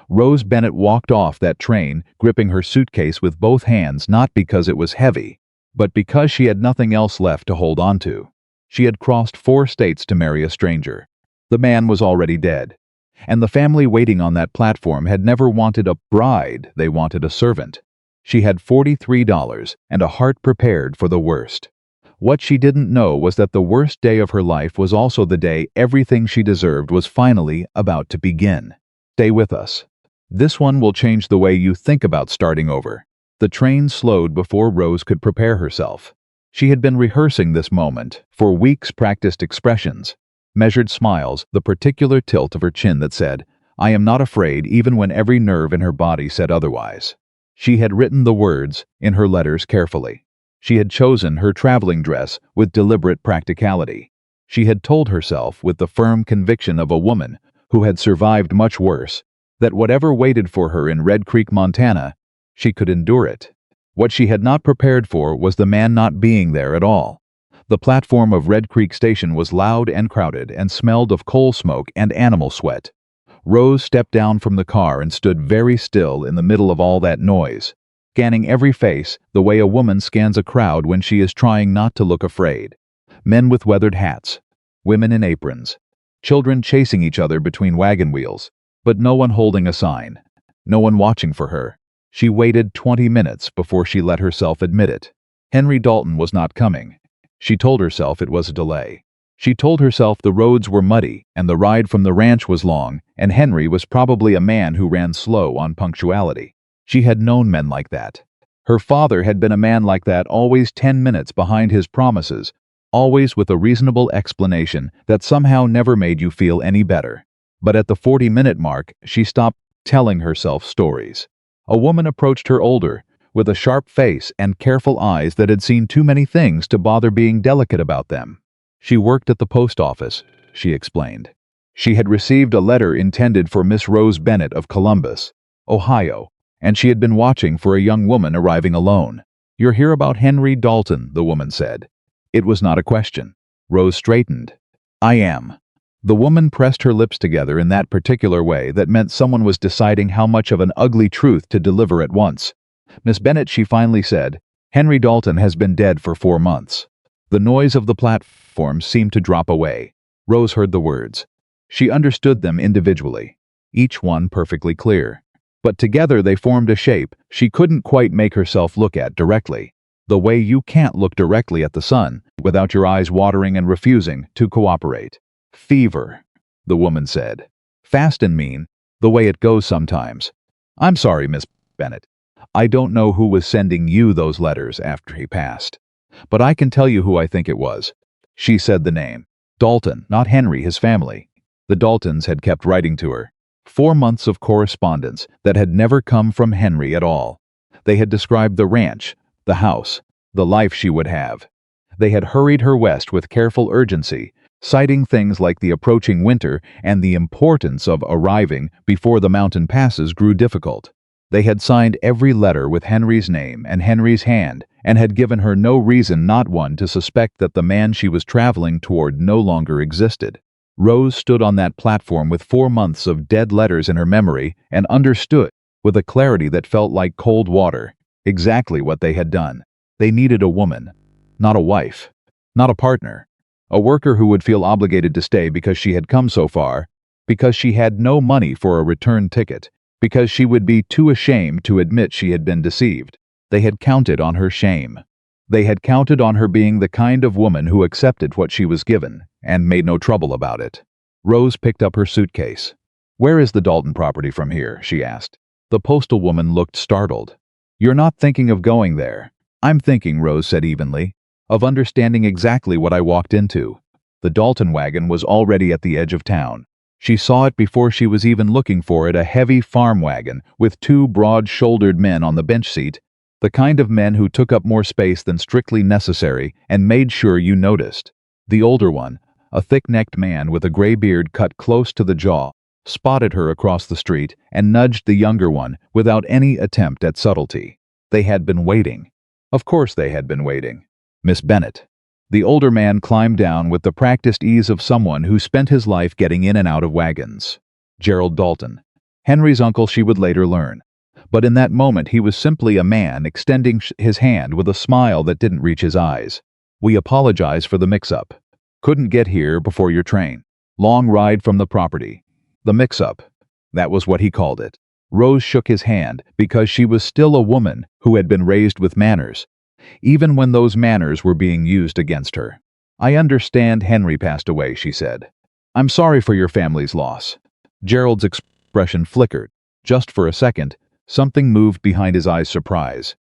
Rose Bennett walked off that train, gripping her suitcase with both hands, not because it was heavy, but because she had nothing else left to hold on to. She had crossed 4 states to marry a stranger. The man was already dead, and the family waiting on that platform had never wanted a bride, they wanted a servant. She had $43 and a heart prepared for the worst. What she didn't know was that the worst day of her life was also the day everything she deserved was finally about to begin. Stay with us. This one will change the way you think about starting over. The train slowed before Rose could prepare herself. She had been rehearsing this moment, for weeks practiced expressions, measured smiles, the particular tilt of her chin that said, "I am not afraid," even when every nerve in her body said otherwise. She had written the words in her letters carefully. She had chosen her traveling dress with deliberate practicality. She had told herself, with the firm conviction of a woman who had survived much worse, that whatever waited for her in Red Creek, Montana, she could endure it. What she had not prepared for was the man not being there at all. The platform of Red Creek Station was loud and crowded and smelled of coal smoke and animal sweat. Rose stepped down from the car and stood very still in the middle of all that noise, scanning every face the way a woman scans a crowd when she is trying not to look afraid. Men with weathered hats, women in aprons, children chasing each other between wagon wheels, but no one holding a sign, no one watching for her. She waited 20 minutes before she let herself admit it. Henry Dalton was not coming. She told herself it was a delay. She told herself the roads were muddy and the ride from the ranch was long, and Henry was probably a man who ran slow on punctuality. She had known men like that. Her father had been a man like that, always 10 minutes behind his promises, always with a reasonable explanation that somehow never made you feel any better. But at the 40-minute mark, she stopped telling herself stories. A woman approached her older, with a sharp face and careful eyes that had seen too many things to bother being delicate about them. She worked at the post office, she explained. She had received a letter intended for Miss Rose Bennett of Columbus, Ohio, and she had been watching for a young woman arriving alone. "You're here about Henry Dalton," the woman said. It was not a question. Rose straightened. "I am." The woman pressed her lips together in that particular way that meant someone was deciding how much of an ugly truth to deliver at once. "Miss Bennett," she finally said, "Henry Dalton has been dead for 4 months." The noise of the platform seemed to drop away. Rose heard the words. She understood them individually, each one perfectly clear. But together they formed a shape she couldn't quite make herself look at directly. The way you can't look directly at the sun without your eyes watering and refusing to cooperate. "Fever," the woman said. "Fast and mean, the way it goes sometimes. I'm sorry, Miss Bennett. I don't know who was sending you those letters after he passed. But I can tell you who I think it was." She said the name. Dalton, not Henry, his family. The Daltons had kept writing to her. 4 months of correspondence that had never come from Henry at all. They had described the ranch, the house, the life she would have. They had hurried her west with careful urgency, citing things like the approaching winter and the importance of arriving before the mountain passes grew difficult. They had signed every letter with Henry's name and Henry's hand, and had given her no reason, not one, to suspect that the man she was traveling toward no longer existed. Rose stood on that platform with 4 months of dead letters in her memory and understood, with a clarity that felt like cold water, exactly what they had done. They needed a woman, not a wife, not a partner, a worker who would feel obligated to stay because she had come so far, because she had no money for a return ticket, because she would be too ashamed to admit she had been deceived. They had counted on her shame. They had counted on her being the kind of woman who accepted what she was given and made no trouble about it. Rose picked up her suitcase. "Where is the Dalton property from here?" she asked. The postal woman looked startled. "You're not thinking of going there." "I'm thinking," Rose said evenly, "of understanding exactly what I walked into." The Dalton wagon was already at the edge of town. She saw it before she was even looking for it, a heavy farm wagon with 2 broad-shouldered men on the bench seat, the kind of men who took up more space than strictly necessary and made sure you noticed. The older one, a thick-necked man with a gray beard cut close to the jaw, spotted her across the street and nudged the younger one without any attempt at subtlety. They had been waiting. Of course they had been waiting. Miss Bennett. The older man climbed down with the practiced ease of someone who spent his life getting in and out of wagons. Gerald Dalton. Henry's uncle, she would later learn. But in that moment he was simply a man extending his hand with a smile that didn't reach his eyes. "We apologize for the mix-up. Couldn't get here before your train. Long ride from the property." The mix-up. That was what he called it. Rose shook his hand because she was still a woman who had been raised with manners, even when those manners were being used against her. "I understand Henry passed away," she said. "I'm sorry for your family's loss." Gerald's expression flickered. Just for a second, something moved behind his eyes, surprise.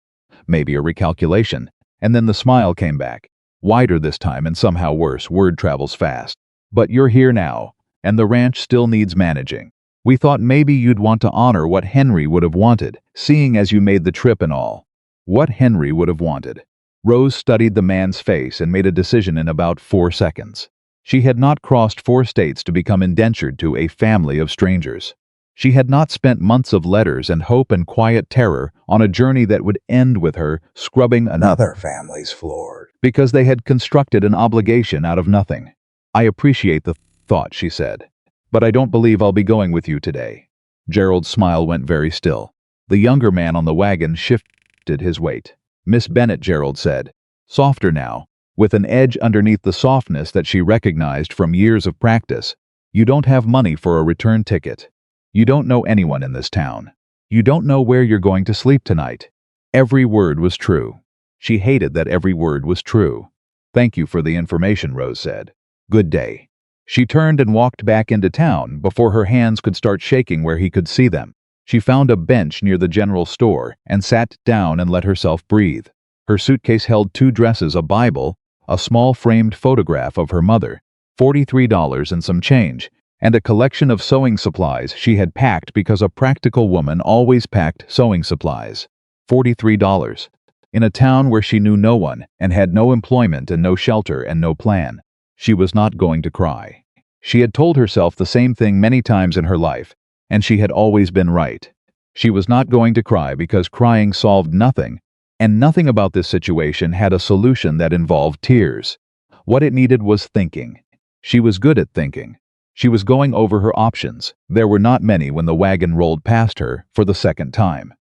Maybe a recalculation. And then the smile came back. Wider this time and somehow worse. Word travels fast. "But you're here now, and the ranch still needs managing. We thought maybe you'd want to honor what Henry would have wanted, seeing as you made the trip and all." What Henry would have wanted. Rose studied the man's face and made a decision in about 4 seconds. She had not crossed 4 states to become indentured to a family of strangers. She had not spent months of letters and hope and quiet terror on a journey that would end with her scrubbing another family's floor because they had constructed an obligation out of nothing. "I appreciate the thought," she said, "but I don't believe I'll be going with you today." Gerald's smile went very still. The younger man on the wagon shifted his weight. "Miss Bennett," Gerald said, softer now, with an edge underneath the softness that she recognized from years of practice, "you don't have money for a return ticket. You don't know anyone in this town. You don't know where you're going to sleep tonight." Every word was true. She hated that every word was true. "Thank you for the information," Rose said. "Good day." She turned and walked back into town before her hands could start shaking where he could see them. She found a bench near the general store and sat down and let herself breathe. Her suitcase held 2 dresses, a Bible, a small framed photograph of her mother, $43 and some change, and a collection of sewing supplies she had packed because a practical woman always packed sewing supplies. $43. In a town where she knew no one and had no employment and no shelter and no plan. She was not going to cry. She had told herself the same thing many times in her life, and she had always been right. She was not going to cry because crying solved nothing, and nothing about this situation had a solution that involved tears. What it needed was thinking. She was good at thinking. She was going over her options. There were not many when the wagon rolled past her for the second time.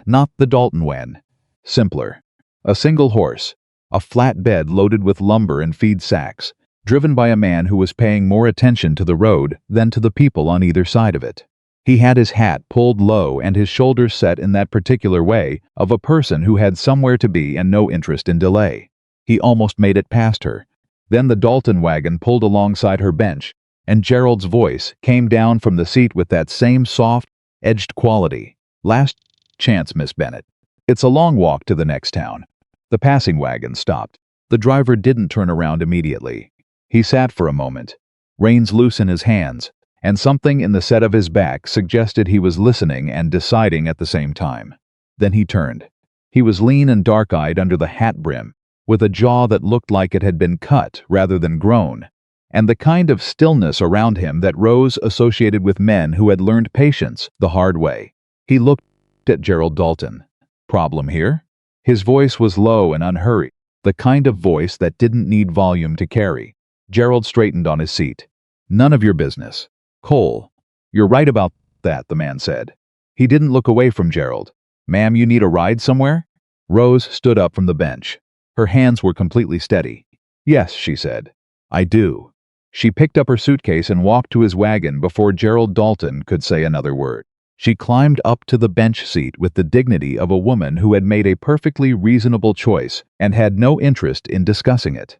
Not the Dalton wagon. Simpler. A single horse. A flat bed loaded with lumber and feed sacks, driven by a man who was paying more attention to the road than to the people on either side of it. He had his hat pulled low and his shoulders set in that particular way of a person who had somewhere to be and no interest in delay. He almost made it past her. Then the Dalton wagon pulled alongside her bench, and Gerald's voice came down from the seat with that same soft, edged quality. "Last chance, Miss Bennett. It's a long walk to the next town." The passing wagon stopped. The driver didn't turn around immediately. He sat for a moment, reins loose in his hands, and something in the set of his back suggested he was listening and deciding at the same time. Then he turned. He was lean and dark-eyed under the hat brim, with a jaw that looked like it had been cut rather than grown, and the kind of stillness around him that Rose associated with men who had learned patience the hard way. He looked at Gerald Dalton. "Problem here?" His voice was low and unhurried, the kind of voice that didn't need volume to carry. Gerald straightened on his seat. "None of your business. Cole." "You're right about that," the man said. He didn't look away from Gerald. "Ma'am, you need a ride somewhere?" Rose stood up from the bench. Her hands were completely steady. "Yes," she said. "I do." She picked up her suitcase and walked to his wagon before Gerald Dalton could say another word. She climbed up to the bench seat with the dignity of a woman who had made a perfectly reasonable choice and had no interest in discussing it.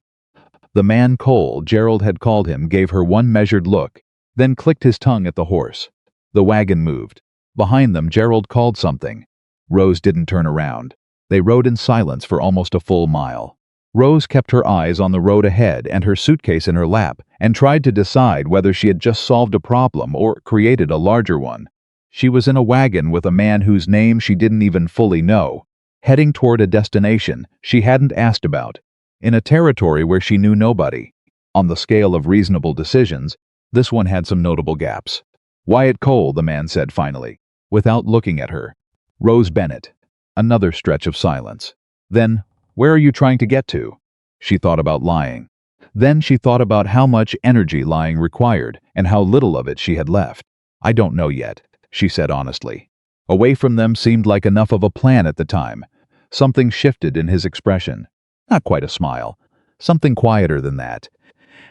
The man Cole, Gerald had called him, gave her one measured look, then clicked his tongue at the horse. The wagon moved. Behind them, Gerald called something. Rose didn't turn around. They rode in silence for almost a full mile. Rose kept her eyes on the road ahead and her suitcase in her lap and tried to decide whether she had just solved a problem or created a larger one. She was in a wagon with a man whose name she didn't even fully know, heading toward a destination she hadn't asked about, in a territory where she knew nobody. On the scale of reasonable decisions, this one had some notable gaps. "Wyatt Cole," the man said finally, without looking at her. "Rose Bennett." Another stretch of silence. Then, "Where are you trying to get to?" She thought about lying. Then she thought about how much energy lying required and how little of it she had left. "I don't know yet," she said honestly. Away from them seemed like enough of a plan at the time. Something shifted in his expression. Not quite a smile. Something quieter than that.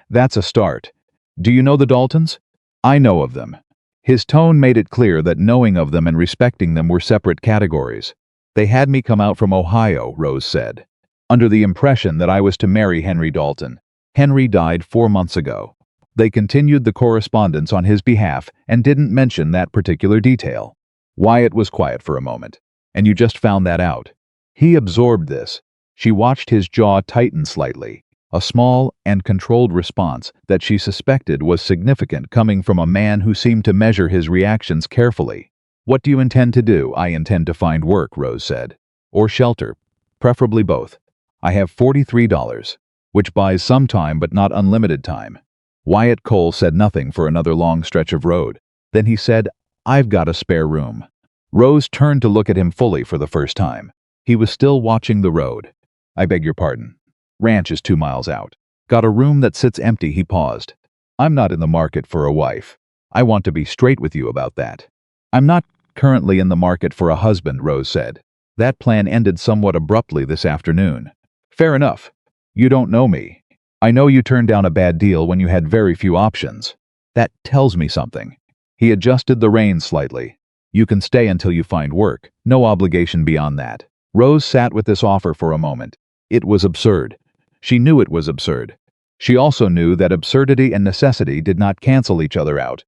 That's a start. Do you know the Daltons? I know of them. His tone made it clear that knowing of them and respecting them were separate categories. They had me come out from Ohio, Rose said, under the impression that I was to marry Henry Dalton. Henry died 4 months ago. They continued the correspondence on his behalf and didn't mention that particular detail. Wyatt was quiet for a moment. And you just found that out. He absorbed this. She watched his jaw tighten slightly. A small and controlled response that she suspected was significant coming from a man who seemed to measure his reactions carefully. What do you intend to do? I intend to find work, Rose said. Or shelter. Preferably both. I have $43, which buys some time but not unlimited time. Wyatt Cole said nothing for another long stretch of road. Then he said, I've got a spare room. Rose turned to look at him fully for the first time. He was still watching the road. I beg your pardon. Ranch is 2 miles out. Got a room that sits empty, he paused. I'm not in the market for a wife. I want to be straight with you about that. I'm not currently in the market for a husband, Rose said. That plan ended somewhat abruptly this afternoon. Fair enough. You don't know me. I know you turned down a bad deal when you had very few options. That tells me something. He adjusted the reins slightly. You can stay until you find work. No obligation beyond that. Rose sat with this offer for a moment. It was absurd. She knew it was absurd. She also knew that absurdity and necessity did not cancel each other out,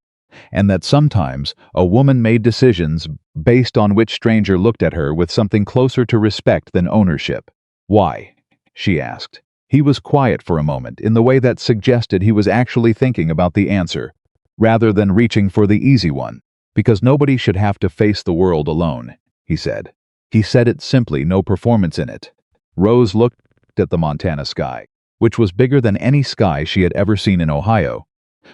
and that sometimes a woman made decisions based on which stranger looked at her with something closer to respect than ownership. Why? She asked. He was quiet for a moment in the way that suggested he was actually thinking about the answer, rather than reaching for the easy one. Because nobody should have to face the world alone, he said. He said it simply, no performance in it. Rose looked at the Montana sky, which was bigger than any sky she had ever seen in Ohio,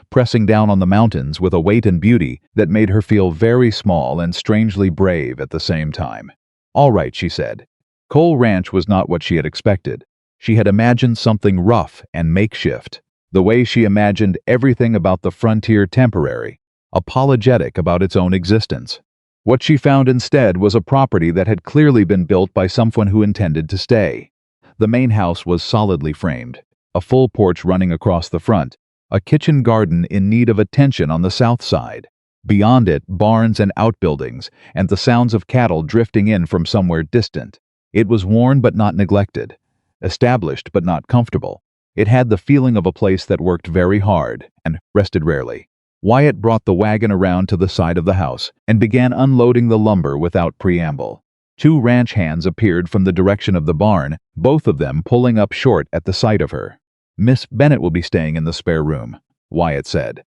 pressing down on the mountains with a weight and beauty that made her feel very small and strangely brave at the same time. All right, she said. Cole Ranch was not what she had expected. She had imagined something rough and makeshift, the way she imagined everything about the frontier temporary, apologetic about its own existence. What she found instead was a property that had clearly been built by someone who intended to stay. The main house was solidly framed, a full porch running across the front, a kitchen garden in need of attention on the south side. Beyond it, barns and outbuildings, and the sounds of cattle drifting in from somewhere distant. It was worn but not neglected, established but not comfortable. It had the feeling of a place that worked very hard and rested rarely. Wyatt brought the wagon around to the side of the house and began unloading the lumber without preamble. 2 ranch hands appeared from the direction of the barn, both of them pulling up short at the sight of her. Miss Bennett will be staying in the spare room, Wyatt said,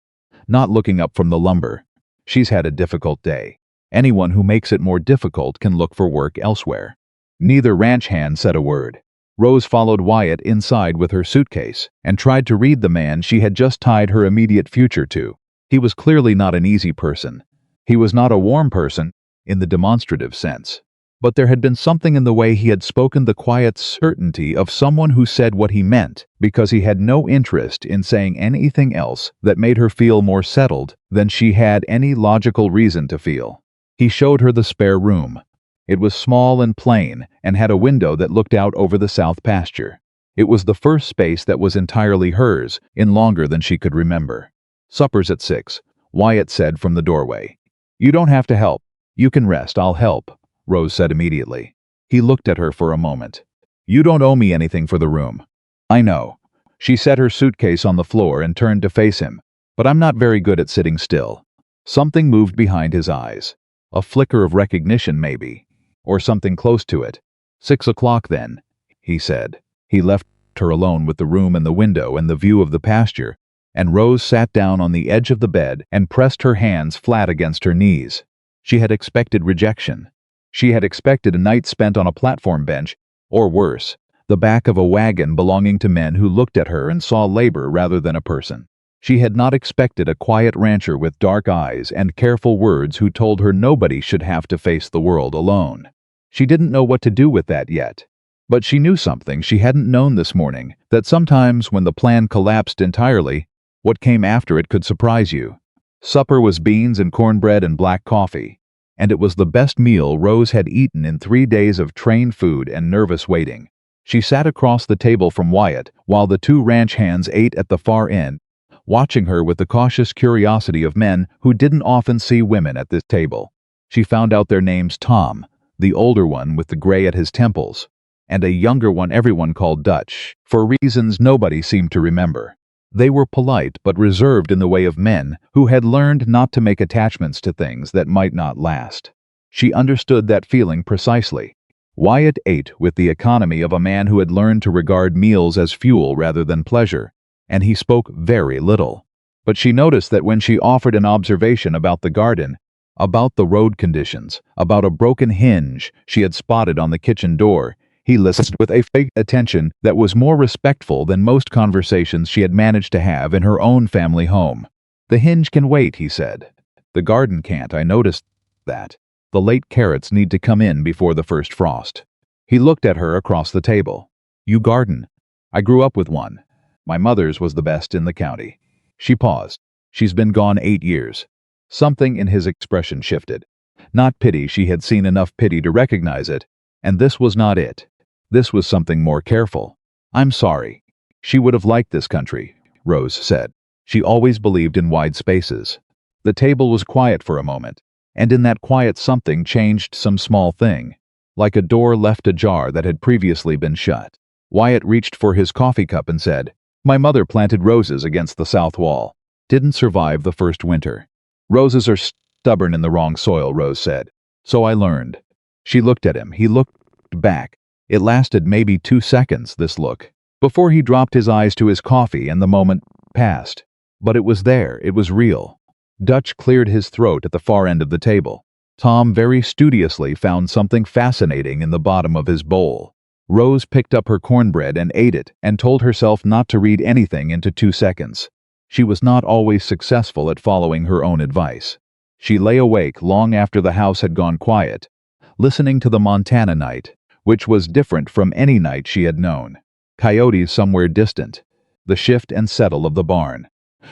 not looking up from the lumber. She's had a difficult day. Anyone who makes it more difficult can look for work elsewhere. Neither ranch hand said a word. Rose followed Wyatt inside with her suitcase and tried to read the man she had just tied her immediate future to. He was clearly not an easy person. He was not a warm person in the demonstrative sense. But there had been something in the way he had spoken, the quiet certainty of someone who said what he meant because he had no interest in saying anything else, that made her feel more settled than she had any logical reason to feel. He showed her the spare room. It was small and plain and had a window that looked out over the south pasture. It was the first space that was entirely hers in longer than she could remember. Supper's at 6, Wyatt said from the doorway. You don't have to help. You can rest, I'll help, Rose said immediately. He looked at her for a moment. You don't owe me anything for the room. I know. She set her suitcase on the floor and turned to face him. But I'm not very good at sitting still. Something moved behind his eyes. A flicker of recognition, maybe. Or something close to it. 6 o'clock then, he said. He left her alone with the room and the window and the view of the pasture, and Rose sat down on the edge of the bed and pressed her hands flat against her knees. She had expected rejection. She had expected a night spent on a platform bench, or worse, the back of a wagon belonging to men who looked at her and saw labor rather than a person. She had not expected a quiet rancher with dark eyes and careful words who told her nobody should have to face the world alone. She didn't know what to do with that yet. But she knew something she hadn't known this morning, that sometimes when the plan collapsed entirely, what came after it could surprise you. Supper was beans and cornbread and black coffee, and it was the best meal Rose had eaten in 3 days of train food and nervous waiting. She sat across the table from Wyatt while the two ranch hands ate at the far end, watching her with the cautious curiosity of men who didn't often see women at this table. She found out their names: Tom, the older one with the gray at his temples, and a younger one everyone called Dutch, for reasons nobody seemed to remember. They were polite but reserved in the way of men who had learned not to make attachments to things that might not last. She understood that feeling precisely. Wyatt ate with the economy of a man who had learned to regard meals as fuel rather than pleasure, and he spoke very little. But she noticed that when she offered an observation about the garden, about the road conditions, about a broken hinge she had spotted on the kitchen door, he listened with a fake attention that was more respectful than most conversations she had managed to have in her own family home. "The hinge can wait," he said. "The garden can't, I noticed that. The late carrots need to come in before the first frost." He looked at her across the table. "You garden?" "I grew up with one. My mother's was the best in the county." She paused. "She's been gone 8 years. Something in his expression shifted. Not pity, she had seen enough pity to recognize it, and this was not it. This was something more careful. "I'm sorry. She would have liked this country," Rose said. She always believed in wide spaces. The table was quiet for a moment, and in that quiet something changed, some small thing, like a door left ajar that had previously been shut. Wyatt reached for his coffee cup and said, "My mother planted roses against the south wall. Didn't survive the first winter. Roses are stubborn in the wrong soil," Rose said. "So I learned." She looked at him. He looked back. It lasted maybe 2 seconds, this look, before he dropped his eyes to his coffee and the moment passed. But it was there. It was real. Dutch cleared his throat at the far end of the table. Tom very studiously found something fascinating in the bottom of his bowl. Rose picked up her cornbread and ate it and told herself not to read anything into 2 seconds. She was not always successful at following her own advice. She lay awake long after the house had gone quiet, listening to the Montana night, which was different from any night she had known. Coyotes somewhere distant, the shift and settle of the barn,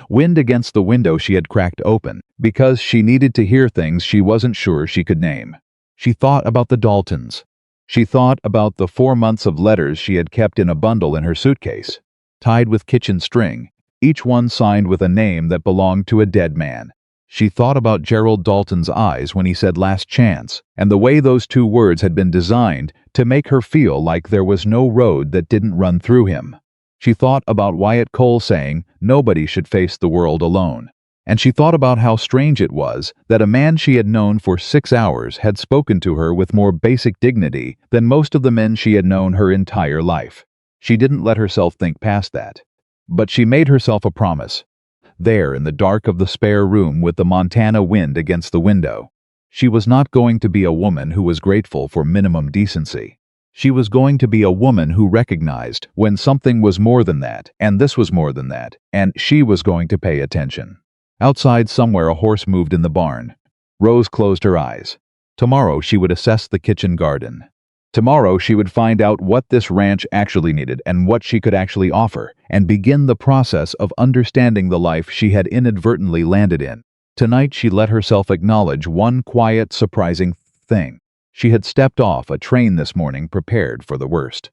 wind against the window she had cracked open, because she needed to hear things she wasn't sure she could name. She thought about the Daltons. She thought about the 4 months of letters she had kept in a bundle in her suitcase, tied with kitchen string, each one signed with a name that belonged to a dead man. She thought about Gerald Dalton's eyes when he said "last chance," and the way those 2 words had been designed to make her feel like there was no road that didn't run through him. She thought about Wyatt Cole saying nobody should face the world alone. And she thought about how strange it was that a man she had known for 6 hours had spoken to her with more basic dignity than most of the men she had known her entire life. She didn't let herself think past that. But she made herself a promise. There in the dark of the spare room with the Montana wind against the window, she was not going to be a woman who was grateful for minimum decency. She was going to be a woman who recognized when something was more than that, and this was more than that, and she was going to pay attention. Outside somewhere a horse moved in the barn. Rose closed her eyes. Tomorrow she would assess the kitchen garden. Tomorrow she would find out what this ranch actually needed and what she could actually offer, and begin the process of understanding the life she had inadvertently landed in. Tonight she let herself acknowledge one quiet, surprising thing. She had stepped off a train this morning prepared for the worst.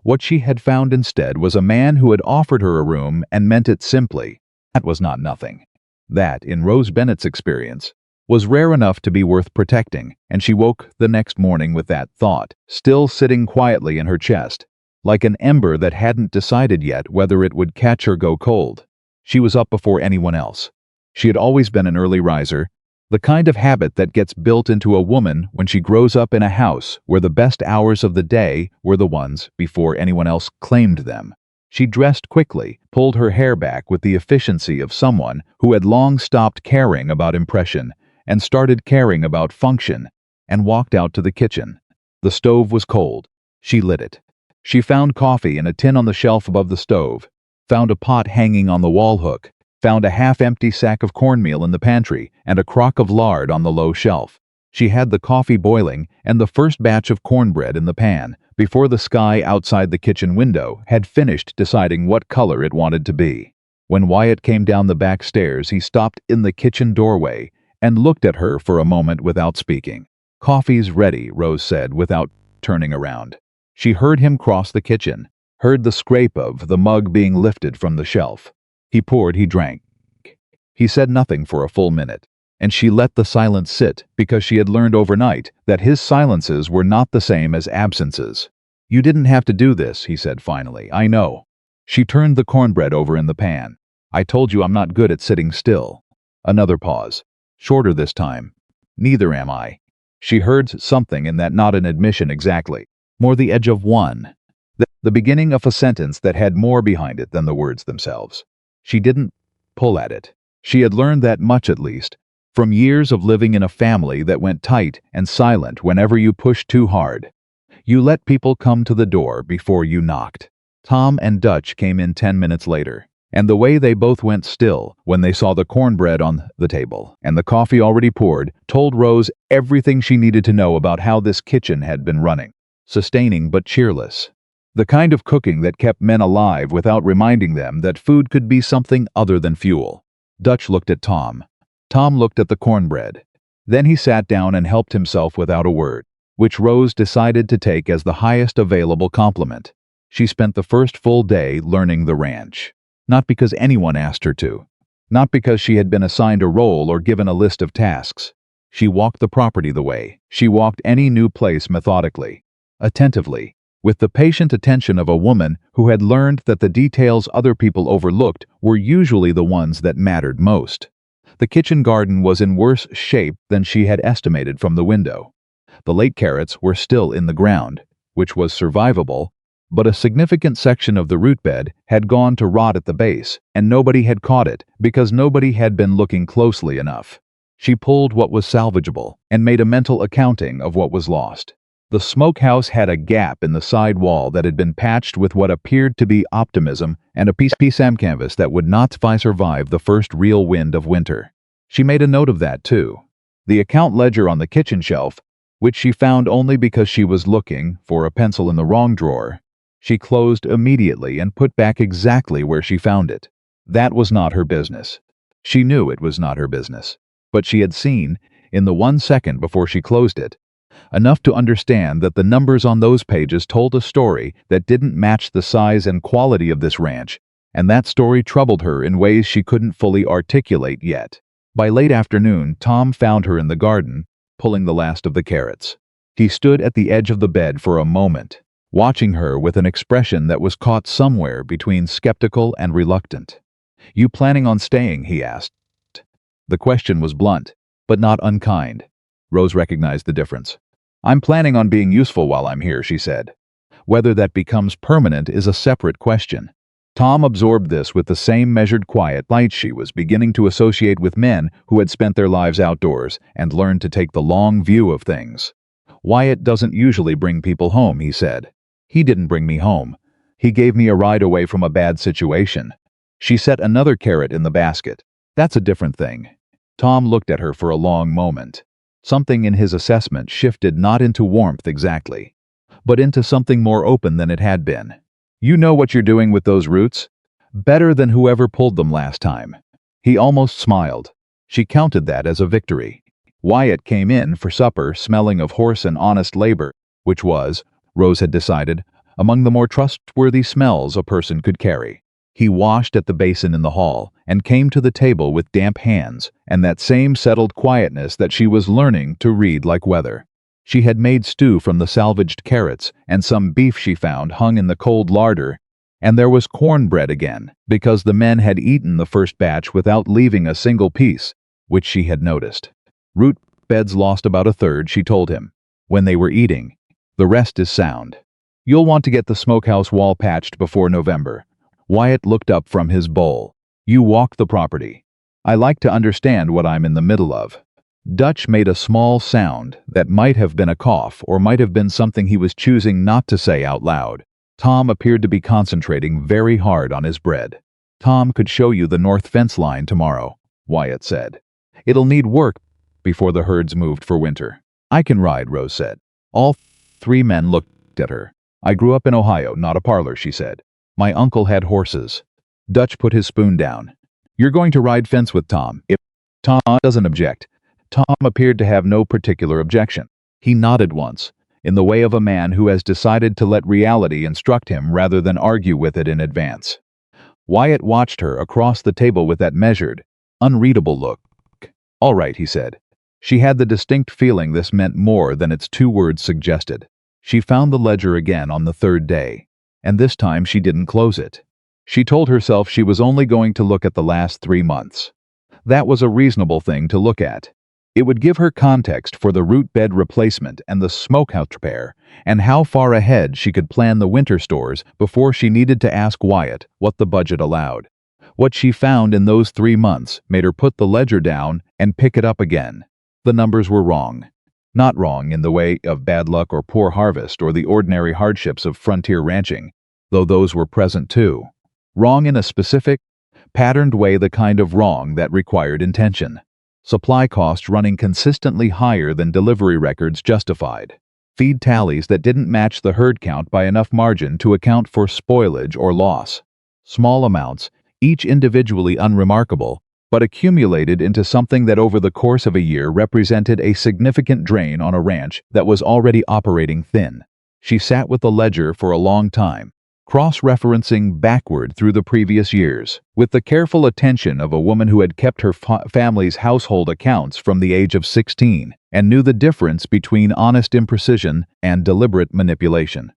What she had found instead was a man who had offered her a room and meant it simply. That was not nothing. That, in Rose Bennett's experience, was rare enough to be worth protecting, and she woke the next morning with that thought, still sitting quietly in her chest, like an ember that hadn't decided yet whether it would catch or go cold. She was up before anyone else. She had always been an early riser, the kind of habit that gets built into a woman when she grows up in a house where the best hours of the day were the ones before anyone else claimed them. She dressed quickly, pulled her hair back with the efficiency of someone who had long stopped caring about impression and started caring about function, and walked out to the kitchen. The stove was cold. She lit it. She found coffee in a tin on the shelf above the stove, found a pot hanging on the wall hook, found a half-empty sack of cornmeal in the pantry and a crock of lard on the low shelf. She had the coffee boiling and the first batch of cornbread in the pan before the sky outside the kitchen window had finished deciding what color it wanted to be. When Wyatt came down the back stairs, he stopped in the kitchen doorway and looked at her for a moment without speaking. "Coffee's ready," Rose said without turning around. She heard him cross the kitchen, heard the scrape of the mug being lifted from the shelf. He poured, he drank. He said nothing for a full minute, and she let the silence sit because she had learned overnight that his silences were not the same as absences. "You didn't have to do this," he said finally. "I know." She turned the cornbread over in the pan. "I told you I'm not good at sitting still." Another pause. Shorter this time. "Neither am I." She heard something in that, not an admission exactly, more the edge of one. The beginning of a sentence that had more behind it than the words themselves. She didn't pull at it. She had learned that much at least, from years of living in a family that went tight and silent whenever you pushed too hard. You let people come to the door before you knocked. Tom and Dutch came in 10 minutes later, and the way they both went still when they saw the cornbread on the table and the coffee already poured told Rose everything she needed to know about how this kitchen had been running. Sustaining but cheerless. The kind of cooking that kept men alive without reminding them that food could be something other than fuel. Dutch looked at Tom. Tom looked at the cornbread. Then he sat down and helped himself without a word, which Rose decided to take as the highest available compliment. She spent the first full day learning the ranch. Not because anyone asked her to. Not because she had been assigned a role or given a list of tasks. She walked the property the way she walked any new place, methodically, attentively, with the patient attention of a woman who had learned that the details other people overlooked were usually the ones that mattered most. The kitchen garden was in worse shape than she had estimated from the window. The late carrots were still in the ground, which was survivable, but a significant section of the root bed had gone to rot at the base, and nobody had caught it because nobody had been looking closely enough. She pulled what was salvageable and made a mental accounting of what was lost. The smokehouse had a gap in the side wall that had been patched with what appeared to be optimism and a piece of canvas that would not survive the first real wind of winter. She made a note of that, too. The account ledger on the kitchen shelf, which she found only because she was looking for a pencil in the wrong drawer, she closed immediately and put back exactly where she found it. That was not her business. She knew it was not her business. But she had seen, in the 1 second before she closed it, enough to understand that the numbers on those pages told a story that didn't match the size and quality of this ranch, and that story troubled her in ways she couldn't fully articulate yet. By late afternoon, Tom found her in the garden, pulling the last of the carrots. He stood at the edge of the bed for a moment, watching her with an expression that was caught somewhere between skeptical and reluctant. "You planning on staying?" he asked. The question was blunt, but not unkind. Rose recognized the difference. "I'm planning on being useful while I'm here," she said. Whether that becomes permanent is a separate question. Tom absorbed this with the same measured quiet light she was beginning to associate with men who had spent their lives outdoors and learned to take the long view of things. "Wyatt doesn't usually bring people home," he said. "He didn't bring me home. He gave me a ride away from a bad situation." She set another carrot in the basket. "That's a different thing." Tom looked at her for a long moment. Something in his assessment shifted not into warmth exactly, but into something more open than it had been. "You know what you're doing with those roots? Better than whoever pulled them last time." He almost smiled. She counted that as a victory. Wyatt came in for supper smelling of horse and honest labor, which was, Rose had decided, among the more trustworthy smells a person could carry. He washed at the basin in the hall and came to the table with damp hands and that same settled quietness that she was learning to read like weather. She had made stew from the salvaged carrots and some beef she found hung in the cold larder, and there was cornbread again because the men had eaten the first batch without leaving a single piece, which she had noticed. "Root beds lost about a third," she told him, "when they were eating. The rest is sound. You'll want to get the smokehouse wall patched before November." Wyatt looked up from his bowl. "You walk the property. I like to understand what I'm in the middle of." Dutch made a small sound that might have been a cough or might have been something he was choosing not to say out loud. Tom appeared to be concentrating very hard on his bread. "Tom could show you the north fence line tomorrow," Wyatt said. "It'll need work before the herds moved for winter." "I can ride," Rose said. All three men looked at her. "I grew up in Ohio, not a parlor," she said. "My uncle had horses." Dutch put his spoon down. "You're going to ride fence with Tom. If Tom doesn't object." Tom appeared to have no particular objection. He nodded once, in the way of a man who has decided to let reality instruct him rather than argue with it in advance. Wyatt watched her across the table with that measured, unreadable look. "All right," he said. She had the distinct feeling this meant more than its 2 words suggested. She found the ledger again on the 3rd day, and this time she didn't close it. She told herself she was only going to look at the last 3 months. That was a reasonable thing to look at. It would give her context for the root bed replacement and the smokehouse repair, and how far ahead she could plan the winter stores before she needed to ask Wyatt what the budget allowed. What she found in those 3 months made her put the ledger down and pick it up again. The numbers were wrong. Not wrong in the way of bad luck or poor harvest or the ordinary hardships of frontier ranching, though those were present too. Wrong in a specific, patterned way, the kind of wrong that required intention. Supply costs running consistently higher than delivery records justified. Feed tallies that didn't match the herd count by enough margin to account for spoilage or loss. Small amounts, each individually unremarkable, but accumulated into something that over the course of a year represented a significant drain on a ranch that was already operating thin. She sat with the ledger for a long time, cross-referencing backward through the previous years, with the careful attention of a woman who had kept her family's household accounts from the age of 16 and knew the difference between honest imprecision and deliberate manipulation.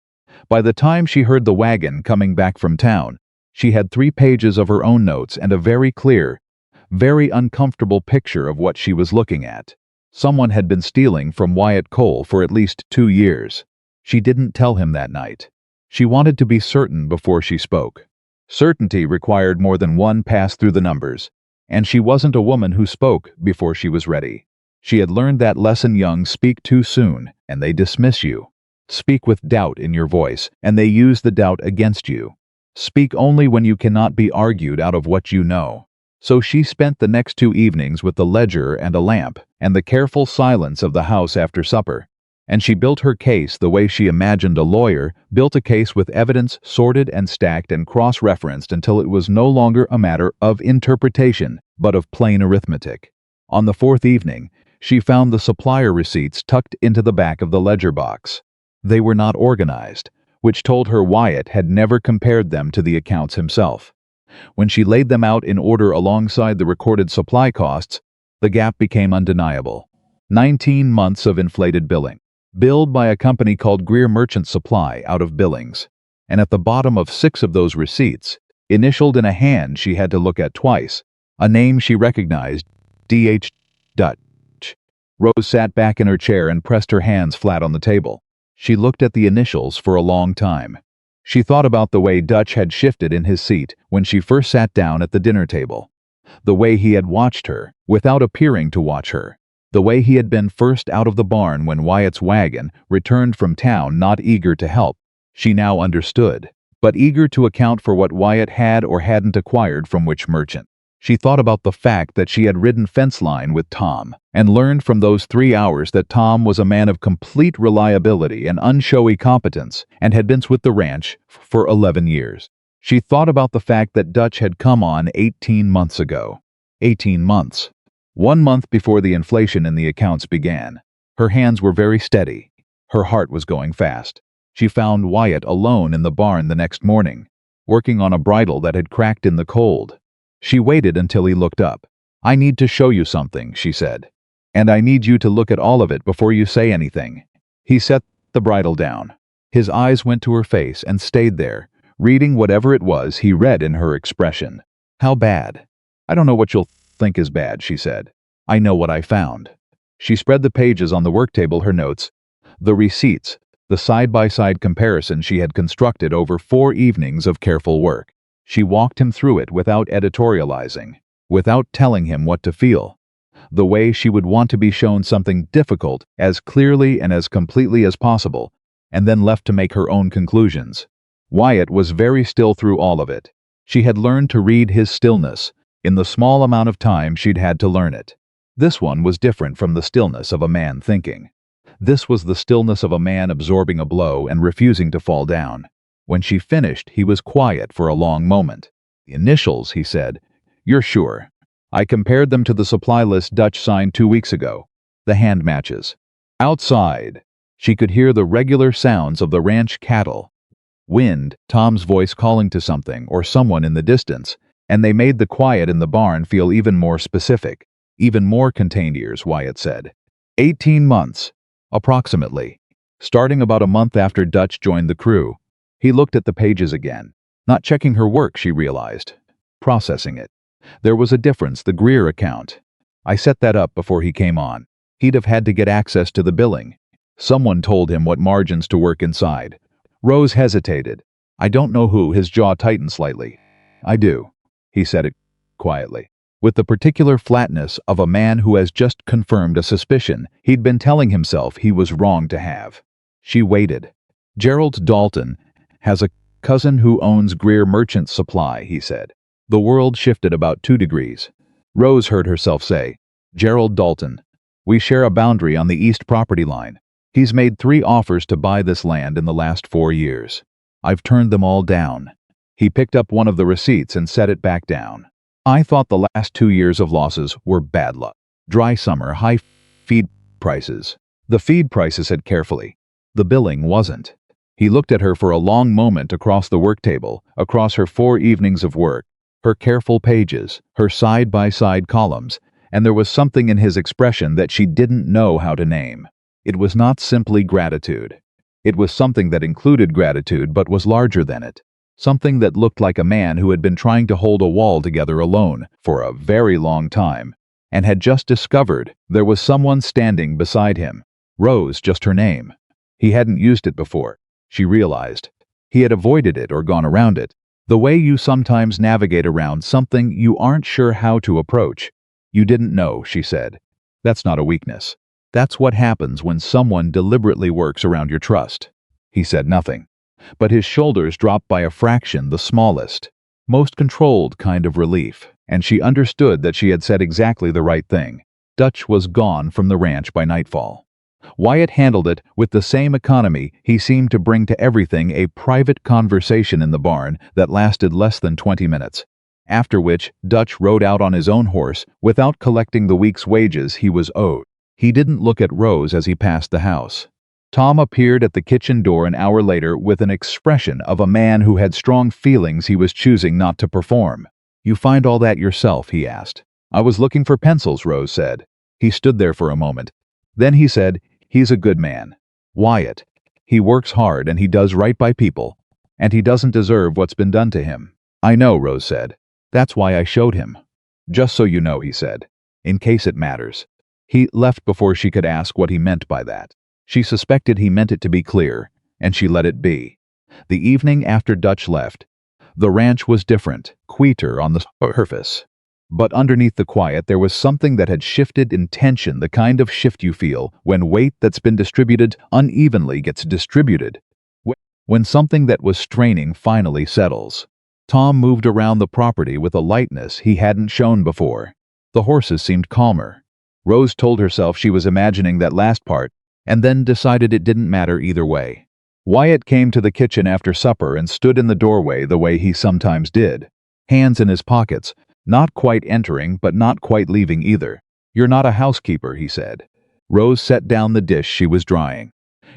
By the time she heard the wagon coming back from town, she had 3 pages of her own notes and a very clear, very uncomfortable picture of what she was looking at. Someone had been stealing from Wyatt Cole for at least 2 years. She didn't tell him that night. She wanted to be certain before she spoke. Certainty required more than one pass through the numbers, and she wasn't a woman who spoke before she was ready. She had learned that lesson young: speak too soon, and they dismiss you. Speak with doubt in your voice, and they use the doubt against you. Speak only when you cannot be argued out of what you know. So she spent the next 2 evenings with the ledger and a lamp, and the careful silence of the house after supper. And she built her case the way she imagined a lawyer built a case, with evidence sorted and stacked and cross-referenced until it was no longer a matter of interpretation, but of plain arithmetic. On the 4th evening, she found the supplier receipts tucked into the back of the ledger box. They were not organized, which told her Wyatt had never compared them to the accounts himself. When she laid them out in order alongside the recorded supply costs, the gap became undeniable. 19 months of inflated billing, billed by a company called Greer Merchant Supply out of Billings. And at the bottom of 6 of those receipts, initialed in a hand she had to look at twice, a name she recognized: D.H. Dutch. Rose sat back in her chair and pressed her hands flat on the table. She looked at the initials for a long time. She thought about the way Dutch had shifted in his seat when she first sat down at the dinner table. The way he had watched her, without appearing to watch her. The way he had been first out of the barn when Wyatt's wagon returned from town, not eager to help. She now understood, but eager to account for what Wyatt had or hadn't acquired from which merchant. She thought about the fact that she had ridden fence line with Tom, and learned from those 3 hours that Tom was a man of complete reliability and unshowy competence, and had been with the ranch for 11 years. She thought about the fact that Dutch had come on 18 months ago. 18 months. 1 month before the inflation in the accounts began. Her hands were very steady. Her heart was going fast. She found Wyatt alone in the barn the next morning, working on a bridle that had cracked in the cold. She waited until he looked up. "I need to show you something," she said. "And I need you to look at all of it before you say anything." He set the bridle down. His eyes went to her face and stayed there, reading whatever it was he read in her expression. "How bad?" "I don't know what you'll think is bad," she said. "I know what I found." She spread the pages on the work table, her notes, the receipts, the side-by-side comparison she had constructed over 4 evenings of careful work. She walked him through it without editorializing, without telling him what to feel. The way she would want to be shown something difficult as clearly and as completely as possible, and then left to make her own conclusions. Wyatt was very still through all of it. She had learned to read his stillness, in the small amount of time she'd had to learn it. This one was different from the stillness of a man thinking. This was the stillness of a man absorbing a blow and refusing to fall down. When she finished, he was quiet for a long moment. Initials, he said. You're sure? I compared them to the supply list Dutch signed 2 weeks ago. The hand matches. Outside, she could hear the regular sounds of the ranch cattle. Wind, Tom's voice calling to something or someone in the distance, and they made the quiet in the barn feel even more specific. Even more contained years, Wyatt said. 18 months, approximately. Starting about a month after Dutch joined the crew. He looked at the pages again. Not checking her work, she realized. Processing it. There was a difference, the Greer account. I set that up before he came on. He'd have had to get access to the billing. Someone told him what margins to work inside. Rose hesitated. I don't know who, his jaw tightened slightly. I do. He said it quietly, with the particular flatness of a man who has just confirmed a suspicion he'd been telling himself he was wrong to have. She waited. Gerald Dalton has a cousin who owns Greer Merchant Supply, he said. The world shifted about 2 degrees. Rose heard herself say, Gerald Dalton. We share a boundary on the east property line. He's made 3 offers to buy this land in the last 4 years. I've turned them all down. He picked up one of the receipts and set it back down. I thought the last 2 years of losses were bad luck. Dry summer, high feed prices. The feed prices said carefully. The billing wasn't. He looked at her for a long moment across the work table, across her 4 evenings of work, her careful pages, her side-by-side columns, and there was something in his expression that she didn't know how to name. It was not simply gratitude. It was something that included gratitude but was larger than it. Something that looked like a man who had been trying to hold a wall together alone for a very long time, and had just discovered there was someone standing beside him. Rose, just her name. He hadn't used it before, she realized. He had avoided it or gone around it. The way you sometimes navigate around something you aren't sure how to approach. You didn't know, she said. That's not a weakness. That's what happens when someone deliberately works around your trust. He said nothing, but his shoulders dropped by a fraction, the smallest, most controlled kind of relief, and she understood that she had said exactly the right thing. Dutch was gone from the ranch by nightfall. Wyatt handled it with the same economy he seemed to bring to everything, a private conversation in the barn that lasted less than 20 minutes, after which Dutch rode out on his own horse without collecting the week's wages he was owed. He didn't look at Rose as he passed the house. Tom appeared at the kitchen door an hour later with an expression of a man who had strong feelings he was choosing not to perform. You find all that yourself, he asked. I was looking for pencils, Rose said. He stood there for a moment. Then he said, he's a good man. Wyatt. He works hard and he does right by people. And he doesn't deserve what's been done to him. I know, Rose said. That's why I showed him. Just so you know, he said. In case it matters. He left before she could ask what he meant by that. She suspected he meant it to be clear, and she let it be. The evening after Dutch left, the ranch was different, quieter on the surface. But underneath the quiet there was something that had shifted in tension, the kind of shift you feel when weight that's been distributed unevenly gets distributed. When something that was straining finally settles. Tom moved around the property with a lightness he hadn't shown before. The horses seemed calmer. Rose told herself she was imagining that last part, and then decided it didn't matter either way. Wyatt came to the kitchen after supper and stood in the doorway the way he sometimes did, hands in his pockets, not quite entering but not quite leaving either. You're not a housekeeper, he said. Rose set down the dish she was drying.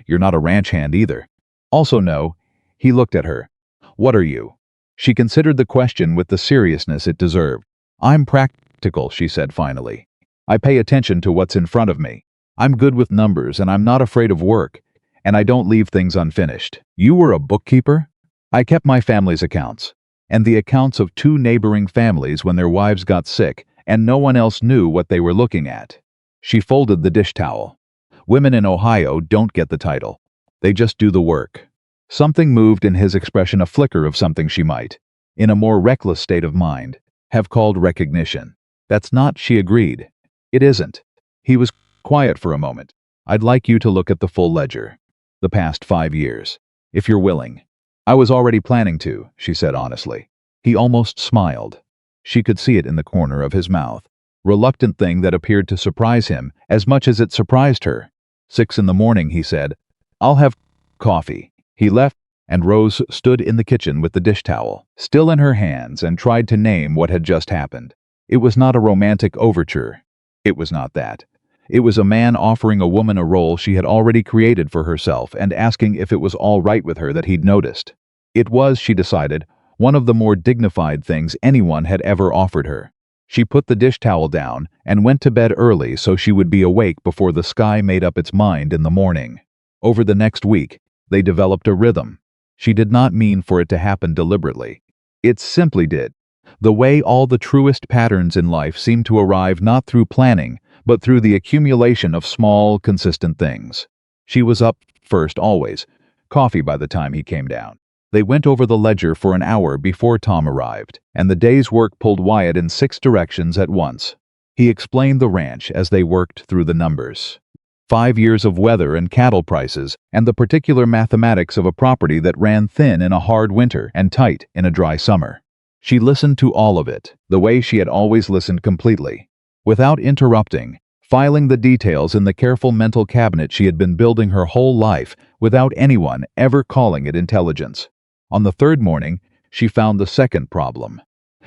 You're not a ranch hand either. Also no. He looked at her. What are you? She considered the question with the seriousness it deserved. I'm practical, she said finally. I pay attention to what's in front of me. I'm good with numbers and I'm not afraid of work, and I don't leave things unfinished. You were a bookkeeper? I kept my family's accounts, and the accounts of 2 neighboring families when their wives got sick and no one else knew what they were looking at. She folded the dish towel. Women in Ohio don't get the title. They just do the work. Something moved in his expression, a flicker of something she might, in a more reckless state of mind, have called recognition. That's not, she agreed. It isn't. He was quiet for a moment. I'd like you to look at the full ledger. The past 5 years. If you're willing. I was already planning to, she said honestly. He almost smiled. She could see it in the corner of his mouth. Reluctant thing that appeared to surprise him as much as it surprised her. 6 in the morning, he said. I'll have coffee. He left, and Rose stood in the kitchen with the dish towel still in her hands and tried to name what had just happened. It was not a romantic overture. It was not that. It was a man offering a woman a role she had already created for herself and asking if it was all right with her that he'd noticed. It was, she decided, one of the more dignified things anyone had ever offered her. She put the dish towel down and went to bed early so she would be awake before the sky made up its mind in the morning. Over the next week, they developed a rhythm. She did not mean for it to happen deliberately. It simply did. The way all the truest patterns in life seem to arrive not through planning, but through the accumulation of small, consistent things. She was up first always. Coffee by the time he came down. They went over the ledger for an hour before Tom arrived, and the day's work pulled Wyatt in 6 directions at once. He explained the ranch as they worked through the numbers. 5 years of weather and cattle prices, and the particular mathematics of a property that ran thin in a hard winter and tight in a dry summer. She listened to all of it, the way she had always listened completely, without interrupting, filing the details in the careful mental cabinet she had been building her whole life without anyone ever calling it intelligence. On the 3rd morning, she found the second problem.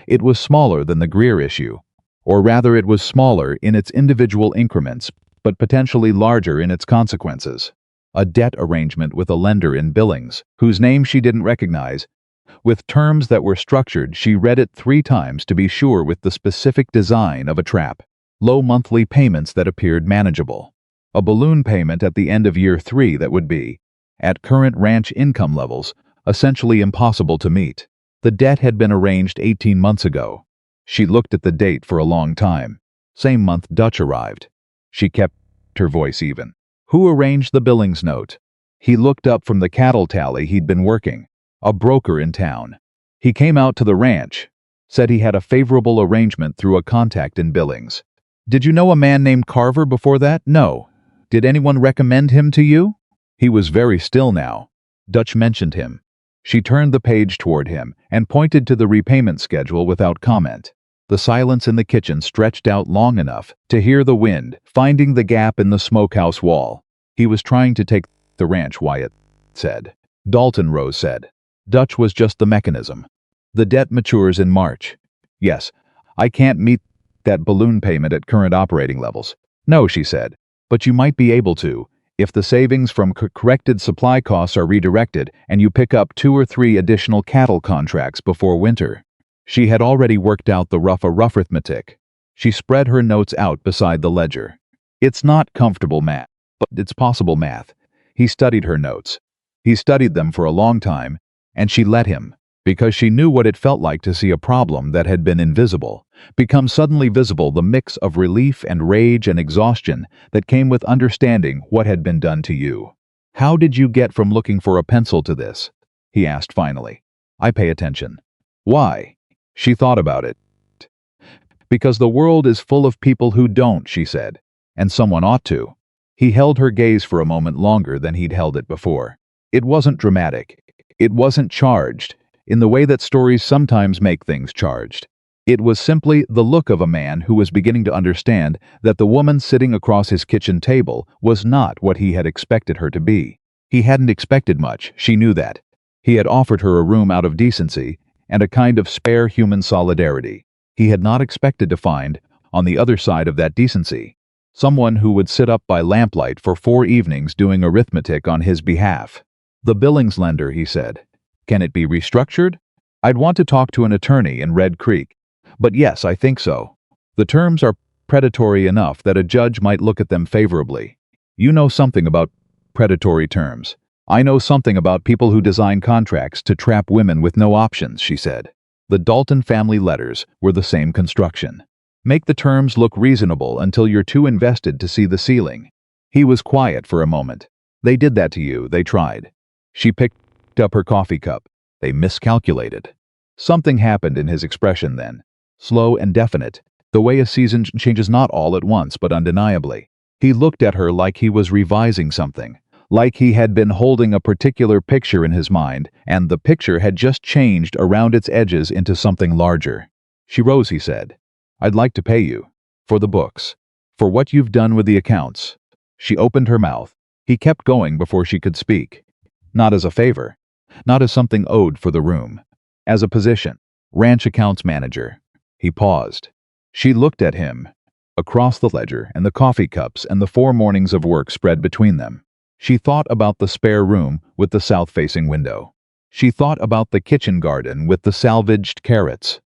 It was smaller than the Greer issue, or rather it was smaller in its individual increments, but potentially larger in its consequences. A debt arrangement with a lender in Billings, whose name she didn't recognize, with terms that were structured. She read it 3 times to be sure with the specific design of a trap. Low monthly payments that appeared manageable. A balloon payment at the end of year 3 that would be, at current ranch income levels, essentially impossible to meet. The debt had been arranged 18 months ago. She looked at the date for a long time. Same month Dutch arrived. She kept her voice even. Who arranged the Billings note? He looked up from the cattle tally he'd been working. A broker in town. He came out to the ranch. Said he had a favorable arrangement through a contact in Billings. Did you know a man named Carver before that? No. Did anyone recommend him to you? He was very still now. Dutch mentioned him. She turned the page toward him and pointed to the repayment schedule without comment. The silence in the kitchen stretched out long enough to hear the wind finding the gap in the smokehouse wall. He was trying to take the ranch, Wyatt said. Dalton, Rose said. Dutch was just the mechanism. The debt matures in March. Yes, I can't meet that balloon payment at current operating levels. No, she said, but you might be able to, if the savings from corrected supply costs are redirected and you pick up 2 or 3 additional cattle contracts before winter. She had already worked out the rough arithmetic. She spread her notes out beside the ledger. It's not comfortable math, but it's possible math. He studied her notes. He studied them for a long time, and she let him, because she knew what it felt like to see a problem that had been invisible become suddenly visible, the mix of relief and rage and exhaustion that came with understanding what had been done to you. How did you get from looking for a pencil to this? He asked finally. I pay attention. Why? She thought about it. Because the world is full of people who don't, she said, and someone ought to. He held her gaze for a moment longer than he'd held it before. It wasn't dramatic. It wasn't charged, in the way that stories sometimes make things charged. It was simply the look of a man who was beginning to understand that the woman sitting across his kitchen table was not what he had expected her to be. He hadn't expected much, she knew that. He had offered her a room out of decency and a kind of spare human solidarity. He had not expected to find, on the other side of that decency, someone who would sit up by lamplight for 4 evenings doing arithmetic on his behalf. The Billings lender, he said. Can it be restructured? I'd want to talk to an attorney in Red Creek. But yes, I think so. The terms are predatory enough that a judge might look at them favorably. You know something about predatory terms. I know something about people who design contracts to trap women with no options, she said. The Dalton family letters were the same construction. Make the terms look reasonable until you're too invested to see the ceiling. He was quiet for a moment. They did that to you, they tried. She picked up her coffee cup. They miscalculated. Something happened in his expression then. Slow and definite, the way a season changes not all at once but undeniably. He looked at her like he was revising something, like he had been holding a particular picture in his mind, and the picture had just changed around its edges into something larger. She rose, he said. I'd like to pay you. For the books. For what you've done with the accounts. She opened her mouth. He kept going before she could speak. Not as a favor. not as something owed for the room. As a position. Ranch accounts manager. He paused. She looked at him. Across the ledger and the coffee cups and the 4 mornings of work spread between them. She thought about the spare room with the south-facing window. She thought about the kitchen garden with the salvaged carrots.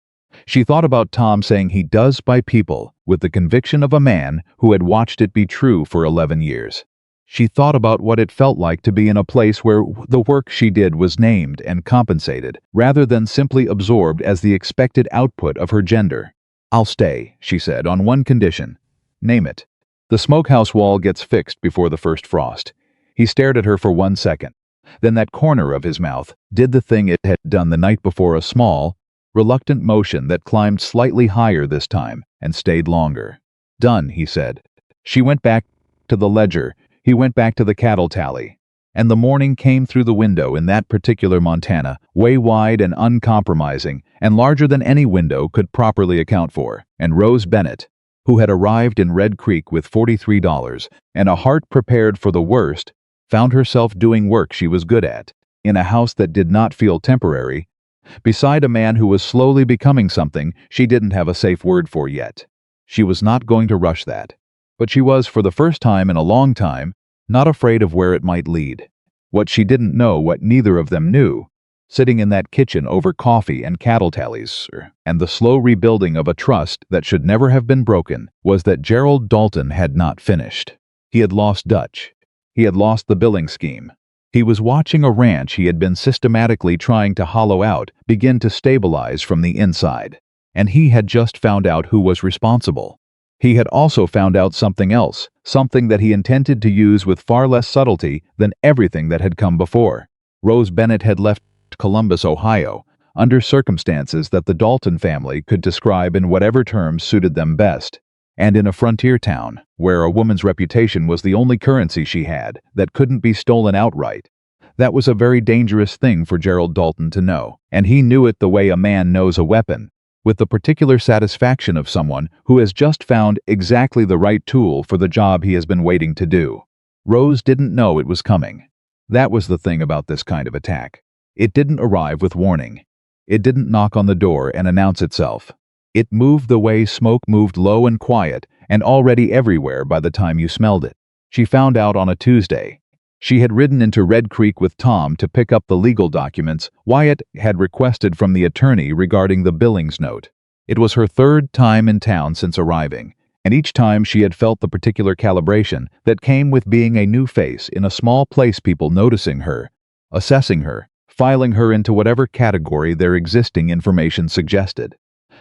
She thought about Tom saying he does by people with the conviction of a man who had watched it be true for 11 years. She thought about what it felt like to be in a place where the work she did was named and compensated, rather than simply absorbed as the expected output of her gender. "I'll stay," she said, "on one condition. Name it." "The smokehouse wall gets fixed before the first frost." He stared at her for 1 second. Then that corner of his mouth did the thing it had done the night before, a small, reluctant motion that climbed slightly higher this time and stayed longer. "Done," he said. She went back to the ledger. He went back to the cattle tally. And the morning came through the window in that particular Montana, way wide and uncompromising, and larger than any window could properly account for. And Rose Bennett, who had arrived in Red Creek with $43 and a heart prepared for the worst, found herself doing work she was good at, in a house that did not feel temporary, beside a man who was slowly becoming something she didn't have a safe word for yet. She was not going to rush that. But she was, for the first time in a long time, not afraid of where it might lead. What she didn't know, what neither of them knew, sitting in that kitchen over coffee and cattle tallies, and the slow rebuilding of a trust that should never have been broken, was that Gerald Dalton had not finished. He had lost Dutch. He had lost the billing scheme. He was watching a ranch he had been systematically trying to hollow out begin to stabilize from the inside. And he had just found out who was responsible. He had also found out something else, something that he intended to use with far less subtlety than everything that had come before. Rose Bennett had left Columbus, Ohio, under circumstances that the Dalton family could describe in whatever terms suited them best, and in a frontier town, where a woman's reputation was the only currency she had that couldn't be stolen outright. That was a very dangerous thing for Gerald Dalton to know, and he knew it the way a man knows a weapon, with the particular satisfaction of someone who has just found exactly the right tool for the job he has been waiting to do. Rose didn't know it was coming. That was the thing about this kind of attack. It didn't arrive with warning. It didn't knock on the door and announce itself. It moved the way smoke moved, low and quiet, and already everywhere by the time you smelled it. She found out on a Tuesday. She had ridden into Red Creek with Tom to pick up the legal documents Wyatt had requested from the attorney regarding the billings note. It was her 3rd time in town since arriving, and each time she had felt the particular calibration that came with being a new face in a small place, people noticing her, assessing her, filing her into whatever category their existing information suggested.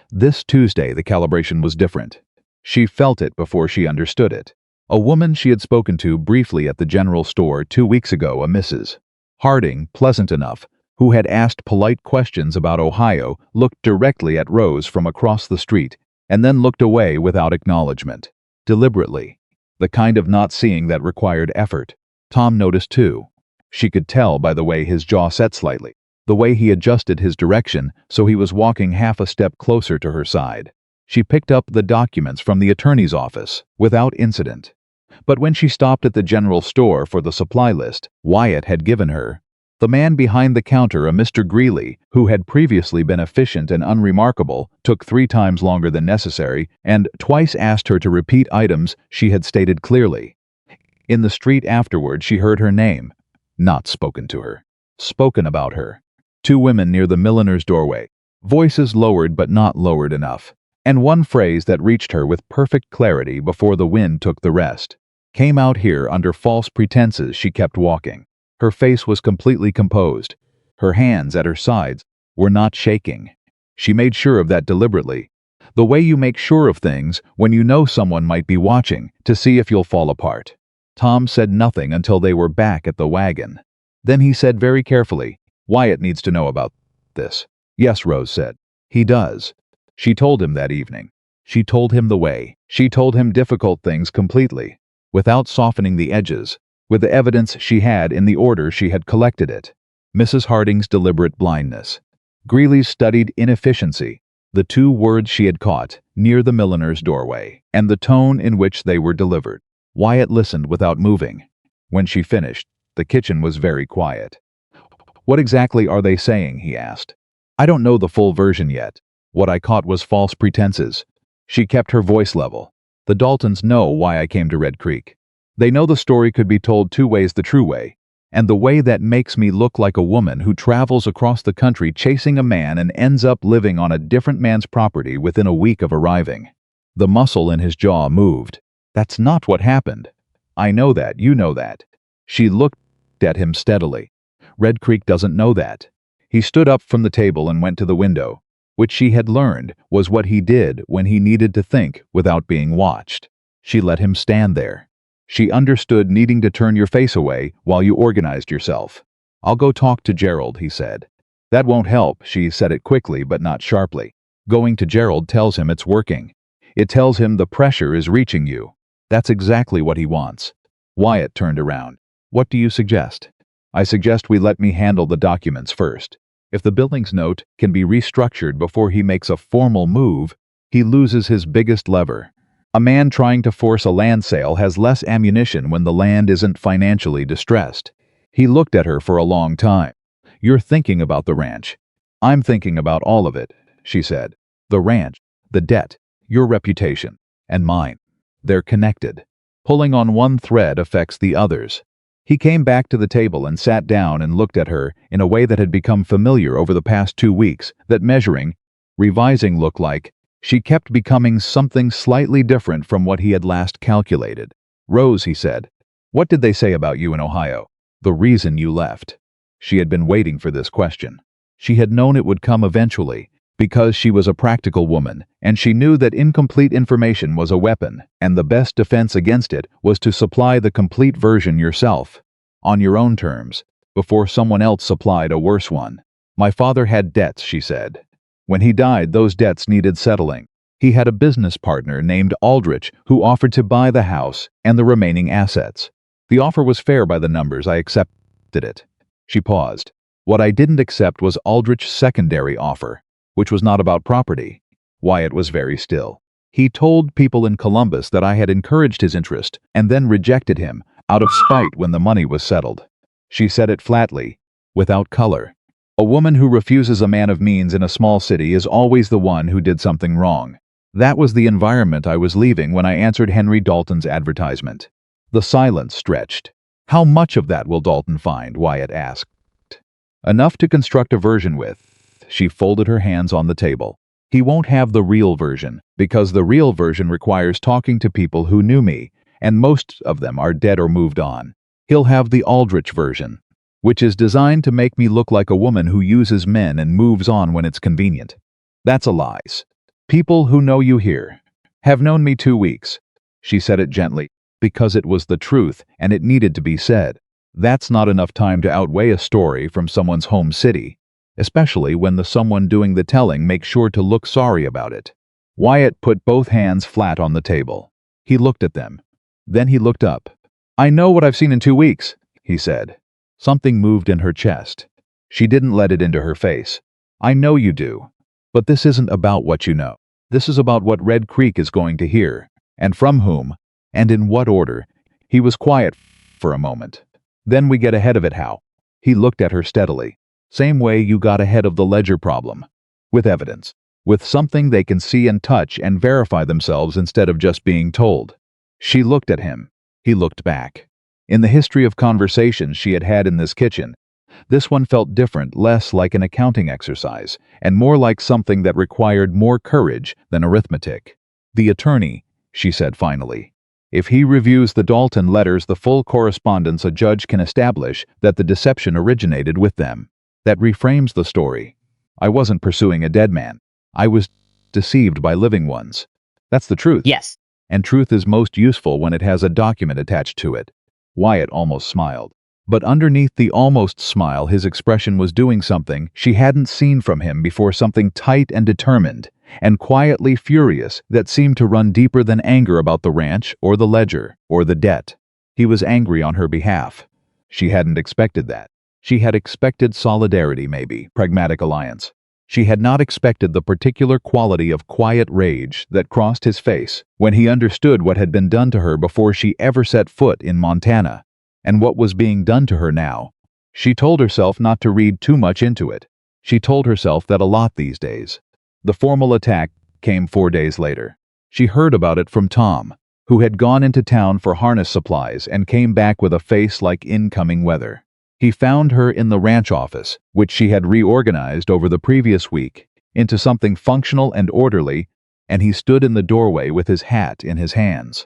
This Tuesday the calibration was different. She felt it before she understood it. A woman she had spoken to briefly at the general store 2 weeks ago, a Mrs. Harding, pleasant enough, who had asked polite questions about Ohio, looked directly at Rose from across the street, and then looked away without acknowledgement. Deliberately. The kind of not seeing that required effort. Tom noticed too. She could tell by the way his jaw set slightly, the way he adjusted his direction so he was walking half a step closer to her side. She picked up the documents from the attorney's office, without incident. But when she stopped at the general store for the supply list Wyatt had given her, the man behind the counter, a Mr. Greeley, who had previously been efficient and unremarkable, took 3 times longer than necessary and twice asked her to repeat items she had stated clearly. In the street afterward she heard her name, not spoken to her, spoken about her. 2 women near the milliner's doorway, voices lowered but not lowered enough, and one phrase that reached her with perfect clarity before the wind took the rest. Came out here under false pretenses. She kept walking. Her face was completely composed. Her hands at her sides were not shaking. She made sure of that deliberately. The way you make sure of things when you know someone might be watching to see if you'll fall apart. Tom said nothing until they were back at the wagon. Then he said very carefully, "Wyatt needs to know about this." "Yes," Rose said. "He does." She told him that evening. She told him the way. She told him difficult things completely, without softening the edges, with the evidence she had in the order she had collected it. Mrs. Harding's deliberate blindness. Greeley's studied inefficiency, the 2 words she had caught near the milliner's doorway, and the tone in which they were delivered. Wyatt listened without moving. When she finished, the kitchen was very quiet. What exactly are they saying? He asked. I don't know the full version yet. What I caught was false pretenses. She kept her voice level. The Daltons know why I came to Red Creek. They know the story could be told two ways, the true way, and the way that makes me look like a woman who travels across the country chasing a man and ends up living on a different man's property within a week of arriving. The muscle in his jaw moved. That's not what happened. I know that, you know that. She looked at him steadily. Red Creek doesn't know that. He stood up from the table and went to the window, which she had learned was what he did when he needed to think without being watched. She let him stand there. She understood needing to turn your face away while you organized yourself. I'll go talk to Gerald, he said. That won't help, she said it quickly but not sharply. Going to Gerald tells him it's working. It tells him the pressure is reaching you. That's exactly what he wants. Wyatt turned around. What do you suggest? I suggest we let me handle the documents first. If the billings note can be restructured before he makes a formal move, he loses his biggest lever. A man trying to force a land sale has less ammunition when the land isn't financially distressed. He looked at her for a long time. You're thinking about the ranch. I'm thinking about all of it, she said. The ranch, the debt, your reputation, and mine. They're connected. Pulling on one thread affects the others. He came back to the table and sat down and looked at her in a way that had become familiar over the past 2 weeks, that measuring, revising looked like. She kept becoming something slightly different from what he had last calculated. Rose, he said, what did they say about you in Ohio? The reason you left. She had been waiting for this question. She had known it would come eventually, because she was a practical woman, and she knew that incomplete information was a weapon, and the best defense against it was to supply the complete version yourself, on your own terms, before someone else supplied a worse one. My father had debts, she said. When he died, those debts needed settling. He had a business partner named Aldrich who offered to buy the house and the remaining assets. The offer was fair by the numbers. I accepted it. She paused. What I didn't accept was Aldrich's secondary offer, which was not about property. Wyatt was very still. He told people in Columbus that I had encouraged his interest and then rejected him out of spite when the money was settled. She said it flatly, without color. A woman who refuses a man of means in a small city is always the one who did something wrong. That was the environment I was leaving when I answered Henry Dalton's advertisement. The silence stretched. How much of that will Dalton find? Wyatt asked. Enough to construct a version with. She folded her hands on the table. He won't have the real version, because the real version requires talking to people who knew me, and most of them are dead or moved on. He'll have the Aldrich version, which is designed to make me look like a woman who uses men and moves on when it's convenient. That's a lies. People who know you here have known me 2 weeks. She said it gently, because it was the truth and it needed to be said. That's not enough time to outweigh a story from someone's home city, especially when the someone doing the telling makes sure to look sorry about it. Wyatt put both hands flat on the table. He looked at them. Then he looked up. I know what I've seen in 2 weeks, he said. Something moved in her chest. She didn't let it into her face. I know you do. But this isn't about what you know. This is about what Red Creek is going to hear, and from whom, and in what order. He was quiet for a moment. Then we get ahead of it how? He looked at her steadily. Same way you got ahead of the ledger problem. With evidence. With something they can see and touch and verify themselves instead of just being told. She looked at him. He looked back. In the history of conversations she had had in this kitchen, this one felt different, less like an accounting exercise, and more like something that required more courage than arithmetic. The attorney, she said finally. If he reviews the Dalton letters, the full correspondence, a judge can establish that the deception originated with them. That reframes the story. I wasn't pursuing a dead man. I was deceived by living ones. That's the truth. Yes. And truth is most useful when it has a document attached to it. Wyatt almost smiled. But underneath the almost smile, his expression was doing something she hadn't seen from him before, something tight and determined, and quietly furious that seemed to run deeper than anger about the ranch or the ledger or the debt. He was angry on her behalf. She hadn't expected that. She had expected solidarity, maybe, pragmatic alliance. She had not expected the particular quality of quiet rage that crossed his face when he understood what had been done to her before she ever set foot in Montana, and what was being done to her now. She told herself not to read too much into it. She told herself that a lot these days. The formal attack came 4 days later. She heard about it from Tom, who had gone into town for harness supplies and came back with a face like incoming weather. He found her in the ranch office, which she had reorganized over the previous week into something functional and orderly, and he stood in the doorway with his hat in his hands.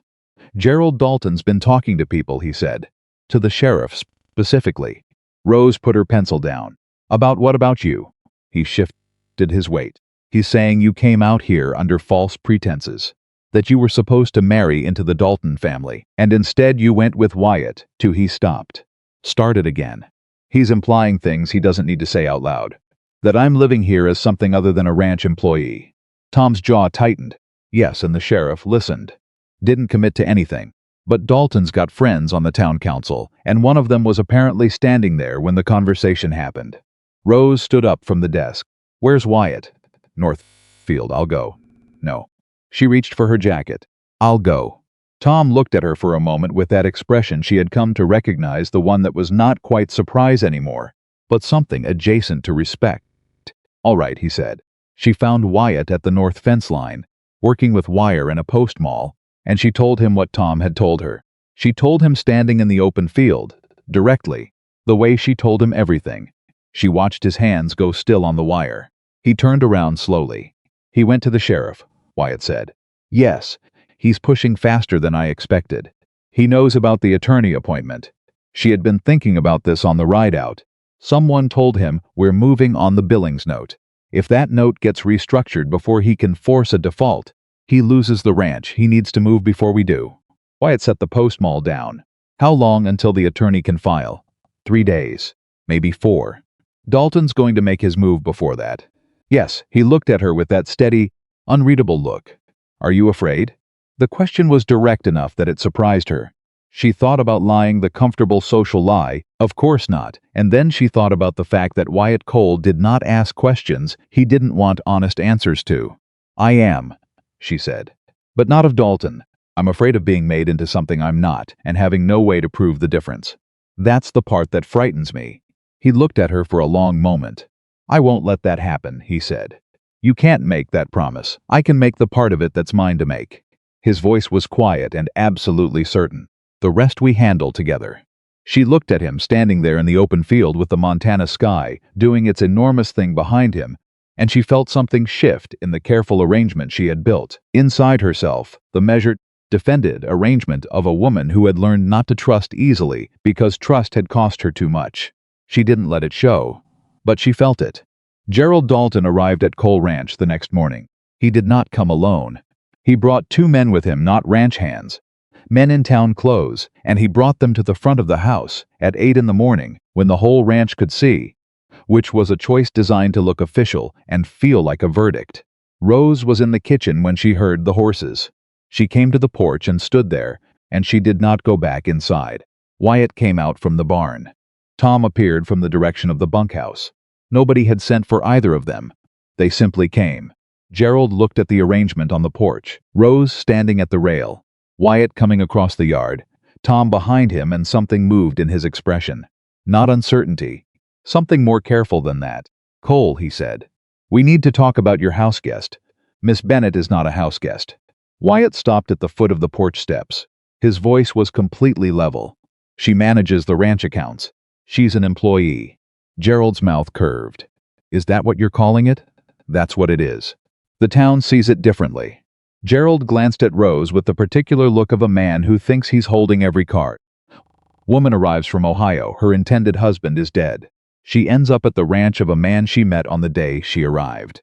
"Gerald Dalton's been talking to people," he said. "To the sheriff, specifically." Rose put her pencil down. What about you?" He shifted his weight. "He's saying you came out here under false pretenses. That you were supposed to marry into the Dalton family, and instead you went with Wyatt." He stopped. Started again. "He's implying things he doesn't need to say out loud. That I'm living here as something other than a ranch employee." Tom's jaw tightened. Yes, and the sheriff listened. Didn't commit to anything. But Dalton's got friends on the town council, and one of them was apparently standing there when the conversation happened. Rose stood up from the desk. "Where's Wyatt?" "Northfield. I'll go." "No." She reached for her jacket. "I'll go." Tom looked at her for a moment with that expression she had come to recognize, the one that was not quite surprise anymore, but something adjacent to respect. "All right," he said. She found Wyatt at the north fence line, working with wire in a post mall, and she told him what Tom had told her. She told him standing in the open field, directly, the way she told him everything. She watched his hands go still on the wire. He turned around slowly. "He went to the sheriff," Wyatt said. "Yes, he's pushing faster than I expected. He knows about the attorney appointment." She had been thinking about this on the ride out. Someone told him, "We're moving on the Billings note. If that note gets restructured before he can force a default, he loses the ranch. He needs to move before we do." Wyatt set the post mall down. "How long until the attorney can file?" 3 days. Maybe 4. "Dalton's going to make his move before that." "Yes." He looked at her with that steady, unreadable look. "Are you afraid?" The question was direct enough that it surprised her. She thought about lying the comfortable social lie, "Of course not," and then she thought about the fact that Wyatt Cole did not ask questions he didn't want honest answers to. "I am," she said. "But not of Dalton. I'm afraid of being made into something I'm not, and having no way to prove the difference. That's the part that frightens me." He looked at her for a long moment. "I won't let that happen," he said. "You can't make that promise. I can make the part of it that's mine to make." His voice was quiet and absolutely certain. "The rest we handle together." She looked at him standing there in the open field with the Montana sky doing its enormous thing behind him, and she felt something shift in the careful arrangement she had built. Inside herself, the measured, defended arrangement of a woman who had learned not to trust easily because trust had cost her too much. She didn't let it show, but she felt it. Gerald Dalton arrived at Cole Ranch the next morning. He did not come alone. He brought 2 men with him, not ranch hands. Men in town clothes, and he brought them to the front of the house at 8 in the morning when the whole ranch could see, which was a choice designed to look official and feel like a verdict. Rose was in the kitchen when she heard the horses. She came to the porch and stood there, and she did not go back inside. Wyatt came out from the barn. Tom appeared from the direction of the bunkhouse. Nobody had sent for either of them. They simply came. Gerald looked at the arrangement on the porch, Rose standing at the rail, Wyatt coming across the yard, Tom behind him, and something moved in his expression. Not uncertainty. Something more careful than that. "Cole," he said, "we need to talk about your house guest. Miss Bennett is not a house guest." Wyatt stopped at the foot of the porch steps. His voice was completely level. "She manages the ranch accounts. She's an employee." Gerald's mouth curved. "Is that what you're calling it?" "That's what it is. The town sees it differently." Gerald glanced at Rose with the particular look of a man who thinks he's holding every card. "Woman arrives from Ohio. Her intended husband is dead. She ends up at the ranch of a man she met on the day she arrived.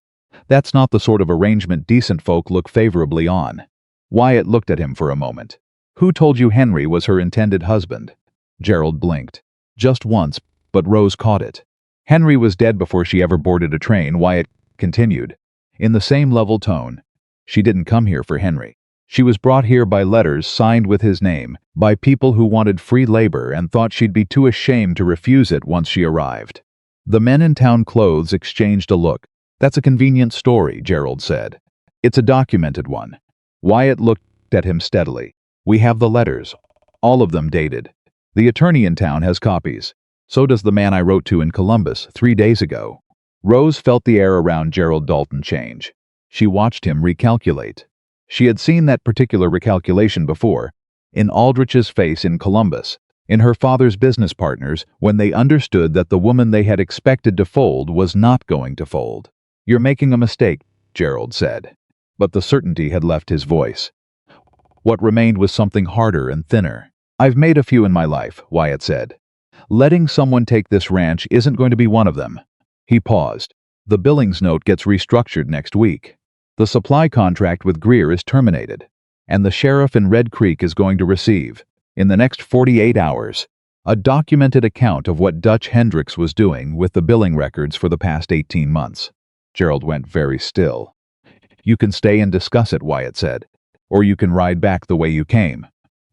That's not the sort of arrangement decent folk look favorably on." Wyatt looked at him for a moment. "Who told you Henry was her intended husband?" Gerald blinked. "Just once, but Rose caught it. Henry was dead before she ever boarded a train," Wyatt continued, in the same level tone. "She didn't come here for Henry. She was brought here by letters signed with his name, by people who wanted free labor and thought she'd be too ashamed to refuse it once she arrived." The men in town clothes exchanged a look. "That's a convenient story," Gerald said. "It's a documented one." Wyatt looked at him steadily. "We have the letters, all of them dated. The attorney in town has copies. So does the man I wrote to in Columbus 3 days ago. Rose felt the air around Gerald Dalton change. She watched him recalculate. She had seen that particular recalculation before, in Aldrich's face in Columbus, in her father's business partners, when they understood that the woman they had expected to fold was not going to fold. "You're making a mistake," Gerald said. But the certainty had left his voice. What remained was something harder and thinner. "I've made a few in my life," Wyatt said. "Letting someone take this ranch isn't going to be one of them." He paused. "The Billings note gets restructured next week. The supply contract with Greer is terminated, and the sheriff in Red Creek is going to receive, in the next 48 hours, a documented account of what Dutch Hendricks was doing with the billing records for the past 18 months. Gerald went very still. "You can stay and discuss it," Wyatt said, "or you can ride back the way you came."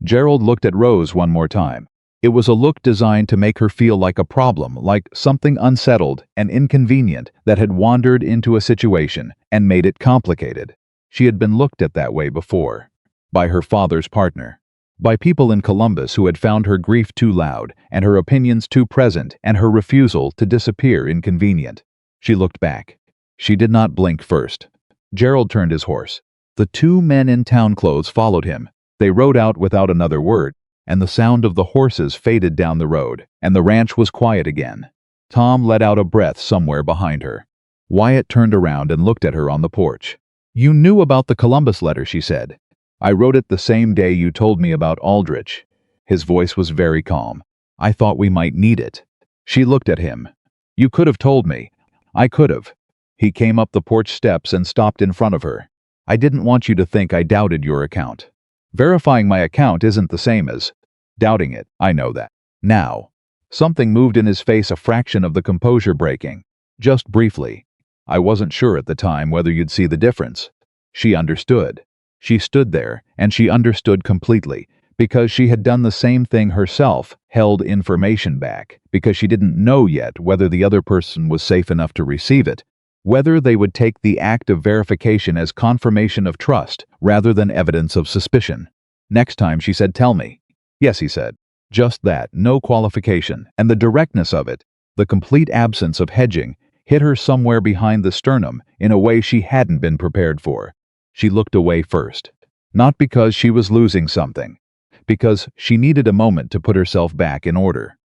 Gerald looked at Rose one more time. It was a look designed to make her feel like a problem, like something unsettled and inconvenient that had wandered into a situation and made it complicated. She had been looked at that way before. By her father's partner. By people in Columbus who had found her grief too loud and her opinions too present and her refusal to disappear inconvenient. She looked back. She did not blink first. Gerald turned his horse. The two men in town clothes followed him. They rode out without another word, and the sound of the horses faded down the road, and the ranch was quiet again. Tom let out a breath somewhere behind her. Wyatt turned around and looked at her on the porch. "You knew about the Columbus letter," she said. "I wrote it the same day you told me about Aldrich." His voice was very calm. "I thought we might need it." She looked at him. "You could have told me." "I could have." He came up the porch steps and stopped in front of her. "I didn't want you to think I doubted your account. Verifying my account isn't the same as doubting it, I know that. Now." Something moved in his face, a fraction of the composure breaking. "Just briefly. I wasn't sure at the time whether you'd see the difference." She understood. She stood there, and she understood completely, because she had done the same thing herself, held information back, because she didn't know yet whether the other person was safe enough to receive it, whether they would take the act of verification as confirmation of trust rather than evidence of suspicion. Next time she said, "Tell me." "Yes," he said. Just that, no qualification, and the directness of it, the complete absence of hedging, hit her somewhere behind the sternum in a way she hadn't been prepared for. She looked away first. Not because she was losing something, because she needed a moment to put herself back in order.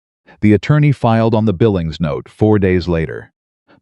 The attorney filed on the Billings note 4 days later.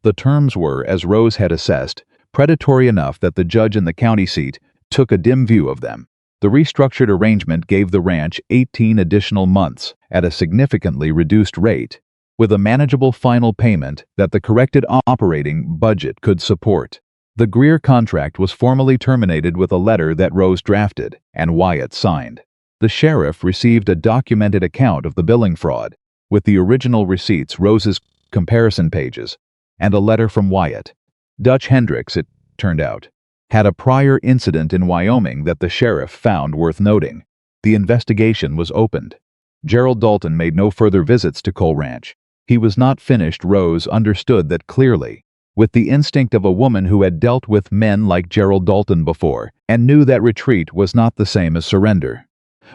The terms were, as Rose had assessed, predatory enough that the judge in the county seat took a dim view of them. The restructured arrangement gave the ranch 18 additional months at a significantly reduced rate, with a manageable final payment that the corrected operating budget could support. The Greer contract was formally terminated with a letter that Rose drafted and Wyatt signed. The sheriff received a documented account of the billing fraud, with the original receipts, Rose's comparison pages, and a letter from Wyatt. Dutch Hendricks, it turned out, had a prior incident in Wyoming that the sheriff found worth noting. The investigation was opened. Gerald Dalton made no further visits to Cole Ranch. He was not finished. Rose understood that clearly, with the instinct of a woman who had dealt with men like Gerald Dalton before, and knew that retreat was not the same as surrender.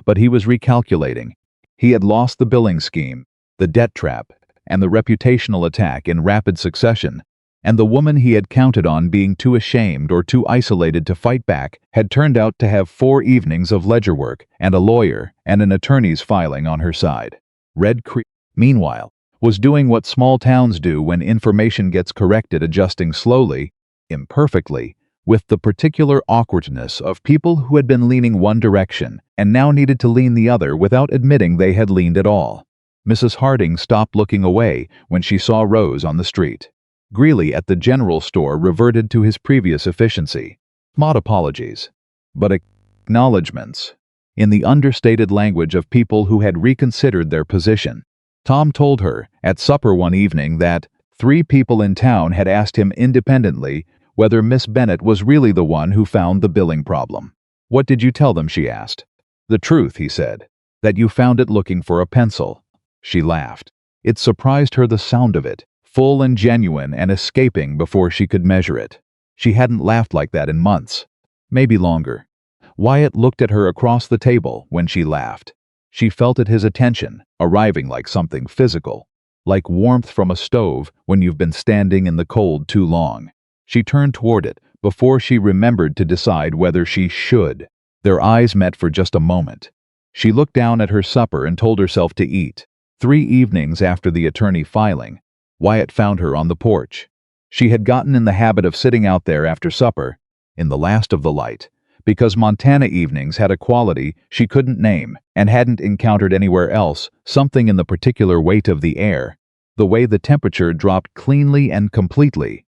But he was recalculating. He had lost the billing scheme, the debt trap, and the reputational attack in rapid succession, and the woman he had counted on being too ashamed or too isolated to fight back had turned out to have 4 evenings of ledger work and a lawyer and an attorney's filing on her side. Red Creek, meanwhile, was doing what small towns do when information gets corrected, adjusting slowly, imperfectly, with the particular awkwardness of people who had been leaning one direction and now needed to lean the other without admitting they had leaned at all. Mrs. Harding stopped looking away when she saw Rose on the street. Greeley at the general store reverted to his previous efficiency. Not apologies, but acknowledgments, in the understated language of people who had reconsidered their position. Tom told her at supper one evening that 3 people in town had asked him independently whether Miss Bennett was really the one who found the billing problem. "What did you tell them?" she asked. "The truth," he said. "That you found it looking for a pencil." She laughed. It surprised her, the sound of it, full and genuine and escaping before she could measure it. She hadn't laughed like that in months. Maybe longer. Wyatt looked at her across the table when she laughed. She felt at his attention, arriving like something physical, like warmth from a stove when you've been standing in the cold too long. She turned toward it before she remembered to decide whether she should. Their eyes met for just a moment. She looked down at her supper and told herself to eat. 3 evenings after the attorney filing, Wyatt found her on the porch. She had gotten in the habit of sitting out there after supper, in the last of the light, because Montana evenings had a quality she couldn't name and hadn't encountered anywhere else, something in the particular weight of the air, the way the temperature dropped cleanly and completely,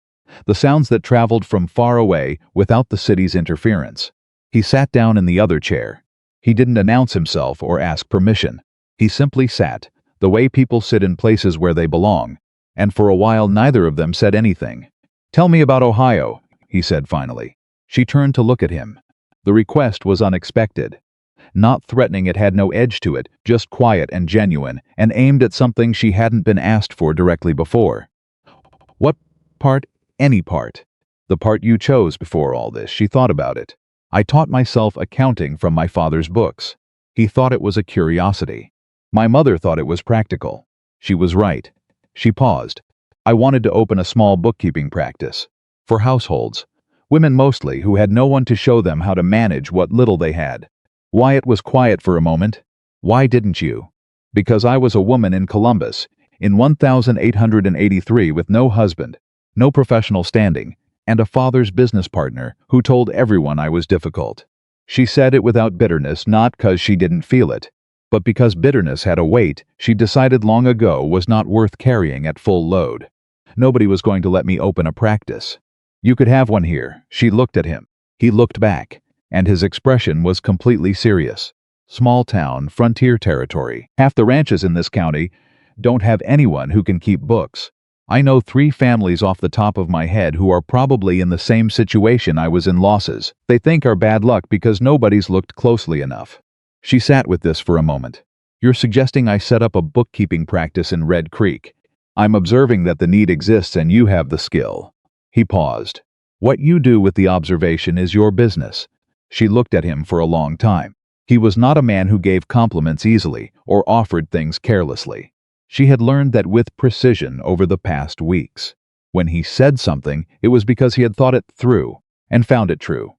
the sounds that traveled from far away without the city's interference. He sat down in the other chair. He didn't announce himself or ask permission. He simply sat, the way people sit in places where they belong, and for a while neither of them said anything. "Tell me about Ohio," he said finally. She turned to look at him. The request was unexpected. Not threatening, it had no edge to it, just quiet and genuine, and aimed at something she hadn't been asked for directly before. "What part?" "Any part. The part you chose before all this." She thought about it. "I taught myself accounting from my father's books." He thought it was a curiosity. "My mother thought it was practical." She was right. She paused. "I wanted to open a small bookkeeping practice. For households. Women mostly, who had no one to show them how to manage what little they had." Wyatt was quiet for a moment. "Why didn't you?" "Because I was a woman in Columbus, in 1883, with no husband, no professional standing, and a father's business partner who told everyone I was difficult." She said it without bitterness, not because she didn't feel it, but because bitterness had a weight she decided long ago was not worth carrying at full load. "Nobody was going to let me open a practice." "You could have one here." She looked at him. He looked back, and his expression was completely serious. "Small town, frontier territory. Half the ranches in this county don't have anyone who can keep books. I know 3 families off the top of my head who are probably in the same situation I was in. Losses they think are bad luck because nobody's looked closely enough." She sat with this for a moment. "You're suggesting I set up a bookkeeping practice in Red Creek. I'm observing that the need exists and you have the skill." He paused. "What you do with the observation is your business." She looked at him for a long time. He was not a man who gave compliments easily or offered things carelessly. She had learned that with precision over the past weeks. When he said something, it was because he had thought it through and found it true.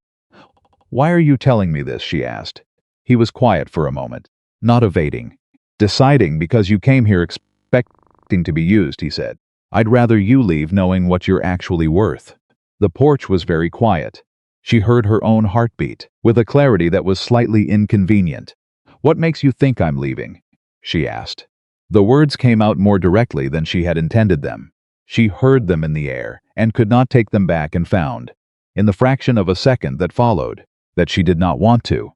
"Why are you telling me this?" she asked. He was quiet for a moment, not evading. "Deciding because you came here expecting to be used," he said. "I'd rather you leave knowing what you're actually worth." The porch was very quiet. She heard her own heartbeat, with a clarity that was slightly inconvenient. "What makes you think I'm leaving?" she asked. The words came out more directly than she had intended them. She heard them in the air and could not take them back, and found, in the fraction of a second that followed, that she did not want to.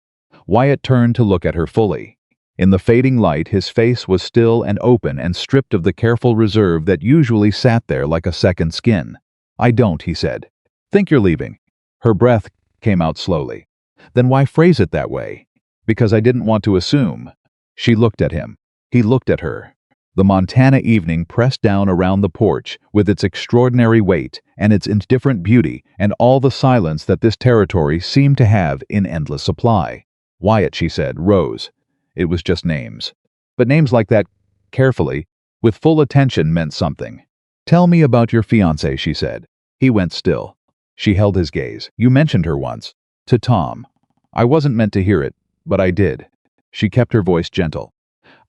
Wyatt turned to look at her fully. In the fading light, his face was still and open and stripped of the careful reserve that usually sat there like a second skin. "I don't," he said. "Think you're leaving." Her breath came out slowly. "Then why phrase it that way?" "Because I didn't want to assume." She looked at him. He looked at her. The Montana evening pressed down around the porch with its extraordinary weight and its indifferent beauty and all the silence that this territory seemed to have in endless supply. "Wyatt," she said, rose. It was just names. But names like that, carefully, with full attention, meant something. "Tell me about your fiancée," she said. He went still. She held his gaze. "You mentioned her once. To Tom. I wasn't meant to hear it, but I did." She kept her voice gentle.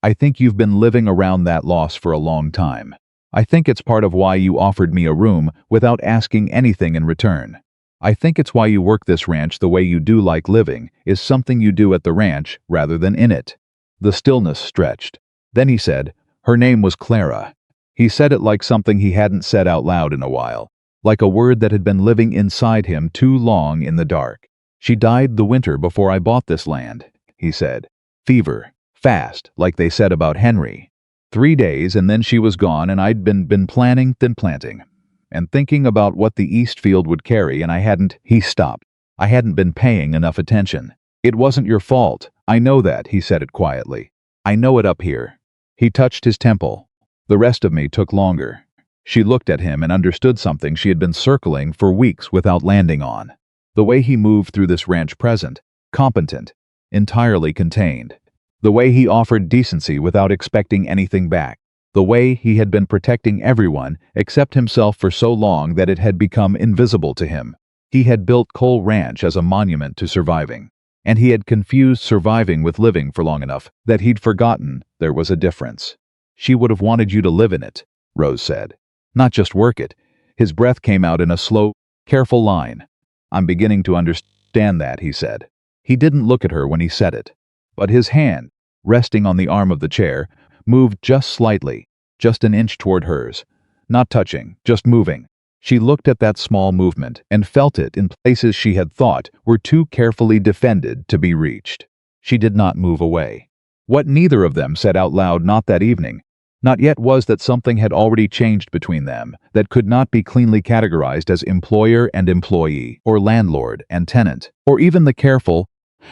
"I think you've been living around that loss for a long time. I think it's part of why you offered me a room without asking anything in return. I think it's why you work this ranch the way you do. Like living is something you do at the ranch rather than in it." The stillness stretched. Then he said, "Her name was Clara." He said it like something he hadn't said out loud in a while, like a word that had been living inside him too long in the dark. "She died the winter before I bought this land," he said. "Fever. Fast, like they said about Henry. 3 days and then she was gone, and I'd been planning, then planting, and thinking about what the East Field would carry, and I hadn't." He stopped. "I hadn't been paying enough attention." "It wasn't your fault. I know that," he said it quietly. "I know it up here." He touched his temple. "The rest of me took longer." She looked at him and understood something she had been circling for weeks without landing on. The way he moved through this ranch, present, competent, entirely contained. The way he offered decency without expecting anything back. The way he had been protecting everyone except himself for so long that it had become invisible to him. He had built Cole Ranch as a monument to surviving, and he had confused surviving with living for long enough that he'd forgotten there was a difference. "She would have wanted you to live in it," Rose said. "Not just work it." His breath came out in a slow, careful line. "I'm beginning to understand that," he said. He didn't look at her when he said it, but his hand, resting on the arm of the chair, moved just slightly, just an inch toward hers. Not touching, just moving. She looked at that small movement and felt it in places she had thought were too carefully defended to be reached. She did not move away. What neither of them said out loud not that evening, not yet, was that something had already changed between them that could not be cleanly categorized as employer and employee, or landlord and tenant, or even the careful,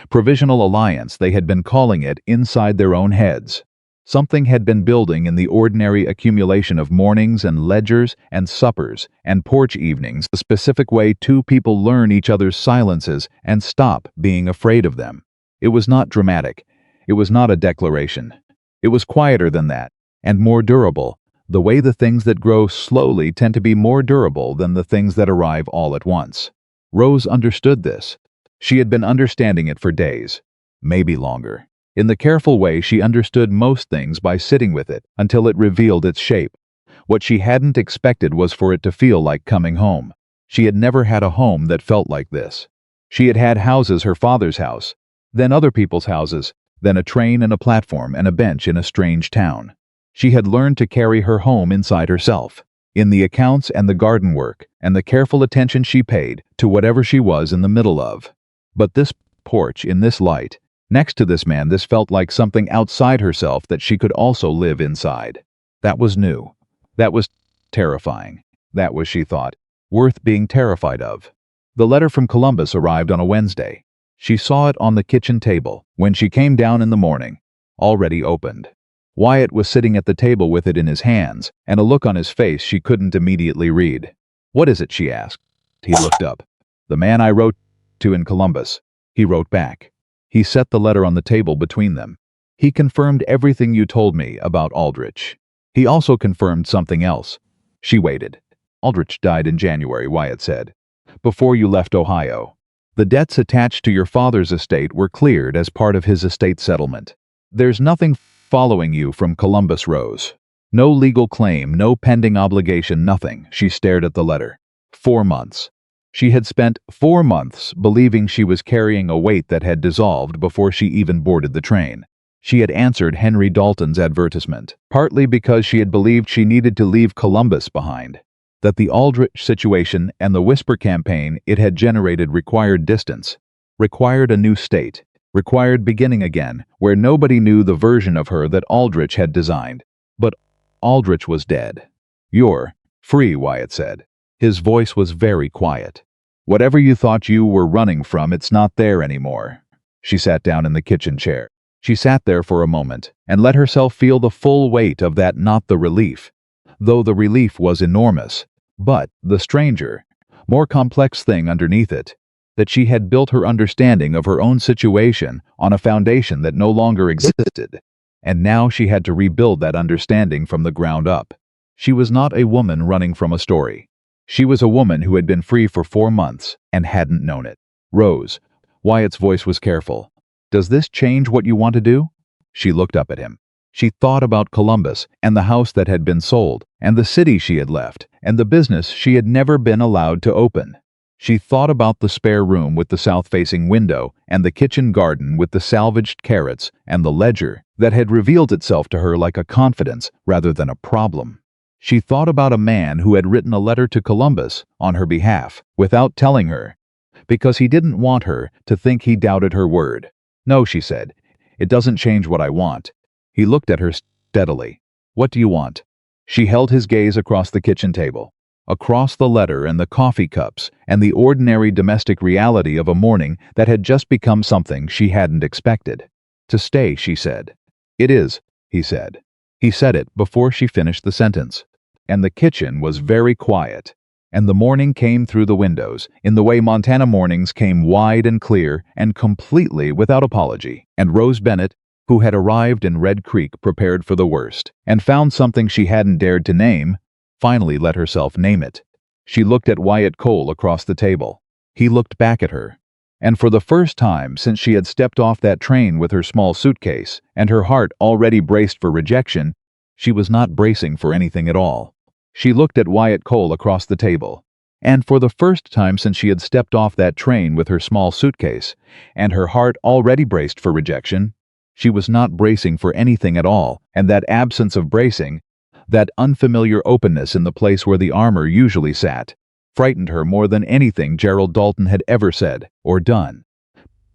provisional alliance they had been calling it inside their own heads. Something had been building in the ordinary accumulation of mornings and ledgers and suppers and porch evenings, the specific way two people learn each other's silences and stop being afraid of them. It was not dramatic. It was not a declaration. It was quieter than that, and more durable, the way the things that grow slowly tend to be more durable than the things that arrive all at once. Rose understood this. She had been understanding it for days, maybe longer. In the careful way she understood most things by sitting with it until it revealed its shape. What she hadn't expected was for it to feel like coming home. She had never had a home that felt like this. She had had houses, her father's house, then other people's houses, then a train and a platform and a bench in a strange town. She had learned to carry her home inside herself, in the accounts and the garden work, and the careful attention she paid to whatever she was in the middle of. But this porch, in this light, next to this man, this felt like something outside herself that she could also live inside. That was new. That was terrifying. That was, she thought, worth being terrified of. The letter from Columbus arrived on a Wednesday. She saw it on the kitchen table when she came down in the morning, already opened. Wyatt was sitting at the table with it in his hands, and a look on his face she couldn't immediately read. "What is it?" she asked. He looked up. "The man I wrote to in Columbus." He wrote back. He set the letter on the table between them. "He confirmed everything you told me about Aldrich. He also confirmed something else." She waited. "Aldrich died in January," Wyatt said, "before you left Ohio. The debts attached to your father's estate were cleared as part of his estate settlement. There's nothing following you from Columbus, Rose. No legal claim, no pending obligation, nothing." She stared at the letter. 4 months. She had spent 4 months believing she was carrying a weight that had dissolved before she even boarded the train. She had answered Henry Dalton's advertisement, partly because she had believed she needed to leave Columbus behind, that the Aldrich situation and the whisper campaign it had generated required distance, required a new state, required beginning again, where nobody knew the version of her that Aldrich had designed. But Aldrich was dead. "You're free," Wyatt said. His voice was very quiet. "Whatever you thought you were running from, it's not there anymore." She sat down in the kitchen chair. She sat there for a moment and let herself feel the full weight of that, not the relief, though the relief was enormous, but the stranger, more complex thing underneath it, that she had built her understanding of her own situation on a foundation that no longer existed, and now she had to rebuild that understanding from the ground up. She was not a woman running from a story. She was a woman who had been free for 4 months and hadn't known it. "Rose," Wyatt's voice was careful, "does this change what you want to do?" She looked up at him. She thought about Columbus and the house that had been sold, and the city she had left, and the business she had never been allowed to open. She thought about the spare room with the south-facing window and the kitchen garden with the salvaged carrots and the ledger that had revealed itself to her like a confidence rather than a problem. She thought about a man who had written a letter to Columbus on her behalf without telling her, because he didn't want her to think he doubted her word. "No," she said, "it doesn't change what I want." He looked at her steadily. "What do you want?" She held his gaze across the kitchen table, across the letter and the coffee cups and the ordinary domestic reality of a morning that had just become something she hadn't expected. "To stay," she said. "It is," he said. He said it before she finished the sentence. And the kitchen was very quiet, and the morning came through the windows in the way Montana mornings came, wide and clear and completely without apology. And Rose Bennett, who had arrived in Red Creek prepared for the worst, and found something she hadn't dared to name, finally let herself name it. She looked at Wyatt Cole across the table. He looked back at her. And for the first time since she had stepped off that train with her small suitcase, and her heart already braced for rejection, she was not bracing for anything at all. She looked at Wyatt Cole across the table. And for the first time since she had stepped off that train with her small suitcase, and her heart already braced for rejection, she was not bracing for anything at all, and that absence of bracing, that unfamiliar openness in the place where the armor usually sat, frightened her more than anything Gerald Dalton had ever said or done.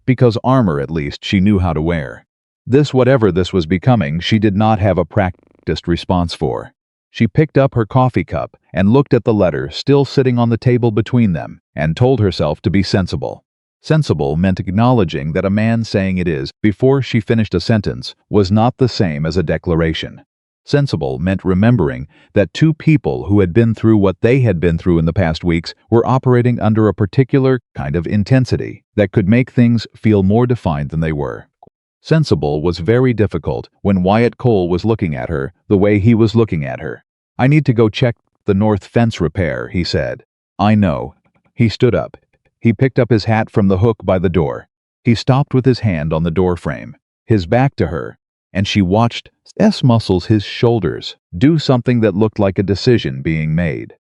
Because armor, at least, she knew how to wear. This, whatever this was becoming, she did not have a practiced response for. She picked up her coffee cup and looked at the letter still sitting on the table between them, and told herself to be sensible. Sensible meant acknowledging that a man saying it is before she finished a sentence was not the same as a declaration. Sensible meant remembering that two people who had been through what they had been through in the past weeks were operating under a particular kind of intensity that could make things feel more defined than they were. Sensible was very difficult when Wyatt Cole was looking at her the way he was looking at her. "I need to go check the north fence repair," he said. "I know." He stood up. He picked up his hat from the hook by the door. He stopped with his hand on the door frame, his back to her, and she watched muscles his shoulders do something that looked like a decision being made.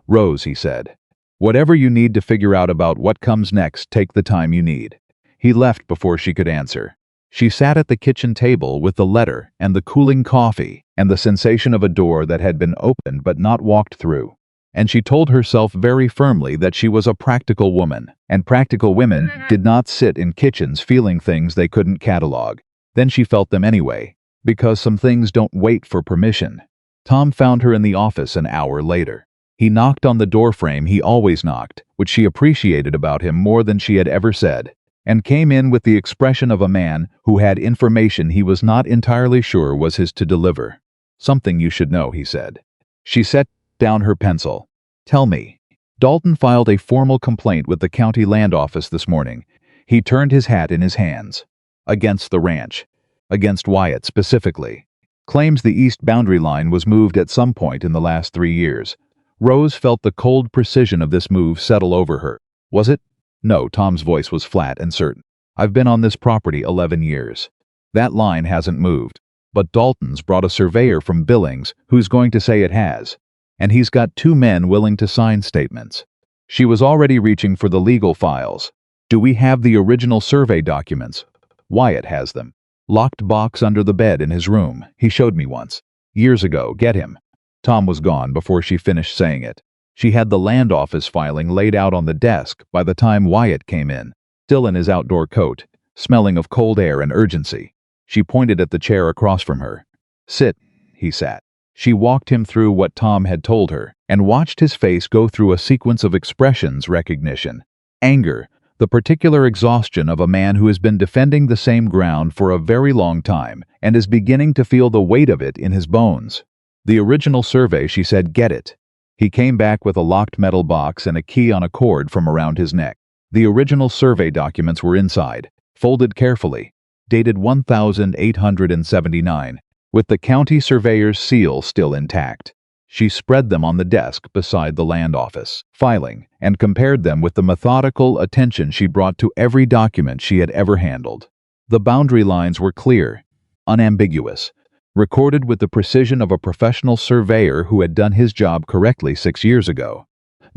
"Rose," he said, "whatever you need to figure out about what comes next, take the time you need." He left before she could answer. She sat at the kitchen table with the letter and the cooling coffee and the sensation of a door that had been opened but not walked through. And she told herself very firmly that she was a practical woman, and practical women did not sit in kitchens feeling things they couldn't catalog. Then she felt them anyway, because some things don't wait for permission. Tom found her in the office an hour later. He knocked on the doorframe he always knocked, which she appreciated about him more than she had ever said, and came in with the expression of a man who had information he was not entirely sure was his to deliver. "Something you should know," he said. She set down her pencil. "Tell me." Dalton filed a formal complaint with the county land office this morning. He turned his hat in his hands. "Against the ranch. Against Wyatt specifically. Claims the east boundary line was moved at some point in the last 3 years. Rose felt the cold precision of this move settle over her. "Was it?" "No," Tom's voice was flat and certain. "I've been on this property 11 years. That line hasn't moved. But Dalton's brought a surveyor from Billings who's going to say it has. And he's got 2 men willing to sign statements." She was already reaching for the legal files. "Do we have the original survey documents?" "Wyatt has them. Locked box under the bed in his room. He showed me once. Years ago. Get him." Tom was gone before she finished saying it. She had the land office filing laid out on the desk by the time Wyatt came in, still in his outdoor coat, smelling of cold air and urgency. She pointed at the chair across from her. "Sit." He sat. She walked him through what Tom had told her, and watched his face go through a sequence of expressions: recognition, anger, the particular exhaustion of a man who has been defending the same ground for a very long time and is beginning to feel the weight of it in his bones. "The original survey," she said. "Get it." He came back with a locked metal box and a key on a cord from around his neck. The original survey documents were inside, folded carefully, dated 1879, with the county surveyor's seal still intact. She spread them on the desk beside the land office filing and compared them with the methodical attention she brought to every document she had ever handled. The boundary lines were clear, unambiguous, recorded with the precision of a professional surveyor who had done his job correctly 6 years ago.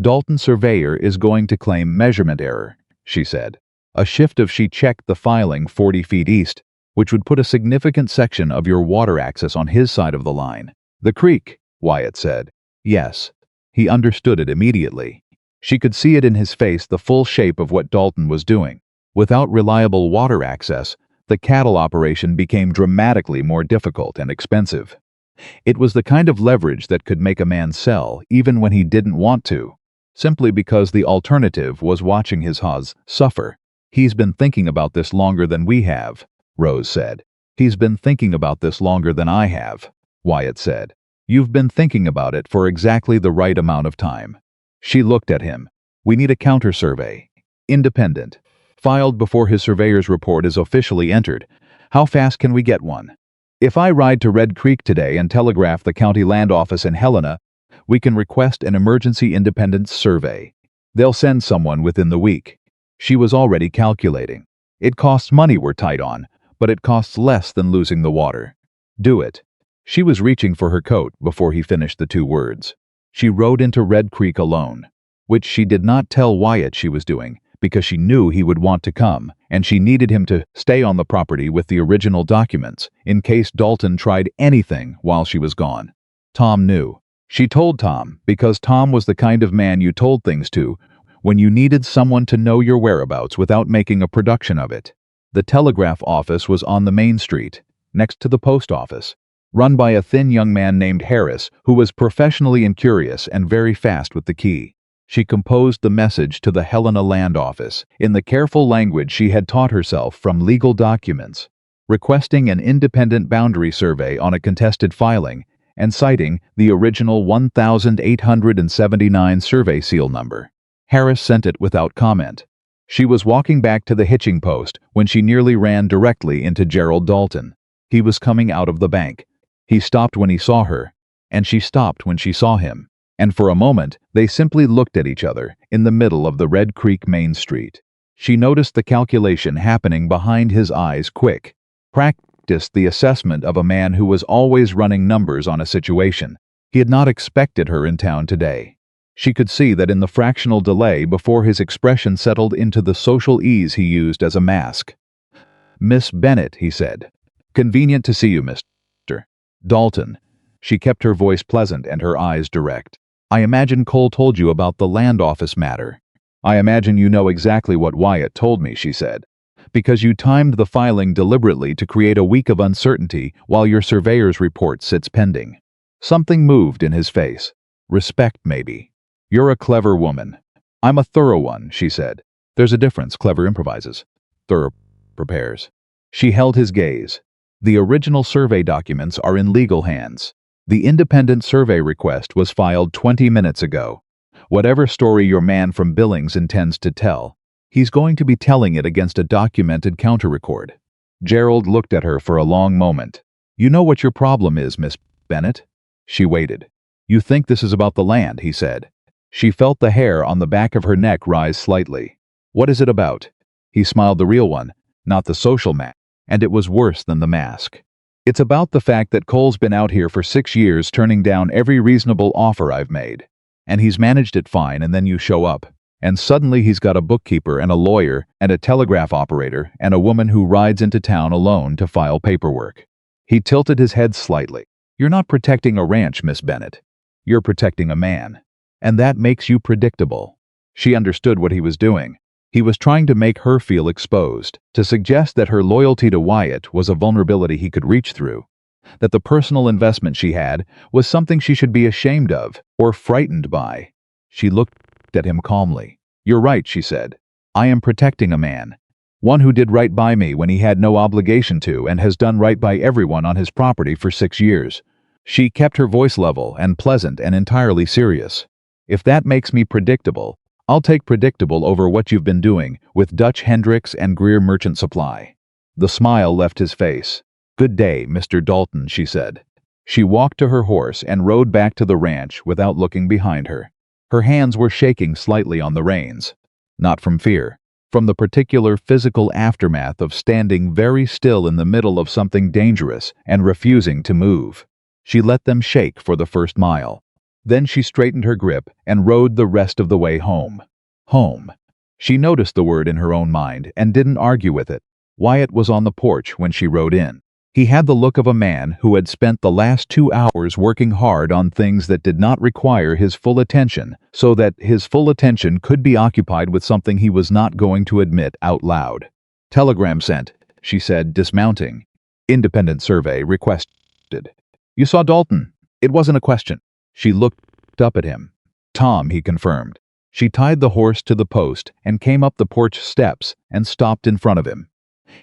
"Dalton surveyor is going to claim measurement error," she said. "A shift of," she checked the filing, 40 feet east, which would put a significant section of your water access on his side of the line. "The creek," Wyatt said. "Yes." He understood it immediately. She could see it in his face, the full shape of what Dalton was doing. Without reliable water access, the cattle operation became dramatically more difficult and expensive. It was the kind of leverage that could make a man sell even when he didn't want to, simply because the alternative was watching his hogs suffer. "He's been thinking about this longer than we have," Rose said. "He's been thinking about this longer than I have," Wyatt said. "You've been thinking about it for exactly the right amount of time." She looked at him. "We need a counter-survey. Independent. Filed before his surveyor's report is officially entered. How fast can we get one? If I ride to Red Creek today and telegraph the county land office in Helena, we can request an emergency independence survey. They'll send someone within the week. She was already calculating. It costs money we're tight on, but it costs less than losing the water. Do it. She was reaching for her coat before he finished the 2 words. She rode into Red Creek alone, which she did not tell Wyatt she was doing, because she knew he would want to come, and she needed him to stay on the property with the original documents, in case Dalton tried anything while she was gone. Tom knew. She told Tom, because Tom was the kind of man you told things to when you needed someone to know your whereabouts without making a production of it. The telegraph office was on the main street, next to the post office, run by a thin young man named Harris, who was professionally incurious and very fast with the key. She composed the message to the Helena Land Office in the careful language she had taught herself from legal documents, requesting an independent boundary survey on a contested filing and citing the original 1879 survey seal number. Harris sent it without comment. She was walking back to the hitching post when she nearly ran directly into Gerald Dalton. He was coming out of the bank. He stopped when he saw her, and she stopped when she saw him. And for a moment, they simply looked at each other in the middle of the Red Creek Main Street. She noticed the calculation happening behind his eyes quick. Practiced the assessment of a man who was always running numbers on a situation. He had not expected her in town today. She could see that in the fractional delay before his expression settled into the social ease he used as a mask. "Miss Bennett," he said. "Convenient to see you, Mr. Dalton." She kept her voice pleasant and her eyes direct. "I imagine Cole told you about the land office matter." "I imagine you know exactly what Wyatt told me," she said. "Because you timed the filing deliberately to create a week of uncertainty while your surveyor's report sits pending." Something moved in his face. Respect, maybe. "You're a clever woman." "I'm a thorough one," she said. "There's a difference. Clever improvises. Thorough prepares." She held his gaze. "The original survey documents are in legal hands. The independent survey request was filed 20 minutes ago. Whatever story your man from Billings intends to tell, he's going to be telling it against a documented counter-record." Gerald looked at her for a long moment. "You know what your problem is, Miss Bennett?" She waited. "You think this is about the land," he said. She felt the hair on the back of her neck rise slightly. "What is it about?" He smiled. "The real one, not the social mask." And it was worse than the mask. "It's about the fact that Cole's been out here for 6 years turning down every reasonable offer I've made. And he's managed it fine, and then you show up. And suddenly he's got a bookkeeper and a lawyer and a telegraph operator and a woman who rides into town alone to file paperwork." He tilted his head slightly. "You're not protecting a ranch, Miss Bennett. You're protecting a man. And that makes you predictable." She understood what he was doing. He was trying to make her feel exposed, to suggest that her loyalty to Wyatt was a vulnerability he could reach through, that the personal investment she had was something she should be ashamed of or frightened by. She looked at him calmly. "You're right," she said. "I am protecting a man. One who did right by me when he had no obligation to and has done right by everyone on his property for 6 years. She kept her voice level and pleasant and entirely serious. "If that makes me predictable, I'll take predictable over what you've been doing with Dutch Hendricks and Greer Merchant Supply." The smile left his face. "Good day, Mr. Dalton," she said. She walked to her horse and rode back to the ranch without looking behind her. Her hands were shaking slightly on the reins. Not from fear, from the particular physical aftermath of standing very still in the middle of something dangerous and refusing to move. She let them shake for the first mile. Then she straightened her grip and rode the rest of the way home. Home. She noticed the word in her own mind and didn't argue with it. Wyatt was on the porch when she rode in. He had the look of a man who had spent the last 2 hours working hard on things that did not require his full attention, so that his full attention could be occupied with something he was not going to admit out loud. "Telegram sent," she said, dismounting. "Independent survey requested." "You saw Dalton?" It wasn't a question. She looked up at him. "Tom," he confirmed. She tied the horse to the post and came up the porch steps and stopped in front of him.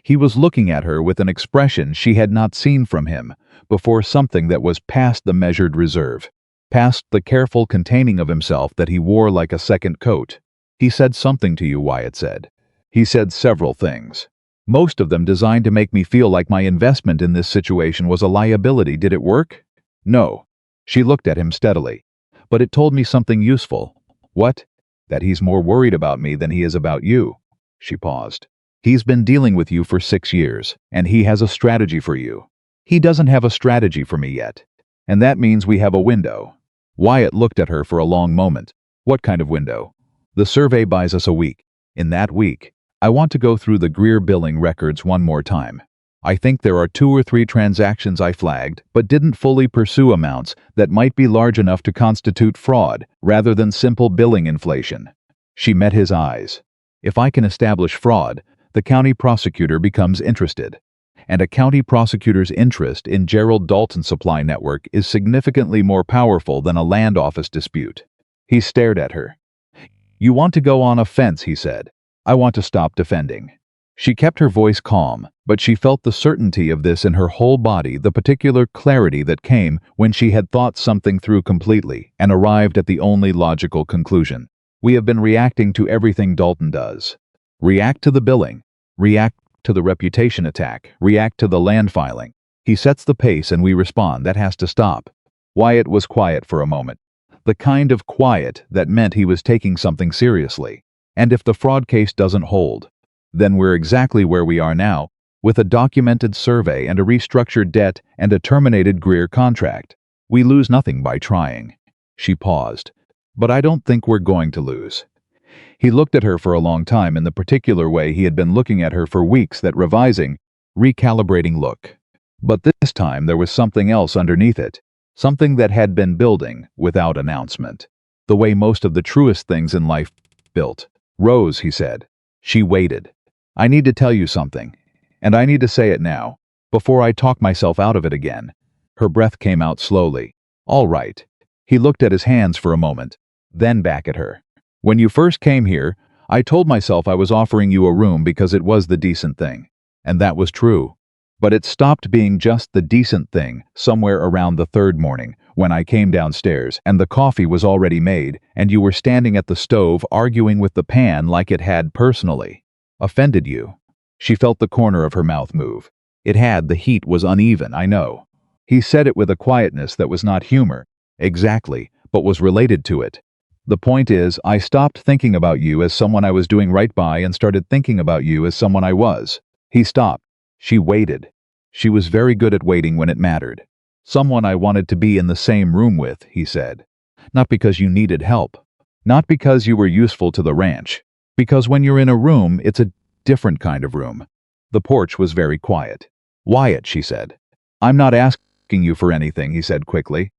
He was looking at her with an expression she had not seen from him before, something that was past the measured reserve, past the careful containing of himself that he wore like a second coat. "He said something to you," Wyatt said. "He said several things." Most of them designed to make me feel like my investment in this situation was a liability. Did it work? No. She looked at him steadily. But it told me something useful. What? That he's more worried about me than he is about you. She paused. He's been dealing with you for 6 years, and he has a strategy for you. He doesn't have a strategy for me yet. And that means we have a window. Wyatt looked at her for a long moment. What kind of window? The survey buys us a week. In that week, I want to go through the Greer billing records one more time. I think there are 2 or 3 transactions I flagged, but didn't fully pursue amounts that might be large enough to constitute fraud, rather than simple billing inflation. She met his eyes. If I can establish fraud, the county prosecutor becomes interested. And a county prosecutor's interest in Gerald Dalton's supply network is significantly more powerful than a land office dispute. He stared at her. You want to go on a fence, he said. I want to stop defending. She kept her voice calm, but she felt the certainty of this in her whole body, the particular clarity that came when she had thought something through completely and arrived at the only logical conclusion. We have been reacting to everything Dalton does. React to the billing. React to the reputation attack. React to the land filing. He sets the pace and we respond. That has to stop. Wyatt was quiet for a moment. The kind of quiet that meant he was taking something seriously. And if the fraud case doesn't hold, then we're exactly where we are now, with a documented survey and a restructured debt and a terminated Greer contract. We lose nothing by trying. She paused. But I don't think we're going to lose. He looked at her for a long time in the particular way he had been looking at her for weeks, that revising, recalibrating look. But this time there was something else underneath it, something that had been building without announcement. The way most of the truest things in life built. Rose, he said. She waited. I need to tell you something, and I need to say it now, before I talk myself out of it again. Her breath came out slowly. All right. He looked at his hands for a moment, then back at her. When you first came here, I told myself I was offering you a room because it was the decent thing. And that was true. But it stopped being just the decent thing somewhere around the 3rd morning, when I came downstairs and the coffee was already made and you were standing at the stove arguing with the pan like it had personally offended you. She felt the corner of her mouth move. It had. The heat was uneven, I know. He said it with a quietness that was not humor, exactly, but was related to it. The point is, I stopped thinking about you as someone I was doing right by and started thinking about you as someone I was. He stopped. She waited. She was very good at waiting when it mattered. Someone I wanted to be in the same room with, he said. Not because you needed help. Not because you were useful to the ranch. Because when you're in a room, it's a different kind of room. The porch was very quiet. Wyatt, she said. I'm not asking you for anything, he said quickly.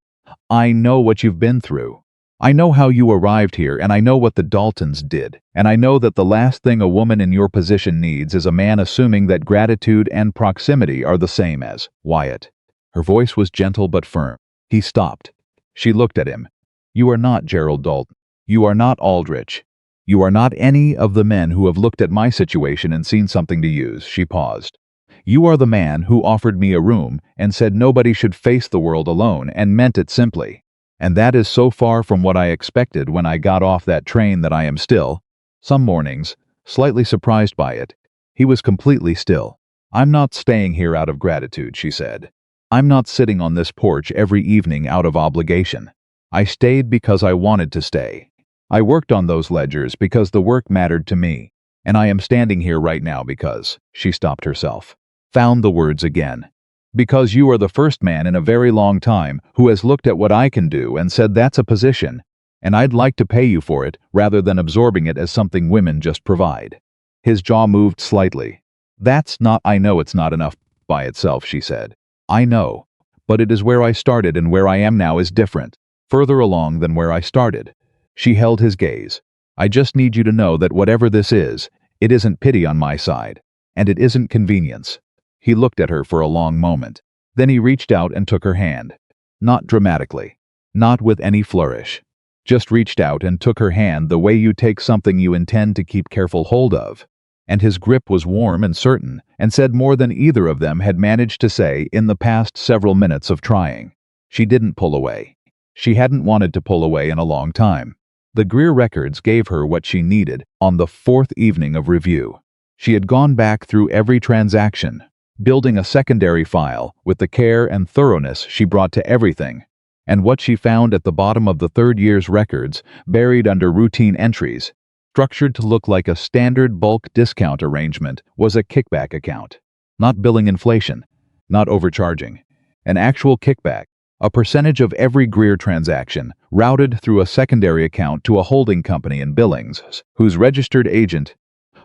I know what you've been through. I know how you arrived here, and I know what the Daltons did. And I know that the last thing a woman in your position needs is a man assuming that gratitude and proximity are the same as Wyatt. Her voice was gentle but firm. He stopped. She looked at him. You are not Gerald Dalton. You are not Aldrich. You are not any of the men who have looked at my situation and seen something to use. She paused. You are the man who offered me a room and said nobody should face the world alone, and meant it simply. And that is so far from what I expected when I got off that train that I am still, some mornings, slightly surprised by it. He was completely still. I'm not staying here out of gratitude, she said. I'm not sitting on this porch every evening out of obligation. I stayed because I wanted to stay. I worked on those ledgers because the work mattered to me. And I am standing here right now because, she stopped herself. Found the words again. Because you are the first man in a very long time who has looked at what I can do and said that's a position, and I'd like to pay you for it rather than absorbing it as something women just provide. His jaw moved slightly. That's not. I know it's not enough by itself, she said. I know. But it is where I started, and where I am now is different, further along than where I started. She held his gaze. I just need you to know that whatever this is, it isn't pity on my side, and it isn't convenience. He looked at her for a long moment. Then he reached out and took her hand. Not dramatically. Not with any flourish. Just reached out and took her hand the way you take something you intend to keep careful hold of. And his grip was warm and certain, and said more than either of them had managed to say in the past several minutes of trying. She didn't pull away. She hadn't wanted to pull away in a long time. The Greer records gave her what she needed on the 4th evening of review. She had gone back through every transaction, building a secondary file with the care and thoroughness she brought to everything. And what she found at the bottom of the third year's records, buried under routine entries, structured to look like a standard bulk discount arrangement, was a kickback account. Not billing inflation, not overcharging. An actual kickback, a percentage of every Greer transaction, routed through a secondary account to a holding company in Billings, whose registered agent.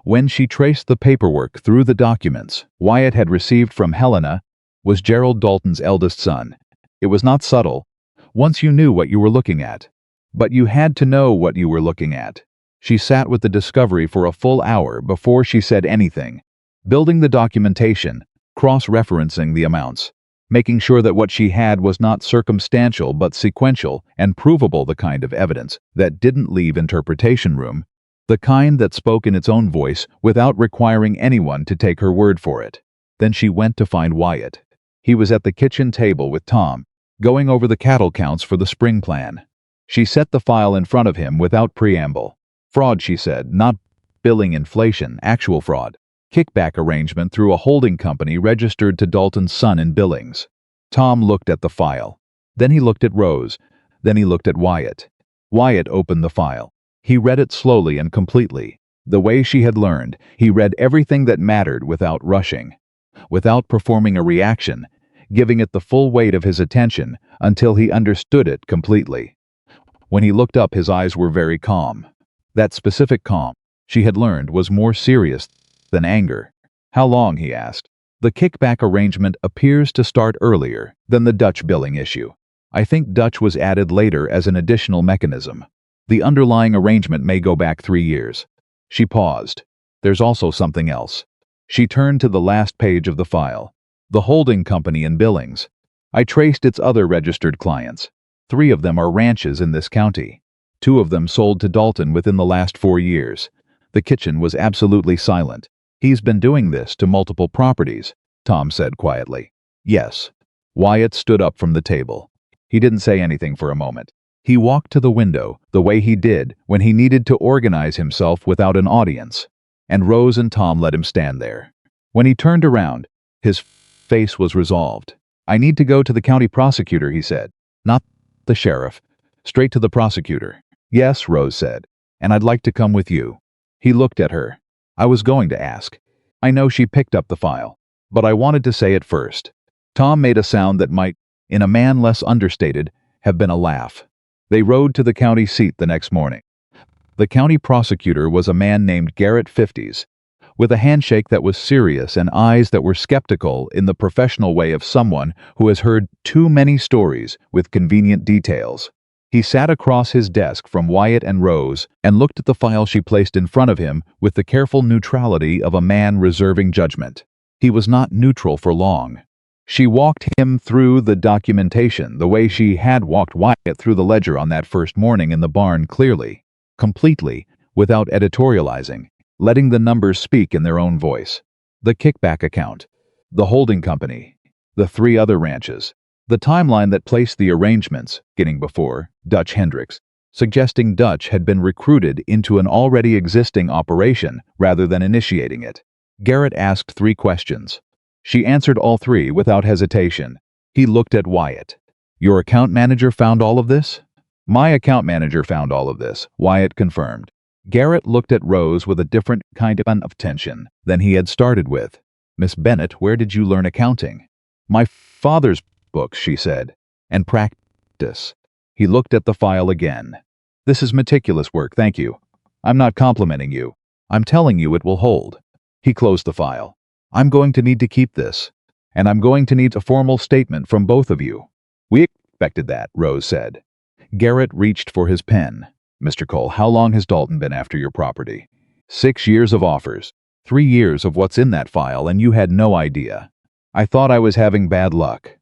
When she traced the paperwork through the documents Wyatt had received from Helena, was Gerald Dalton's eldest son. It was not subtle. Once you knew what you were looking at. But you had to know what you were looking at. She sat with the discovery for a full hour before she said anything, building the documentation, cross-referencing the amounts, making sure that what she had was not circumstantial but sequential and provable, the kind of evidence that didn't leave interpretation room, the kind that spoke in its own voice without requiring anyone to take her word for it. Then she went to find Wyatt. He was at the kitchen table with Tom, going over the cattle counts for the spring plan. She set the file in front of him without preamble. Fraud, she said, not billing inflation, actual fraud. Kickback arrangement through a holding company registered to Dalton's son in Billings. Tom looked at the file. Then he looked at Rose. Then he looked at Wyatt. Wyatt opened the file. He read it slowly and completely. The way she had learned, he read everything that mattered without rushing, without performing a reaction, giving it the full weight of his attention until he understood it completely. When he looked up, his eyes were very calm. That specific calm, she had learned, was more serious than anger. How long, he asked. The kickback arrangement appears to start earlier than the Dutch billing issue. I think Dutch was added later as an additional mechanism. The underlying arrangement may go back 3 years. She paused. There's also something else. She turned to the last page of the file. The holding company in Billings. I traced its other registered clients. 3 of them are ranches in this county. 2 of them sold to Dalton within the last 4 years. The kitchen was absolutely silent. He's been doing this to multiple properties, Tom said quietly. Yes. Wyatt stood up from the table. He didn't say anything for a moment. He walked to the window, the way he did when he needed to organize himself without an audience. And Rose and Tom let him stand there. When he turned around, his face was resolved. I need to go to the county prosecutor, he said. Not the sheriff. Straight to the prosecutor. Yes, Rose said. And I'd like to come with you. He looked at her. I was going to ask. I know. She picked up the file. But I wanted to say it first. Tom made a sound that might, in a man less understated, have been a laugh. They rode to the county seat the next morning. The county prosecutor was a man named Garrett 50s, with a handshake that was serious and eyes that were skeptical in the professional way of someone who has heard too many stories with convenient details. He sat across his desk from Wyatt and Rose and looked at the file she placed in front of him with the careful neutrality of a man reserving judgment. He was not neutral for long. She walked him through the documentation the way she had walked Wyatt through the ledger on that first morning in the barn, clearly, completely, without editorializing, letting the numbers speak in their own voice. The kickback account, the holding company, the 3 other ranches, the timeline that placed the arrangements, getting before Dutch Hendricks, suggesting Dutch had been recruited into an already existing operation rather than initiating it. Garrett asked 3 questions. She answered all 3 without hesitation. He looked at Wyatt. Your account manager found all of this? My account manager found all of this, Wyatt confirmed. Garrett looked at Rose with a different kind of tension than he had started with. Miss Bennett, where did you learn accounting? My father's books, she said. And practice. He looked at the file again. This is meticulous work, thank you. I'm not complimenting you. I'm telling you it will hold. He closed the file. I'm going to need to keep this. And I'm going to need a formal statement from both of you. We expected that, Rose said. Garrett reached for his pen. Mr. Cole, how long has Dalton been after your property? 6 years of offers. 3 years of what's in that file, and you had no idea. I thought I was having bad luck.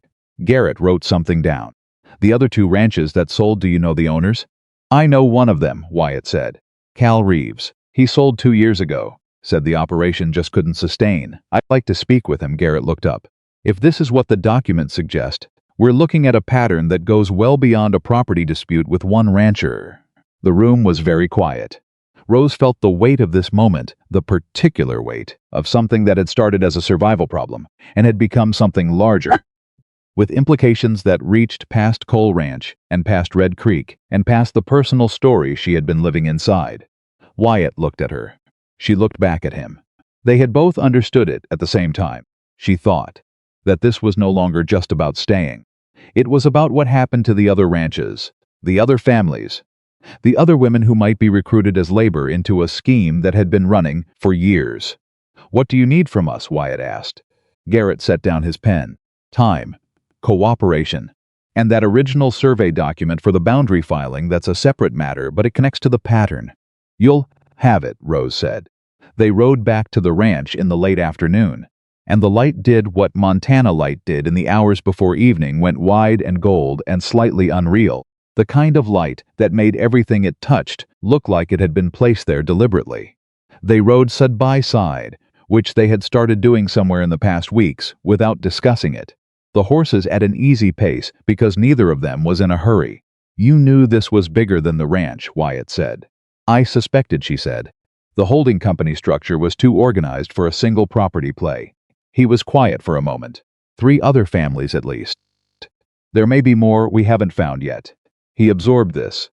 Garrett wrote something down. The other 2 ranches that sold, do you know the owners? I know one of them, Wyatt said. Cal Reeves. He sold 2 years ago. Said the operation just couldn't sustain. I'd like to speak with him. Garrett looked up. If this is what the documents suggest, we're looking at a pattern that goes well beyond a property dispute with one rancher. The room was very quiet. Rose felt the weight of this moment, the particular weight of something that had started as a survival problem and had become something larger, with implications that reached past Cole Ranch and past Red Creek and past the personal story she had been living inside. Wyatt looked at her. She looked back at him. They had both understood it at the same time. She thought that this was no longer just about staying. It was about what happened to the other ranches, the other families, the other women who might be recruited as labor into a scheme that had been running for years. "What do you need from us?" Wyatt asked. Garrett set down his pen. "Time. Cooperation. And that original survey document for the boundary filing that's a separate matter, but it connects to the pattern." "You'll have it," Rose said. They rode back to the ranch in the late afternoon, and the light did what Montana light did in the hours before evening went wide and gold and slightly unreal, the kind of light that made everything it touched look like it had been placed there deliberately. They rode side by side, which they had started doing somewhere in the past weeks, without discussing it. The horses at an easy pace because neither of them was in a hurry. "You knew this was bigger than the ranch," Wyatt said. "I suspected," she said. The holding company structure was too organized for a single property play. He was quiet for a moment. 3 other families at least. "There may be more we haven't found yet." He absorbed this.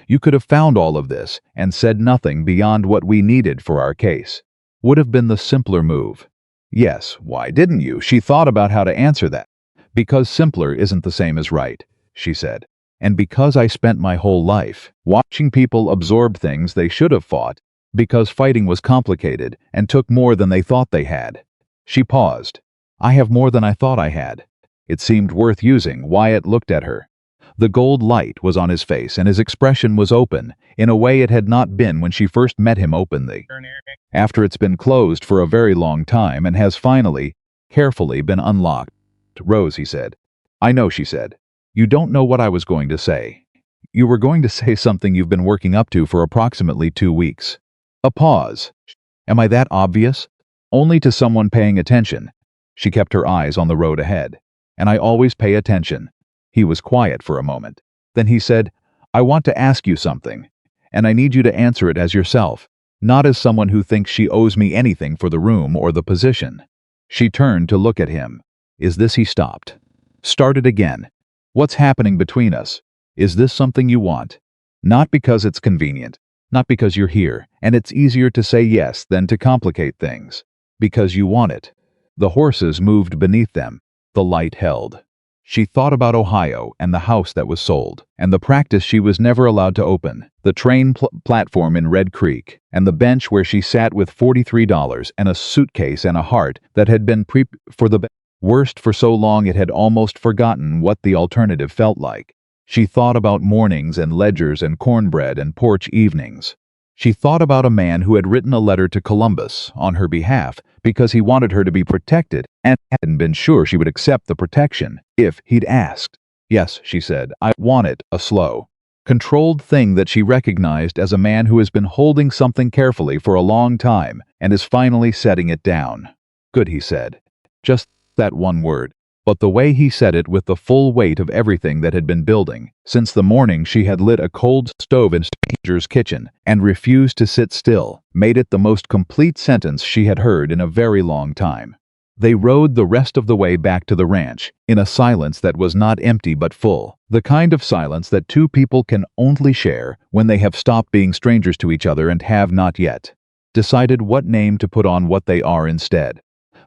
"You could have found all of this and said nothing beyond what we needed for our case. Would have been the simpler move." "Yes, why didn't you?" She thought about how to answer that. "Because simpler isn't the same as right," she said. "And because I spent my whole life watching people absorb things they should have fought, because fighting was complicated and took more than they thought they had." She paused. "I have more than I thought I had." It seemed worth using. Wyatt looked at her. The gold light was on his face and his expression was open, in a way it had not been when she first met him openly. After it's been closed for a very long time and has finally, carefully been unlocked. "Rose," he said. "I know," she said. "You don't know what I was going to say. You were going to say something you've been working up to for approximately 2 weeks." A pause. "Am I that obvious?" "Only to someone paying attention." She kept her eyes on the road ahead. "And I always pay attention." He was quiet for a moment. Then he said, "I want to ask you something, and I need you to answer it as yourself, not as someone who thinks she owes me anything for the room or the position." She turned to look at him. "Is this—" He stopped. "Started again. What's happening between us? Is this something you want? Not because it's convenient, not because you're here, and it's easier to say yes than to complicate things. Because you want it." The horses moved beneath them. The light held. She thought about Ohio and the house that was sold, and the practice she was never allowed to open, the train platform in Red Creek, and the bench where she sat with $43 and a suitcase and a heart that had been for the worst for so long it had almost forgotten what the alternative felt like. She thought about mornings and ledgers and cornbread and porch evenings. She thought about a man who had written a letter to Columbus on her behalf because he wanted her to be protected and hadn't been sure she would accept the protection if he'd asked. "Yes," she said, "I want it," a slow, controlled thing that she recognized as a man who has been holding something carefully for a long time and is finally setting it down. "Good," he said. Just that one word. But the way he said it with the full weight of everything that had been building, since the morning she had lit a cold stove in Stranger's kitchen and refused to sit still, made it the most complete sentence she had heard in a very long time. They rode the rest of the way back to the ranch, in a silence that was not empty but full, the kind of silence that 2 people can only share when they have stopped being strangers to each other and have not yet decided what name to put on what they are instead.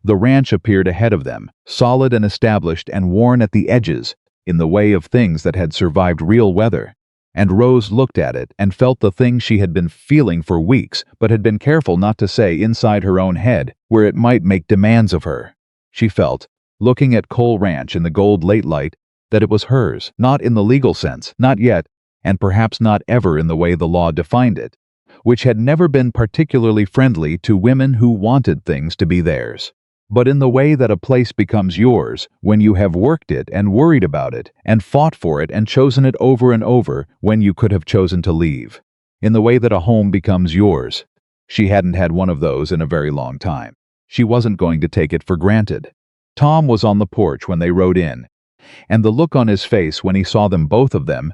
The ranch appeared ahead of them, solid and established and worn at the edges, in the way of things that had survived real weather. And Rose looked at it and felt the thing she had been feeling for weeks, but had been careful not to say inside her own head, where it might make demands of her. She felt, looking at Cole Ranch in the gold late light, that it was hers, not in the legal sense, not yet, and perhaps not ever in the way the law defined it, which had never been particularly friendly to women who wanted things to be theirs. But in the way that a place becomes yours when you have worked it and worried about it and fought for it and chosen it over and over when you could have chosen to leave. In the way that a home becomes yours. She hadn't had one of those in a very long time. She wasn't going to take it for granted. Tom was on the porch when they rode in, and the look on his face when he saw them, both of them,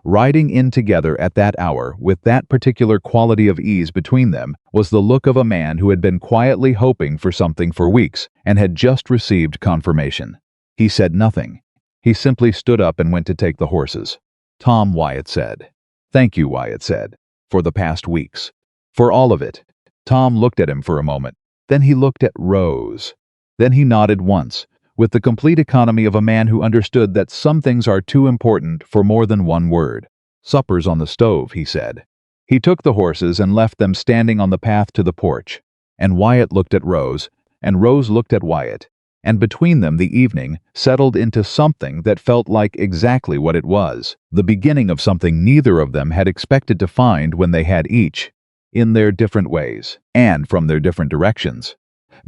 Riding in together at that hour, with that particular quality of ease between them, was the look of a man who had been quietly hoping for something for weeks and had just received confirmation. He said nothing. He simply stood up and went to take the horses. "Tom," Wyatt said. "Thank you," Wyatt said. "For the past weeks. For all of it." Tom looked at him for a moment. Then he looked at Rose. Then he nodded once, with the complete economy of a man who understood that some things are too important for more than one word. "Supper's on the stove," he said. He took the horses and left them standing on the path to the porch. And Wyatt looked at Rose, and Rose looked at Wyatt. And between them the evening settled into something that felt like exactly what it was, the beginning of something neither of them had expected to find when they had each, in their different ways, and from their different directions,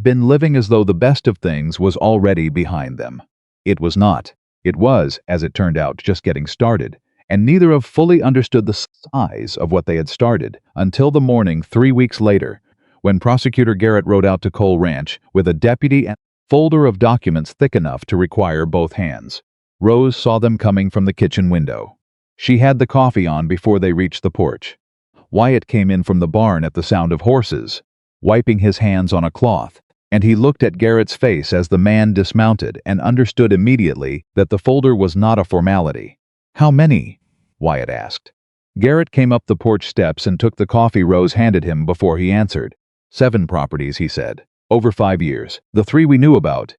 been living as though the best of things was already behind them. It was not. It was, as it turned out, just getting started, and neither of fully understood the size of what they had started until the morning 3 weeks later, when Prosecutor Garrett rode out to Cole Ranch with a deputy and a folder of documents thick enough to require both hands. Rose saw them coming from the kitchen window. She had the coffee on before they reached the porch. Wyatt came in from the barn at the sound of horses, wiping his hands on a cloth, and he looked at Garrett's face as the man dismounted and understood immediately that the folder was not a formality. "How many?" Wyatt asked. Garrett came up the porch steps and took the coffee Rose handed him before he answered. 7 properties, he said. Over 5 years. The 3 we knew about.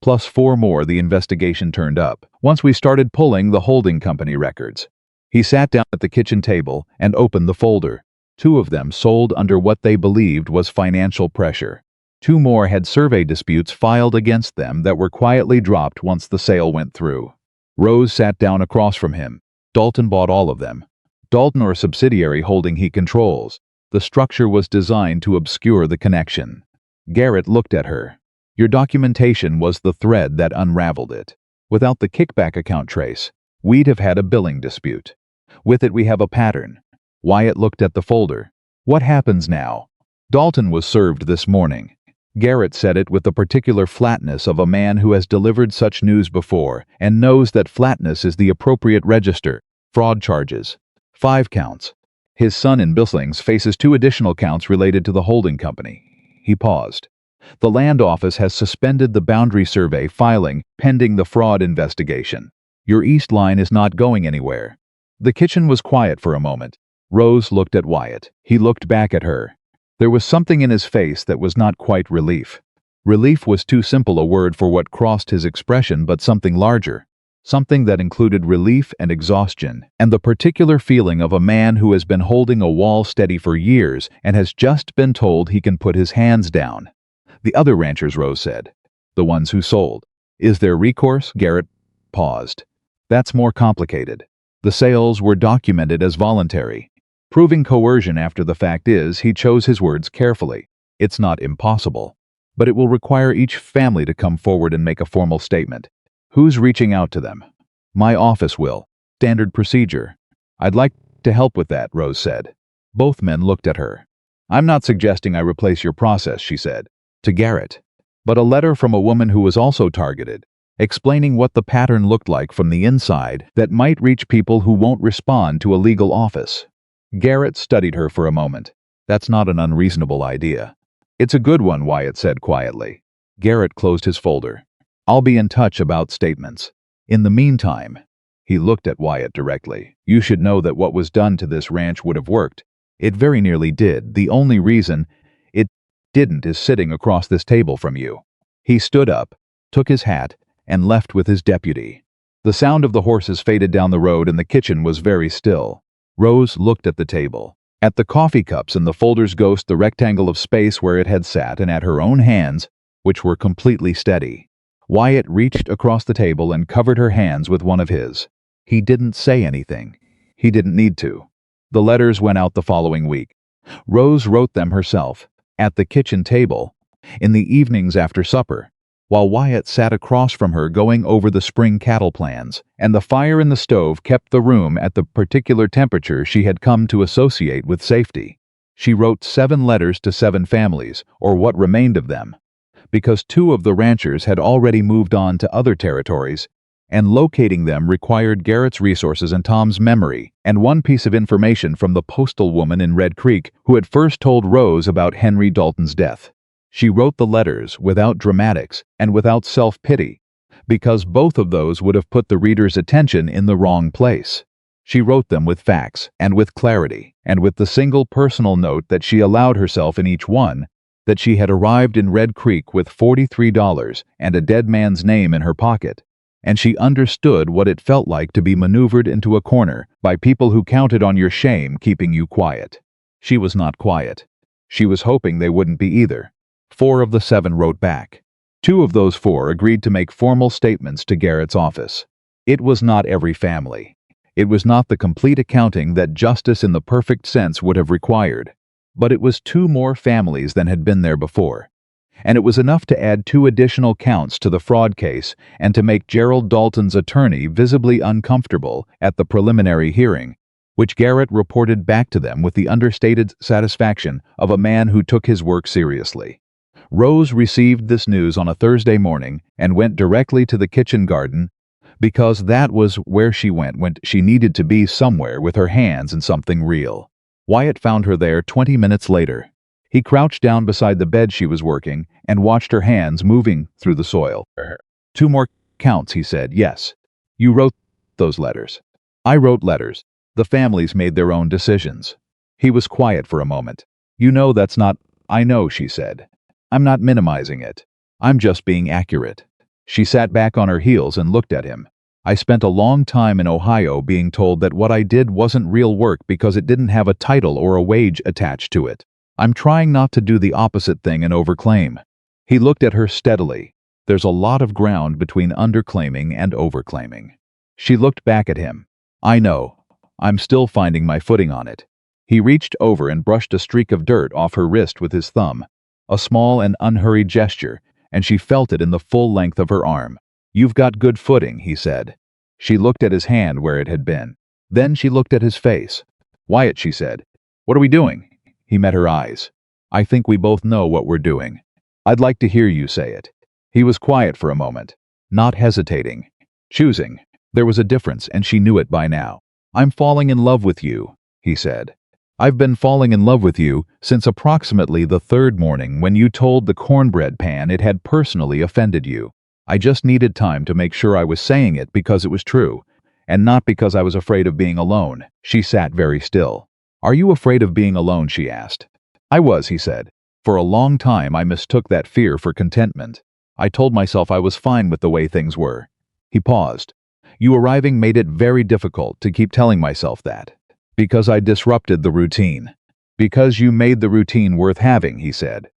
Plus 4 more the investigation turned up, once we started pulling the holding company records. He sat down at the kitchen table and opened the folder. 2 of them sold under what they believed was financial pressure. 2 more had survey disputes filed against them that were quietly dropped once the sale went through. Rose sat down across from him. Dalton bought all of them. Dalton or a subsidiary holding he controls. The structure was designed to obscure the connection. Garrett looked at her. "Your documentation was the thread that unraveled it. Without the kickback account trace, we'd have had a billing dispute. With it we have a pattern." Wyatt looked at the folder. "What happens now?" "Dalton was served this morning." Garrett said it with the particular flatness of a man who has delivered such news before and knows that flatness is the appropriate register. "Fraud charges. 5 counts. His son in Billings faces 2 additional counts related to the holding company." He paused. "The land office has suspended the boundary survey filing pending the fraud investigation. Your east line is not going anywhere." The kitchen was quiet for a moment. Rose looked at Wyatt. He looked back at her. There was something in his face that was not quite relief. Relief was too simple a word for what crossed his expression, but something larger. Something that included relief and exhaustion, and the particular feeling of a man who has been holding a wall steady for years and has just been told he can put his hands down. "The other ranchers," Rose said. "The ones who sold. Is there recourse?" Garrett paused. "That's more complicated. The sales were documented as voluntary. Proving coercion after the fact is," he chose his words carefully, "it's not impossible. But it will require each family to come forward and make a formal statement. Who's reaching out to them?" "My office will. Standard procedure." "I'd like to help with that," Rose said. Both men looked at her. "I'm not suggesting I replace your process," she said, to Garrett. But a letter from a woman who was also targeted, explaining what the pattern looked like from the inside that might reach people who won't respond to a legal office. Garrett studied her for a moment. "That's not an unreasonable idea." "It's a good one," Wyatt said quietly. Garrett closed his folder. "I'll be in touch about statements. In the meantime," he looked at Wyatt directly, "you should know that what was done to this ranch would have worked. It very nearly did. The only reason it didn't is sitting across this table from you." He stood up, took his hat, and left with his deputy. The sound of the horses faded down the road and the kitchen was very still. Rose looked at the table, at the coffee cups and the folder's ghost, the rectangle of space where it had sat, and at her own hands, which were completely steady. Wyatt reached across the table and covered her hands with one of his. He didn't say anything. He didn't need to. The letters went out the following week. Rose wrote them herself, at the kitchen table, in the evenings after supper, while Wyatt sat across from her going over the spring cattle plans, and the fire in the stove kept the room at the particular temperature she had come to associate with safety. She wrote 7 letters to 7 families, or what remained of them. Because 2 of the ranchers had already moved on to other territories, and locating them required Garrett's resources and Tom's memory, and one piece of information from the postal woman in Red Creek who had first told Rose about Henry Dalton's death. She wrote the letters without dramatics and without self-pity, because both of those would have put the reader's attention in the wrong place. She wrote them with facts and with clarity, and with the single personal note that she allowed herself in each one, that she had arrived in Red Creek with $43 and a dead man's name in her pocket, and she understood what it felt like to be maneuvered into a corner by people who counted on your shame keeping you quiet. She was not quiet. She was hoping they wouldn't be either. 4 of the 7 wrote back. 2 of those 4 agreed to make formal statements to Garrett's office. It was not every family. It was not the complete accounting that justice in the perfect sense would have required, but it was 2 more families than had been there before. And it was enough to add 2 additional counts to the fraud case and to make Gerald Dalton's attorney visibly uncomfortable at the preliminary hearing, which Garrett reported back to them with the understated satisfaction of a man who took his work seriously. Rose received this news on a Thursday morning and went directly to the kitchen garden, because that was where she went when she needed to be somewhere with her hands in something real. Wyatt found her there 20 minutes later. He crouched down beside the bed she was working and watched her hands moving through the soil. 2 more counts, he said. Yes. You wrote those letters. I wrote letters. The families made their own decisions. He was quiet for a moment. You know that's not... I know, she said. I'm not minimizing it. I'm just being accurate. She sat back on her heels and looked at him. I spent a long time in Ohio being told that what I did wasn't real work because it didn't have a title or a wage attached to it. I'm trying not to do the opposite thing and overclaim. He looked at her steadily. There's a lot of ground between underclaiming and overclaiming. She looked back at him. I know. I'm still finding my footing on it. He reached over and brushed a streak of dirt off her wrist with his thumb. A small and unhurried gesture, and she felt it in the full length of her arm. You've got good footing, he said. She looked at his hand where it had been. Then she looked at his face. Wyatt, she said. What are we doing? He met her eyes. I think we both know what we're doing. I'd like to hear you say it. He was quiet for a moment, not hesitating, choosing. There was a difference, and she knew it by now. I'm falling in love with you, he said. I've been falling in love with you since approximately the 3rd morning when you told the cornbread pan it had personally offended you. I just needed time to make sure I was saying it because it was true, and not because I was afraid of being alone. She sat very still. Are you afraid of being alone? She asked. I was, he said. For a long time I mistook that fear for contentment. I told myself I was fine with the way things were. He paused. You arriving made it very difficult to keep telling myself that. Because I disrupted the routine. Because you made the routine worth having, he said.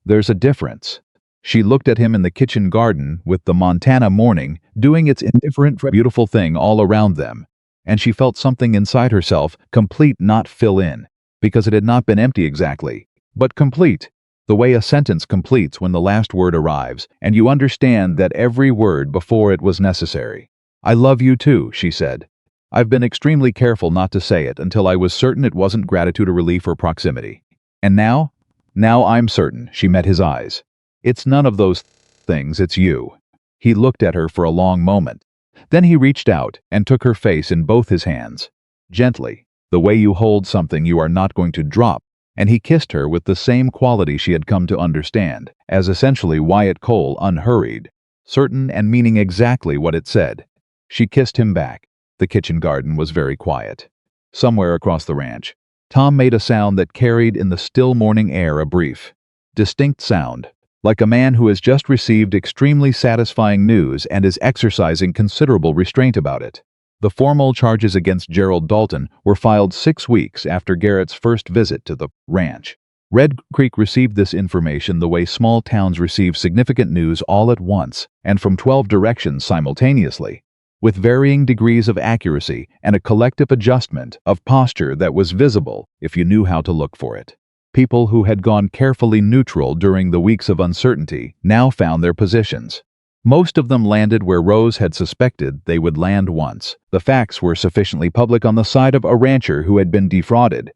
There's a difference. She looked at him in the kitchen garden with the Montana morning doing its indifferent, beautiful thing all around them, and she felt something inside herself complete, not fill in, because it had not been empty exactly, but complete, the way a sentence completes when the last word arrives, and you understand that every word before it was necessary. I love you too, she said. I've been extremely careful not to say it until I was certain it wasn't gratitude or relief or proximity. And now? Now I'm certain. She met his eyes. It's none of those things, it's you. He looked at her for a long moment. Then he reached out and took her face in both his hands. Gently, the way you hold something you are not going to drop, and he kissed her with the same quality she had come to understand, as essentially Wyatt Cole, unhurried, certain and meaning exactly what it said. She kissed him back. The kitchen garden was very quiet. Somewhere across the ranch, Tom made a sound that carried in the still morning air a brief, distinct sound, like a man who has just received extremely satisfying news and is exercising considerable restraint about it. The formal charges against Gerald Dalton were filed 6 weeks after Garrett's first visit to the ranch. Red Creek received this information the way small towns receive significant news all at once and from 12 directions simultaneously, with varying degrees of accuracy and a collective adjustment of posture that was visible if you knew how to look for it. People who had gone carefully neutral during the weeks of uncertainty now found their positions. Most of them landed where Rose had suspected they would land once the facts were sufficiently public on the side of a rancher who had been defrauded,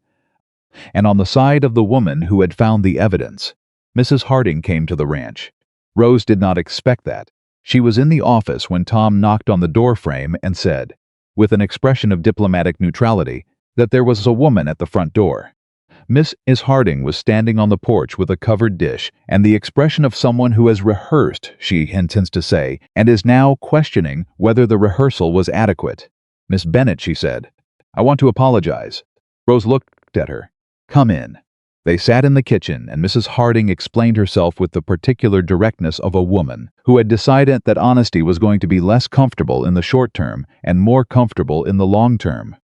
and on the side of the woman who had found the evidence. Mrs. Harding came to the ranch. Rose did not expect that. She was in the office when Tom knocked on the doorframe and said, with an expression of diplomatic neutrality, that there was a woman at the front door. Miss Harding was standing on the porch with a covered dish and the expression of someone who has rehearsed, she intends to say, and is now questioning whether the rehearsal was adequate. "Miss Bennett," she said, "I want to apologize." Rose looked at her. "Come in." They sat in the kitchen, and Mrs. Harding explained herself with the particular directness of a woman who had decided that honesty was going to be less comfortable in the short term and more comfortable in the long term.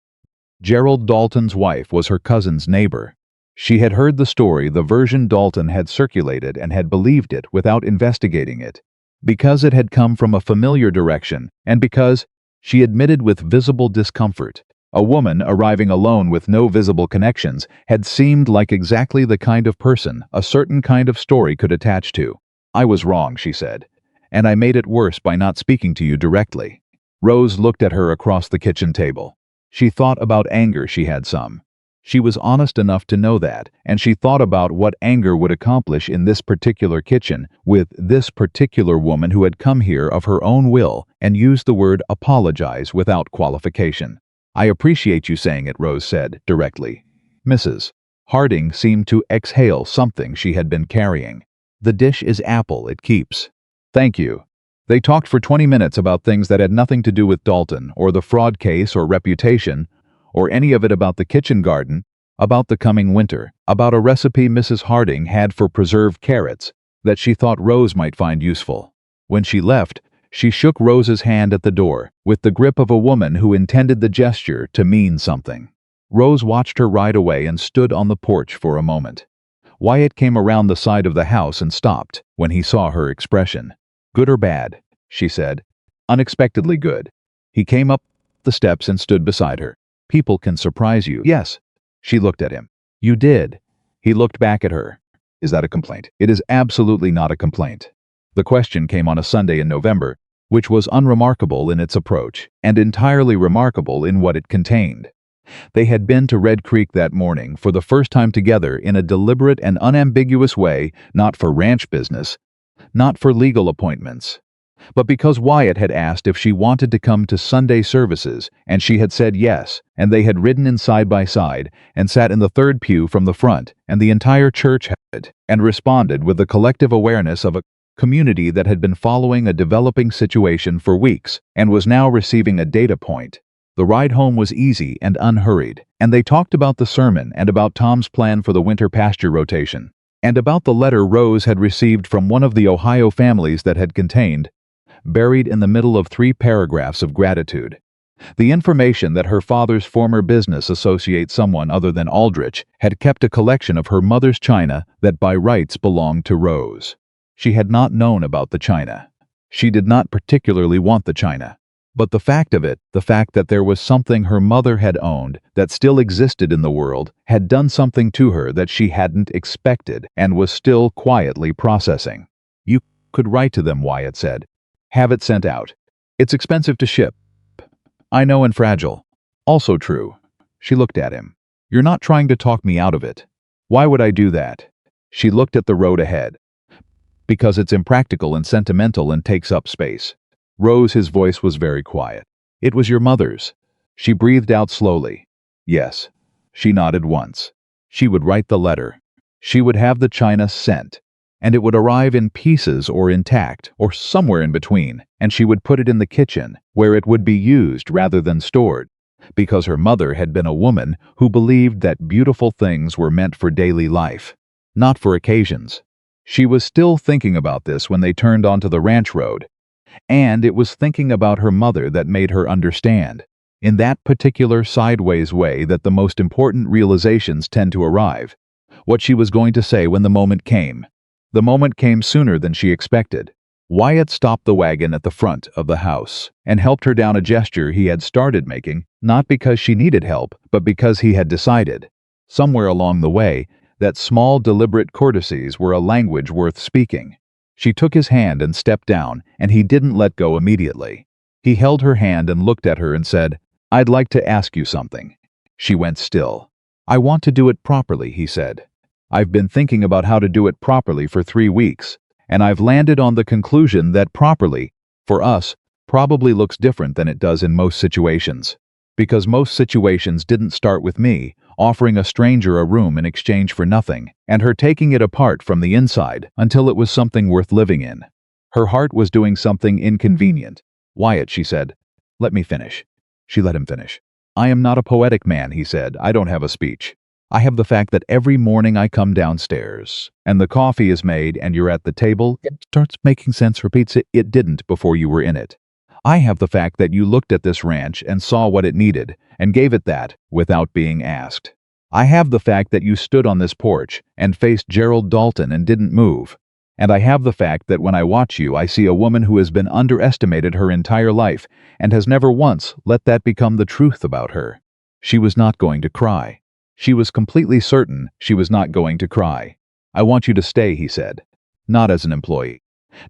Gerald Dalton's wife was her cousin's neighbor. She had heard the story, the version Dalton had circulated, and had believed it without investigating it, because it had come from a familiar direction and because, she admitted with visible discomfort, a woman arriving alone with no visible connections had seemed like exactly the kind of person a certain kind of story could attach to. "I was wrong," she said, "and I made it worse by not speaking to you directly." Rose looked at her across the kitchen table. She thought about anger. She had some. She was honest enough to know that, and she thought about what anger would accomplish in this particular kitchen with this particular woman who had come here of her own will and used the word apologize without qualification. "I appreciate you saying it," Rose said directly. Mrs. Harding seemed to exhale something she had been carrying. "The dish is apple, it keeps." "Thank you." They talked for 20 minutes about things that had nothing to do with Dalton, or the fraud case, or reputation, or any of it about the kitchen garden, about the coming winter, about a recipe Mrs. Harding had for preserved carrots that she thought Rose might find useful. When she left, she shook Rose's hand at the door, with the grip of a woman who intended the gesture to mean something. Rose watched her ride away and stood on the porch for a moment. Wyatt came around the side of the house and stopped when he saw her expression. "Good or bad?" she said. "Unexpectedly good." He came up the steps and stood beside her. "People can surprise you." "Yes." She looked at him. "You did." He looked back at her. "Is that a complaint?" "It is absolutely not a complaint." The question came on a Sunday in November, which was unremarkable in its approach, and entirely remarkable in what it contained. They had been to Red Creek that morning for the first time together in a deliberate and unambiguous way, not for ranch business, not for legal appointments, but because Wyatt had asked if she wanted to come to Sunday services, and she had said yes, and they had ridden in side by side, and sat in the third pew from the front, and the entire church had, and responded with the collective awareness of a community that had been following a developing situation for weeks, and was now receiving a data point. The ride home was easy and unhurried, and they talked about the sermon and about Tom's plan for the winter pasture rotation, and about the letter Rose had received from one of the Ohio families that had contained, buried in the middle of 3 paragraphs of gratitude, the information that her father's former business associate, someone other than Aldrich, had kept a collection of her mother's china that by rights belonged to Rose. She had not known about the china. She did not particularly want the china. But the fact of it, the fact that there was something her mother had owned that still existed in the world, had done something to her that she hadn't expected and was still quietly processing. "You could write to them," Wyatt said. "Have it sent out. It's expensive to ship." "I know, and fragile." "Also true." She looked at him. "You're not trying to talk me out of it." "Why would I do that?" She looked at the road ahead. "Because it's impractical and sentimental and takes up space." Rose, his voice was very quiet. "It was your mother's." She breathed out slowly. "Yes." She nodded once. She would write the letter. She would have the china sent, and it would arrive in pieces or intact or somewhere in between, and she would put it in the kitchen, where it would be used rather than stored, because her mother had been a woman who believed that beautiful things were meant for daily life, not for occasions. She was still thinking about this when they turned onto the ranch road, and it was thinking about her mother that made her understand, in that particular sideways way that the most important realizations tend to arrive, what she was going to say when the moment came. The moment came sooner than she expected. Wyatt stopped the wagon at the front of the house and helped her down, a gesture he had started making, not because she needed help, but because he had decided, somewhere along the way, that small deliberate courtesies were a language worth speaking. She took his hand and stepped down, and he didn't let go immediately. He held her hand and looked at her and said, "I'd like to ask you something." She went still. "I want to do it properly," he said. "I've been thinking about how to do it properly for 3 weeks, and I've landed on the conclusion that properly for us, probably looks different than it does in most situations. Because most situations didn't start with me offering a stranger a room in exchange for nothing, and her taking it apart from the inside until it was something worth living in. Her heart was doing something inconvenient. "Wyatt," she said. "Let me finish." She let him finish. "I am not a poetic man," he said. "I don't have a speech. I have the fact that every morning I come downstairs, and the coffee is made, and you're at the table. It starts making sense for pizza. It didn't before you were in it. I have the fact that you looked at this ranch and saw what it needed, and gave it that, without being asked. I have the fact that you stood on this porch and faced Gerald Dalton and didn't move. And I have the fact that when I watch you, I see a woman who has been underestimated her entire life and has never once let that become the truth about her." She was not going to cry. She was completely certain she was not going to cry. "I want you to stay," he said. "Not as an employee.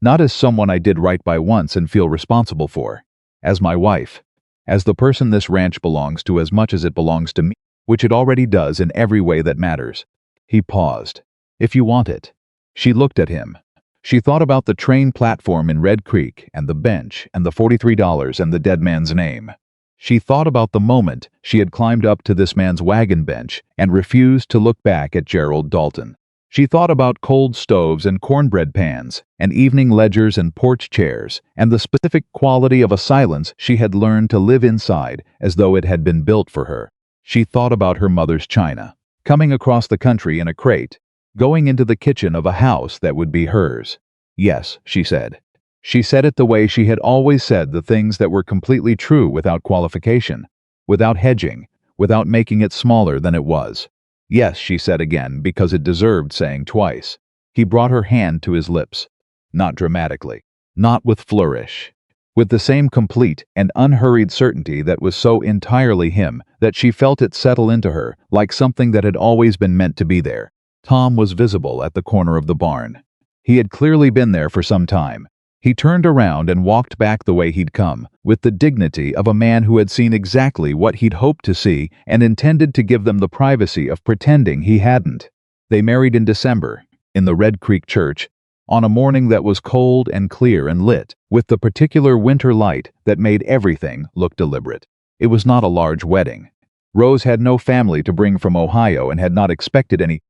Not as someone I did right by once and feel responsible for. As my wife. As the person this ranch belongs to as much as it belongs to me, which it already does in every way that matters." He paused. "If you want it." She looked at him. She thought about the train platform in Red Creek and the bench and the $43 and the dead man's name. She thought about the moment she had climbed up to this man's wagon bench and refused to look back at Gerald Dalton. She thought about cold stoves and cornbread pans and evening ledgers and porch chairs and the specific quality of a silence she had learned to live inside as though it had been built for her. She thought about her mother's china, coming across the country in a crate, going into the kitchen of a house that would be hers. "Yes," she said. She said it the way she had always said the things that were completely true without qualification, without hedging, without making it smaller than it was. "Yes," she said again, because it deserved saying twice. He brought her hand to his lips. Not dramatically. Not with flourish. With the same complete and unhurried certainty that was so entirely him that she felt it settle into her like something that had always been meant to be there. Tom was visible at the corner of the barn. He had clearly been there for some time. He turned around and walked back the way he'd come, with the dignity of a man who had seen exactly what he'd hoped to see and intended to give them the privacy of pretending he hadn't. They married in December, in the Red Creek Church, on a morning that was cold and clear and lit, with the particular winter light that made everything look deliberate. It was not a large wedding. Rose had no family to bring from Ohio and had not expected any,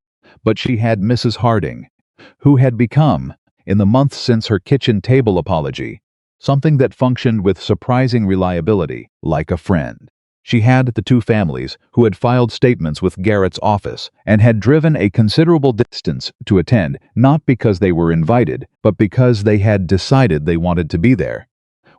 but she had Mrs. Harding, who had become, in the months since her kitchen table apology, something that functioned with surprising reliability, like a friend. She had the two families who had filed statements with Garrett's office and had driven a considerable distance to attend, not because they were invited, but because they had decided they wanted to be there,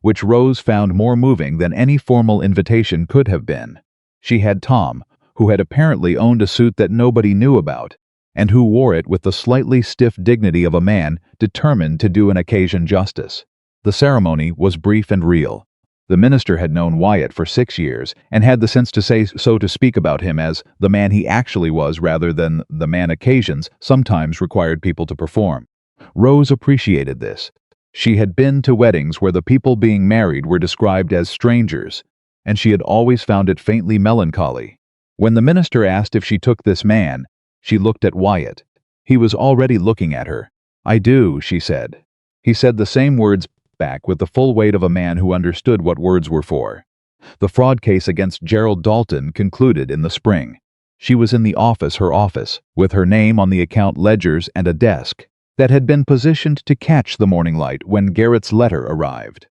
which Rose found more moving than any formal invitation could have been. She had Tom, who had apparently owned a suit that nobody knew about, and who wore it with the slightly stiff dignity of a man determined to do an occasion justice. The ceremony was brief and real. The minister had known Wyatt for 6 years and had the sense to say so, to speak about him as the man he actually was rather than the man occasions sometimes required people to perform. Rose appreciated this. She had been to weddings where the people being married were described as strangers, and she had always found it faintly melancholy. When the minister asked if she took this man, she looked at Wyatt. He was already looking at her. "I do," she said. He said the same words back with the full weight of a man who understood what words were for. The fraud case against Gerald Dalton concluded in the spring. She was in the office, her office, with her name on the account ledgers and a desk that had been positioned to catch the morning light when Garrett's letter arrived.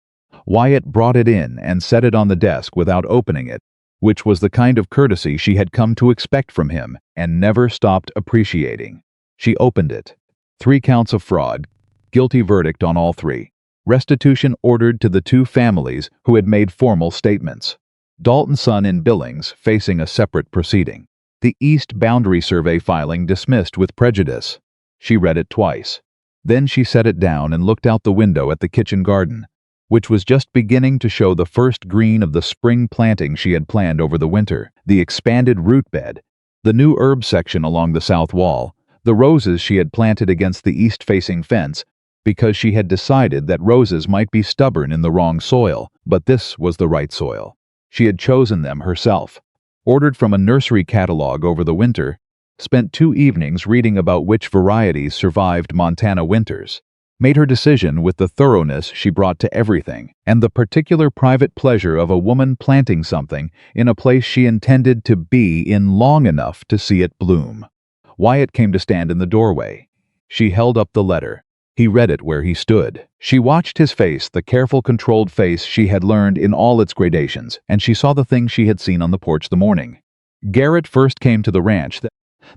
Wyatt brought it in and set it on the desk without opening it, which was the kind of courtesy she had come to expect from him and never stopped appreciating. She opened it. 3 counts of fraud, guilty verdict on all 3. Restitution ordered to the 2 families who had made formal statements. Dalton's son in Billings facing a separate proceeding. The East Boundary Survey filing dismissed with prejudice. She read it twice. Then she set it down and looked out the window at the kitchen garden, which was just beginning to show the first green of the spring planting she had planned over the winter, the expanded root bed, the new herb section along the south wall, the roses she had planted against the east-facing fence, because she had decided that roses might be stubborn in the wrong soil, but this was the right soil. She had chosen them herself, ordered from a nursery catalog over the winter, spent 2 evenings reading about which varieties survived Montana winters, made her decision with the thoroughness she brought to everything, and the particular private pleasure of a woman planting something in a place she intended to be in long enough to see it bloom. Wyatt came to stand in the doorway. She held up the letter. He read it where he stood. She watched his face, the careful, controlled face she had learned in all its gradations, and she saw the thing she had seen on the porch the morning. Garrett first came to the ranch,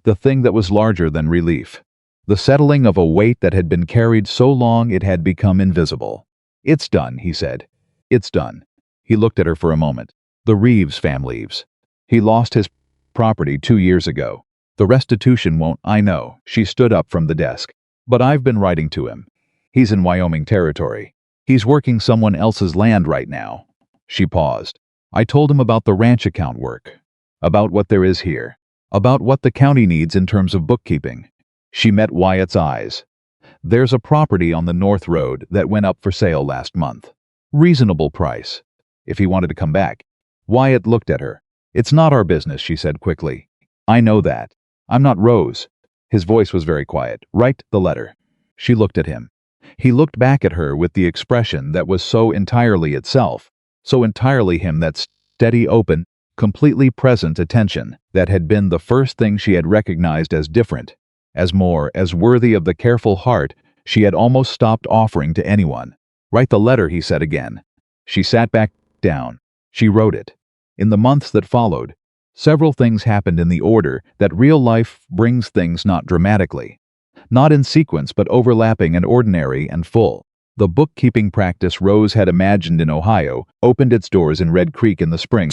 the thing that was larger than relief. The settling of a weight that had been carried so long it had become invisible. "It's done," he said. "It's done." He looked at her for a moment. "The Reeves family's. He lost his property 2 years ago. The restitution won't—" "I know." She stood up from the desk. "But I've been writing to him. He's in Wyoming territory. He's working someone else's land right now." She paused. "I told him about the ranch account work, about what there is here, about what the county needs in terms of bookkeeping." She met Wyatt's eyes. "There's a property on the North Road that went up for sale last month. Reasonable price, if he wanted to come back." Wyatt looked at her. "It's not our business," she said quickly. "I know that. I'm not Rose." His voice was very quiet. "Write the letter." She looked at him. He looked back at her with the expression that was so entirely itself, so entirely him, that steady, open, completely present attention that had been the first thing she had recognized as different, as more, as worthy of the careful heart she had almost stopped offering to anyone. "Write the letter," he said again. She sat back down. She wrote it. In the months that followed, several things happened in the order that real life brings things, not dramatically, not in sequence but overlapping and ordinary and full. The bookkeeping practice Rose had imagined in Ohio opened its doors in Red Creek in the spring,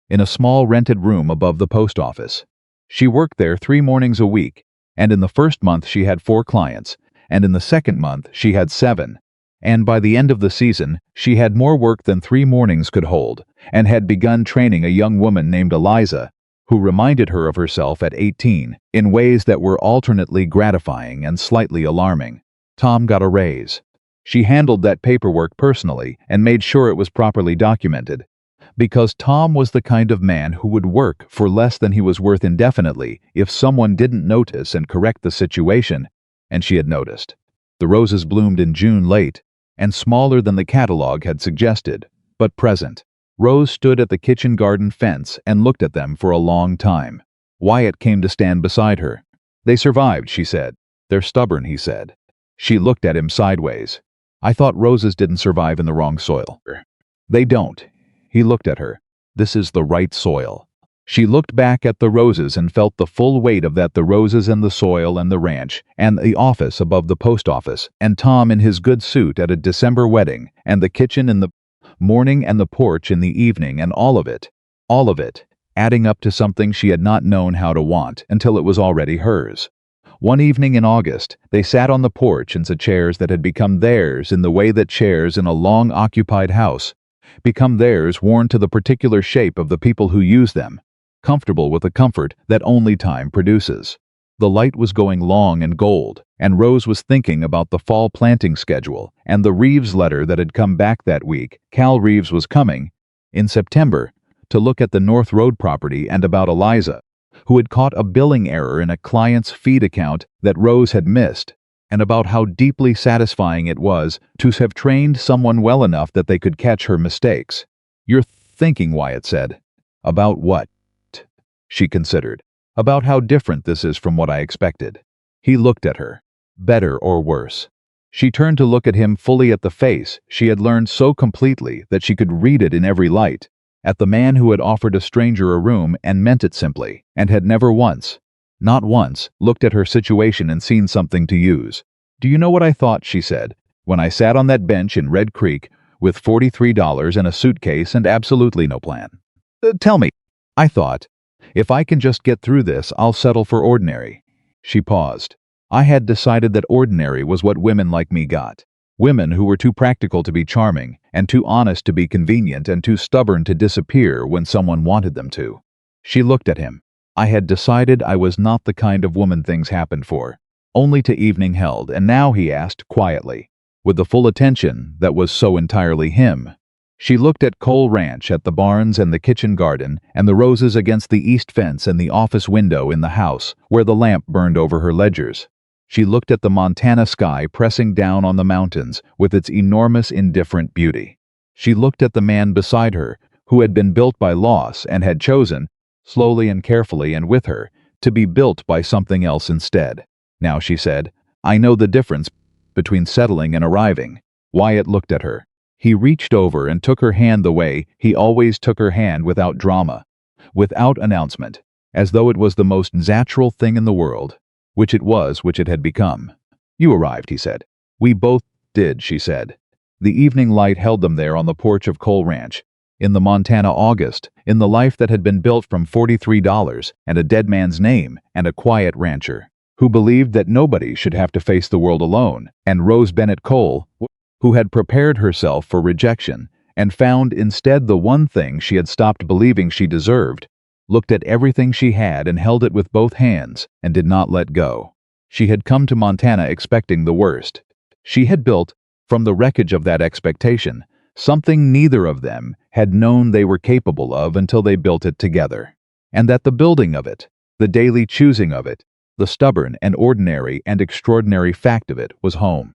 in a small rented room above the post office. She worked there 3 mornings a week, and in the first month she had 4 clients, and in the second month she had 7. And by the end of the season, she had more work than 3 mornings could hold, and had begun training a young woman named Eliza, who reminded her of herself at 18, in ways that were alternately gratifying and slightly alarming. Tom got a raise. She handled that paperwork personally and made sure it was properly documented, because Tom was the kind of man who would work for less than he was worth indefinitely if someone didn't notice and correct the situation, and she had noticed. The roses bloomed in June late, and smaller than the catalog had suggested, but present. Rose stood at the kitchen garden fence and looked at them for a long time. Wyatt came to stand beside her. "They survived," she said. "They're stubborn," he said. She looked at him sideways. "I thought roses didn't survive in the wrong soil." "They don't." He looked at her. "This is the right soil." She looked back at the roses and felt the full weight of that, the roses and the soil and the ranch and the office above the post office, and Tom in his good suit at a December wedding, and the kitchen in the morning and the porch in the evening, and all of it, adding up to something she had not known how to want until it was already hers. One evening in August, they sat on the porch in the chairs that had become theirs in the way that chairs in a long-occupied house become theirs, worn to the particular shape of the people who use them, comfortable with the comfort that only time produces. The light was going long and gold, and Rose was thinking about the fall planting schedule and the Reeves letter that had come back that week. Cal Reeves was coming, in September, to look at the North Road property, and about Eliza, who had caught a billing error in a client's feed account that Rose had missed, and about how deeply satisfying it was to have trained someone well enough that they could catch her mistakes. "You're thinking," Wyatt said. "About what?" She considered. "About how different this is from what I expected." He looked at her. "Better or worse?" She turned to look at him fully at the face she had learned so completely that she could read it in every light, at the man who had offered a stranger a room and meant it simply, and had never once, not once, looked at her situation and seen something to use. "Do you know what I thought," she said, "when I sat on that bench in Red Creek with $43 and a suitcase and absolutely no plan? Tell me." "I thought, if I can just get through this, I'll settle for ordinary." She paused. "I had decided that ordinary was what women like me got. Women who were too practical to be charming, and too honest to be convenient, and too stubborn to disappear when someone wanted them to." She looked at him. "I had decided I was not the kind of woman things happened for. Only to evening held." And now, he asked quietly, with the full attention that was so entirely him. She looked at Cole Ranch, at the barns and the kitchen garden, and the roses against the east fence and the office window in the house where the lamp burned over her ledgers. She looked at the Montana sky pressing down on the mountains with its enormous indifferent beauty. She looked at the man beside her, who had been built by loss and had chosen, slowly and carefully and with her, to be built by something else instead. Now, she said, I know the difference between settling and arriving. Wyatt looked at her. He reached over and took her hand the way he always took her hand, without drama, without announcement, as though it was the most natural thing in the world, which it had become. You arrived, he said. We both did, she said. The evening light held them there on the porch of Cole Ranch, in the Montana August, in the life that had been built from $43 and a dead man's name and a quiet rancher, who believed that nobody should have to face the world alone, and Rose Bennett Cole, who had prepared herself for rejection and found instead the one thing she had stopped believing she deserved, looked at everything she had and held it with both hands and did not let go. She had come to Montana expecting the worst. She had built, from the wreckage of that expectation, something neither of them had known they were capable of until they built it together. And that the building of it, the daily choosing of it, the stubborn and ordinary and extraordinary fact of it, was home.